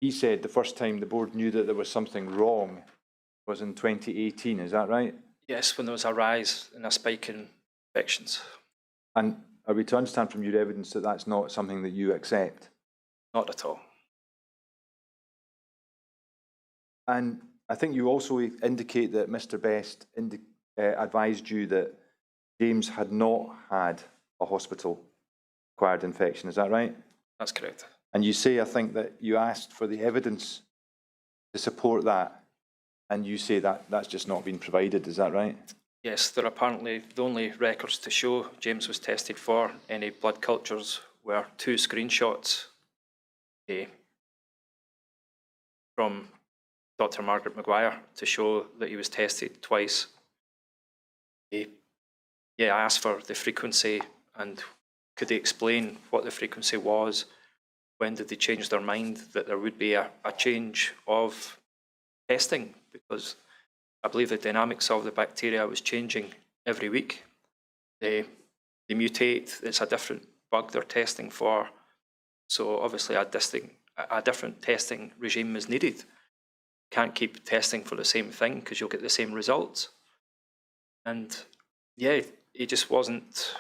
A: he said the first time the board knew that there was something wrong was in 2018, is that right?
C: Yes, when there was a rise in a spike in infections.
A: And are we to understand from your evidence that that's not something that you accept?
C: Not at all.
A: And I think you also indicate that Mr. Best advised you that James had not had a hospital-acquired infection, is that right?
C: That's correct.
A: And you say, I think, that you asked for the evidence to support that, and you say that that's just not been provided, is that right?
C: Yes, there are apparently the only records to show James was tested for any blood cultures were 2 screenshots from Dr. Margaret Maguire to show that he was tested twice. I asked for the frequency and could they explain what the frequency was? When did they change their mind that there would be a change of testing? Because I believe the dynamics of the bacteria was changing every week. They mutate, it's a different bug they're testing for. So obviously a different testing regime is needed. Can't keep testing for the same thing because you'll get the same results. And yeah, it just wasn't,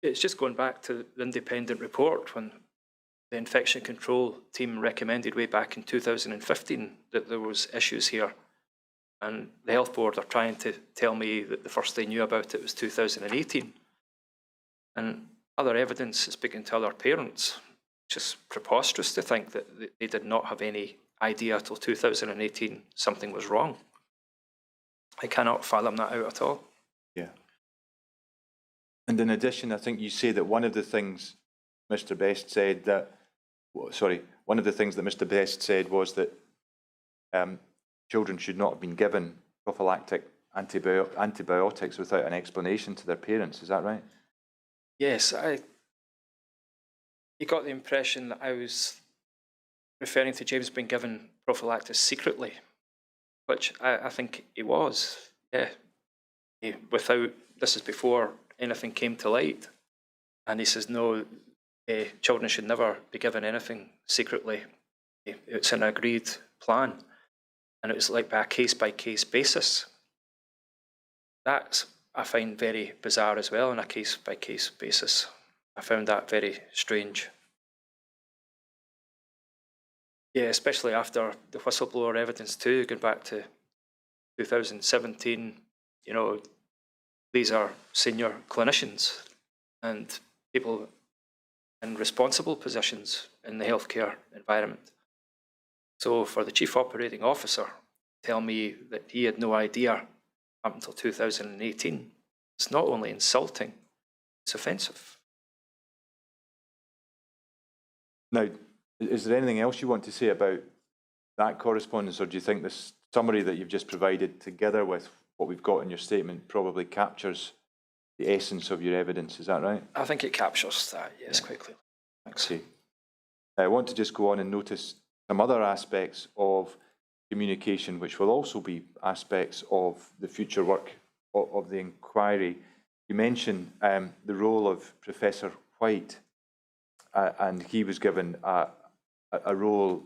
C: it's just going back to the independent report when the infection control team recommended way back in 2015 that there was issues here. And the health board are trying to tell me that the first they knew about it was 2018. And other evidence, speaking to other parents, just preposterous to think that they did not have any idea till 2018 something was wrong. I cannot fathom that out at all.
A: Yeah. And in addition, I think you say that one of the things Mr. Best said that, one of the things that Mr. Best said was that children should not have been given prophylactic antibiotics without an explanation to their parents. Is that right?
C: Yes, you got the impression that I was referring to James being given prophylaxis secretly, which I think he was. Yeah, this is before anything came to light, and he says no, children should never be given anything secretly. It's an agreed plan, and it was like by a case-by-case basis. That I find very bizarre as well on a case-by-case basis. I found that very strange. Yeah, especially after the whistleblower evidence too, going back to 2017, you know, these are senior clinicians and people in responsible positions in the healthcare environment. So for the chief operating officer to tell me that he had no idea up until 2018, it's not only insulting, it's offensive.
A: Now, is there anything else you want to say about that correspondence, or do you think this summary that you've just provided, together with what we've got in your statement, probably captures the essence of your evidence? Is that right?
C: I think it captures that, yes, quite clearly. Thanks.
A: Okay. I want to just go on and notice some other aspects of communication, which will also be aspects of the future work of the inquiry. You mentioned the role of Professor White, and he was given a role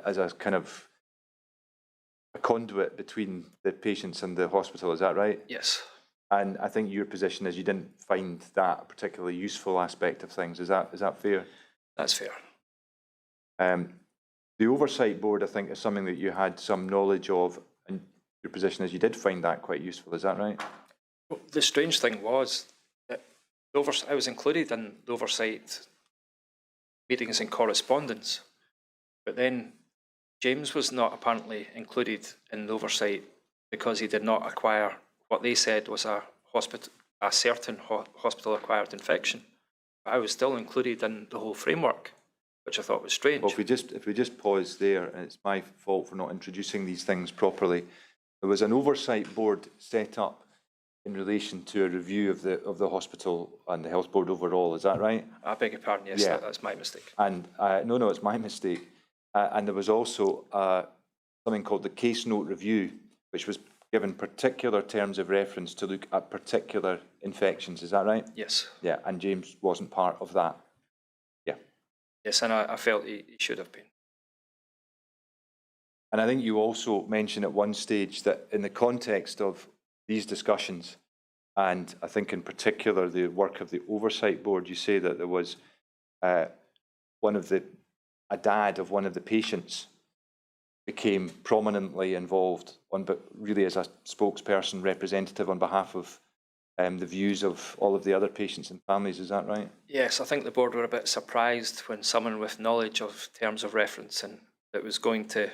A: as a kind of a conduit between the patients and the hospital, is that right?
C: Yes.
A: And I think your position is you didn't find that a particularly useful aspect of things. Is that fair? That's
C: fair.
A: The oversight board, I think, is something that you had some knowledge of, and your position is you did find that quite useful. Is that right?
C: Well, the strange thing was that I was included in the oversight meetings and correspondence, but then James was not apparently included in the oversight because he did not acquire what they said was a certain hospital-acquired infection. I was still included in the whole framework, which I thought was strange.
A: Well, if we just pause there, and it's my fault for not introducing these things properly. There was an oversight board set up in relation to a review of the hospital and the health board overall. Is that right?
C: I beg your pardon. Yes,
A: Yeah.
C: that's my mistake.
A: And no, it's my mistake. And there was also something called the case note review, which was given particular terms of reference to look at particular infections. Is that right?
C: Yes.
A: Yeah. And James wasn't part of that. Yeah.
C: Yes, and I felt he should have been.
A: And I think you also mentioned at one stage that in the context of these discussions, and I think in particular the work of the oversight board, you say that there was a dad of one of the patients became prominently involved but really as a spokesperson representative on behalf of the views of all of the other patients and families. Is that right?
C: Yes, I think the board were a bit surprised when someone with knowledge of terms of reference and that was going to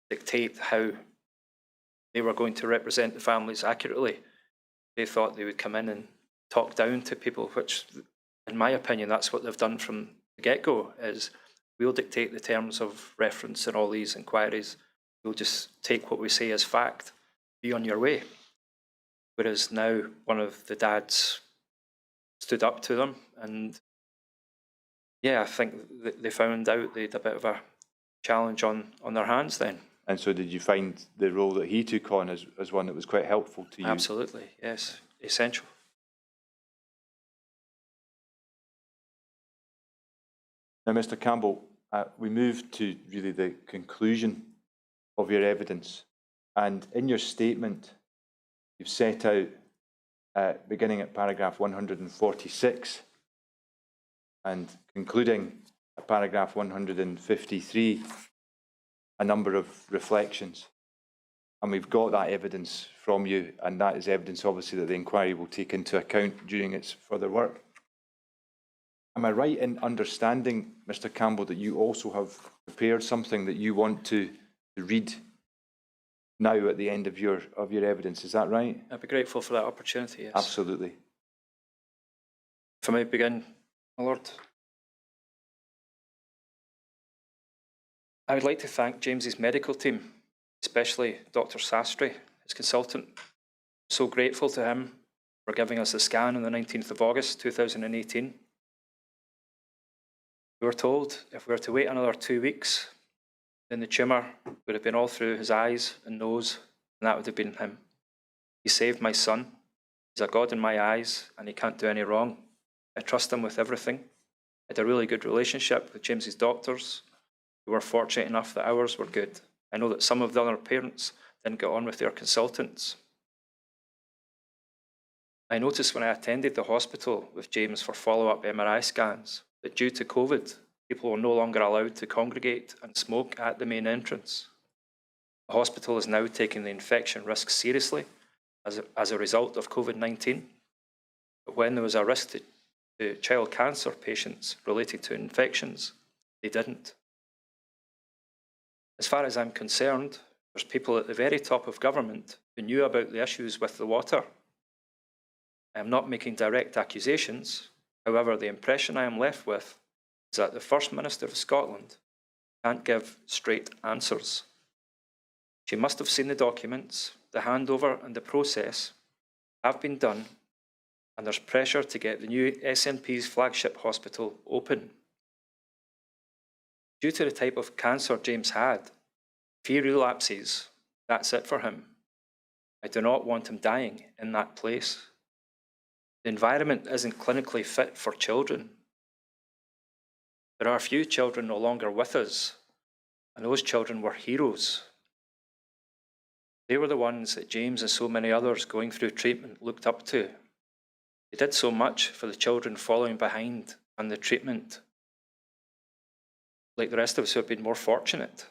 C: dictate how they were going to represent the families accurately. They thought they would come in and talk down to people, which, in my opinion, that's what they've done from the get-go, is we'll dictate the terms of reference in all these inquiries. You'll just take what we say as fact, be on your way. Whereas now one of the dads stood up to them, and yeah, I think they found out they had a bit of a challenge on their hands then.
A: And so did you find the role that he took on as one that was quite helpful to you?
C: Absolutely, yes, essential.
A: Now, Mr. Campbell, we move to really the conclusion of your evidence. And in your statement, you've set out, beginning at paragraph 146 and concluding at paragraph 153, a number of reflections. And we've got that evidence from you, and that is evidence, obviously, that the inquiry will take into account during its further work. Am I right in understanding, Mr. Campbell, that you also have prepared something that you want to read now at the end of your evidence? Is that right?
C: I'd be grateful for that opportunity, yes.
A: Absolutely.
C: If I may begin, my lord. I would like to thank James's medical team, especially Dr. Sastry, his consultant. I'm so grateful to him for giving us the scan on the 19th of August 2018. We were told if we were to wait another 2 weeks, then the tumour would have been all through his eyes and nose, and that would have been him. He saved my son. He's a god in my eyes, and he can't do any wrong. I trust him with everything. I had a really good relationship with James's doctors. We were fortunate enough that ours were good. I know that some of the other parents didn't get on with their consultants. I noticed when I attended the hospital with James for follow-up MRI scans that due to COVID, people were no longer allowed to congregate and smoke at the main entrance. The hospital is now taking the infection risk seriously as a result of COVID-19. But when there was a risk to child cancer patients related to infections, they didn't. As far as I'm concerned, there's people at the very top of government who knew about the issues with the water. I am not making direct accusations. However, the impression I am left with is that the First Minister of Scotland can't give straight answers. She must have seen the documents, the handover and the process have been done, and there's pressure to get the new SNP's flagship hospital open. Due to the type of cancer James had, if he relapses, that's it for him. I do not want him dying in that place. The environment isn't clinically fit for children. There are a few children no longer with us, and those children were heroes. They were the ones that James and so many others going through treatment looked up to. They did so much for the children following behind and the treatment, like the rest of us who have been more fortunate.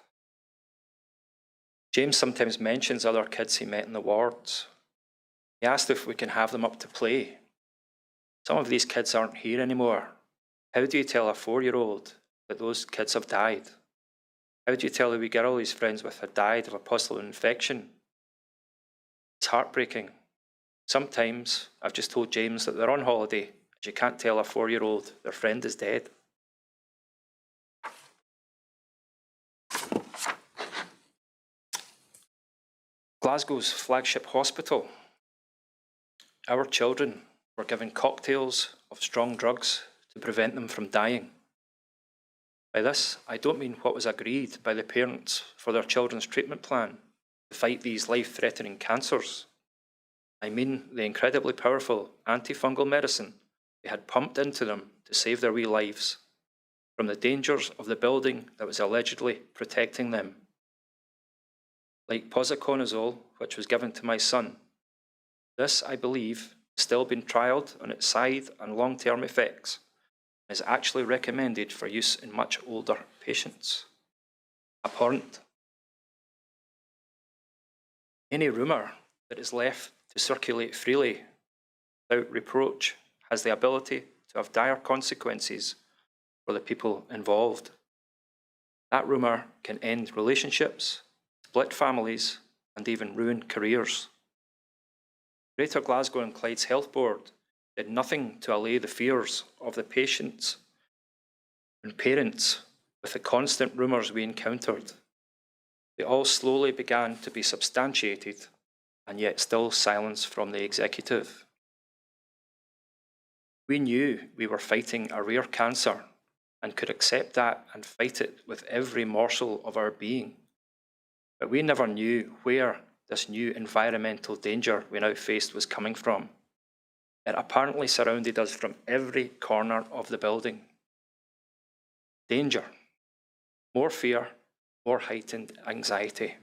C: James sometimes mentions other kids he met in the wards. He asked if we can have them up to play. Some of these kids aren't here anymore. How do you tell a 4-year-old that those kids have died? How do you tell the wee girl he's friends with had died of a possible infection? It's heartbreaking. Sometimes I've just told James that they're on holiday, and you can't tell a 4-year-old their friend is dead. Glasgow's flagship hospital, our children were given cocktails of strong drugs to prevent them from dying. By this, I don't mean what was agreed by the parents for their children's treatment plan to fight these life-threatening cancers. I mean the incredibly powerful antifungal medicine they had pumped into them to save their wee lives from the dangers of the building that was allegedly protecting them. Like posaconazole, which was given to my son, this, I believe, is still being trialled on its side and long-term effects, and is actually recommended for use in much older patients. Abhorrent. Any rumour that is left to circulate freely without reproach has the ability to have dire consequences for the people involved. That rumour can end relationships, split families, and even ruin careers. Greater Glasgow and Clyde's Health Board did nothing to allay the fears of the patients and parents with the constant rumours we encountered. They all slowly began to be substantiated, and yet still silence from the executive. We knew we were fighting a rare cancer and could accept that and fight it with every morsel of our being. But we never knew where this new environmental danger we now faced was coming from. It apparently surrounded us from every corner of the building. Danger, more fear, more heightened anxiety.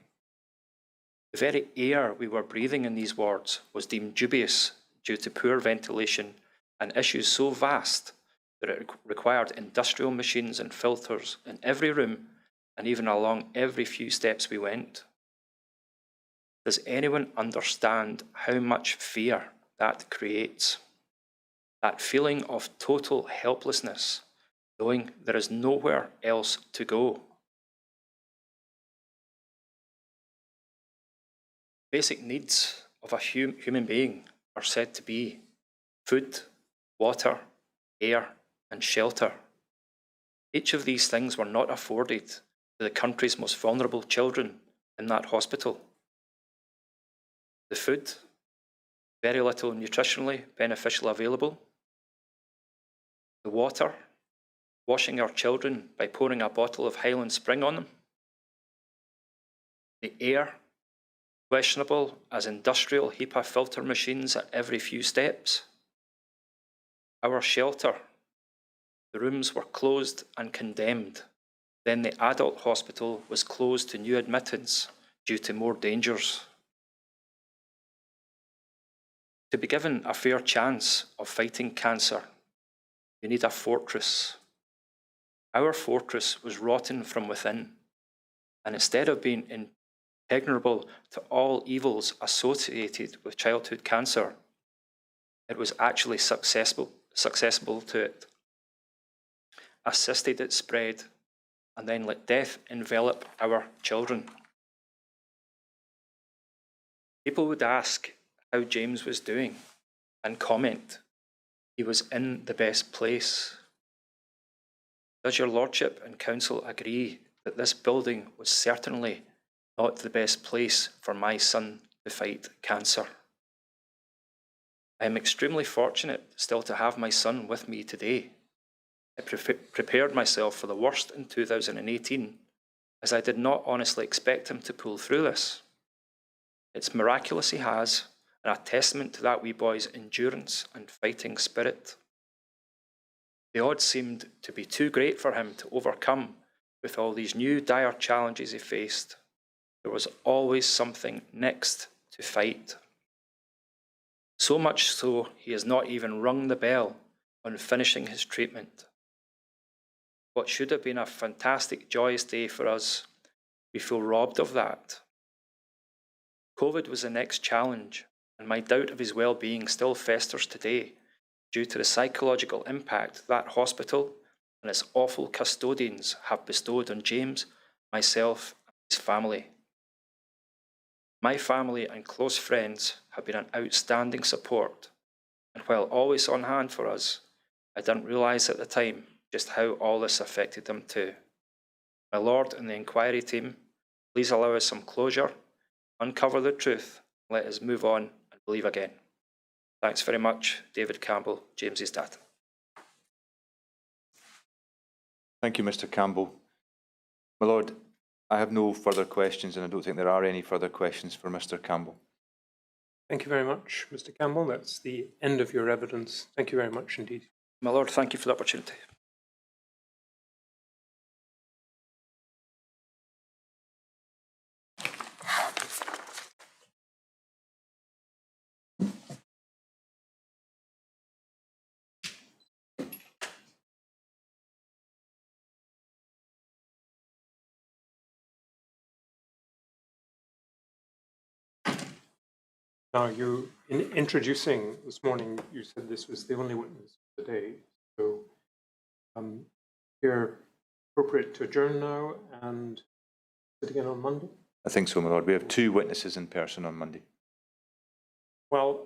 C: The very air we were breathing in these wards was deemed dubious due to poor ventilation and issues so vast that it required industrial machines and filters in every room and even along every few steps we went. Does anyone understand how much fear that creates? That feeling of total helplessness, knowing there is nowhere else to go. Basic needs of a human being are said to be food, water, air, and shelter. Each of these things were not afforded to the country's most vulnerable children in that hospital. The food, very little nutritionally beneficial available. The water, washing our children by pouring a bottle of Highland Spring on them. The air, questionable as industrial HEPA filter machines at every few steps. Our shelter, the rooms were closed and condemned. Then the adult hospital was closed to new admittance due to more dangers. To be given a fair chance of fighting cancer, you need a fortress. Our fortress was rotten from within, and instead of being impregnable to all evils associated with childhood cancer, it was actually susceptible to it, assisted its spread, and then let death envelop our children. People would ask how James was doing and comment, he was in the best place. Does your Lordship and Council agree that this building was certainly not the best place for my son to fight cancer? I am extremely fortunate still to have my son with me today. I prepared myself for the worst in 2018, as I did not honestly expect him to pull through this. It's miraculous he has, and a testament to that wee boy's endurance and fighting spirit. The odds seemed to be too great for him to overcome with all these new dire challenges he faced. There was always something next to fight. So much so, he has not even rung the bell on finishing his treatment. What should have been a fantastic, joyous day for us, we feel robbed of that. COVID was the next challenge, and my doubt of his well-being still festers today due to the psychological impact that hospital and its awful custodians have bestowed on James, myself, and his family. My family and close friends have been an outstanding support, and while always on hand for us, I didn't realise at the time just how all this affected them too. My Lord and the inquiry team, please allow us some closure uncover the truth, let us move on and believe again. Thanks very much, David Campbell, James's dad.
A: Thank you, Mr. Campbell. My Lord, I have no further questions, and I don't think there are any further questions for Mr. Campbell.
B: Thank you very much, Mr. Campbell. That's the end of your evidence. Thank you very much indeed.
C: My Lord, thank you for the opportunity.
B: Now, in introducing this morning, you said this was the only witness today. So, you're appropriate to adjourn now and sit again on Monday?
A: I think so, my Lord. We have 2 witnesses in person on Monday.
B: Well,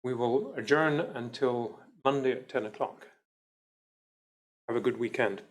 B: we will adjourn until Monday at 10 o'clock. Have a good weekend.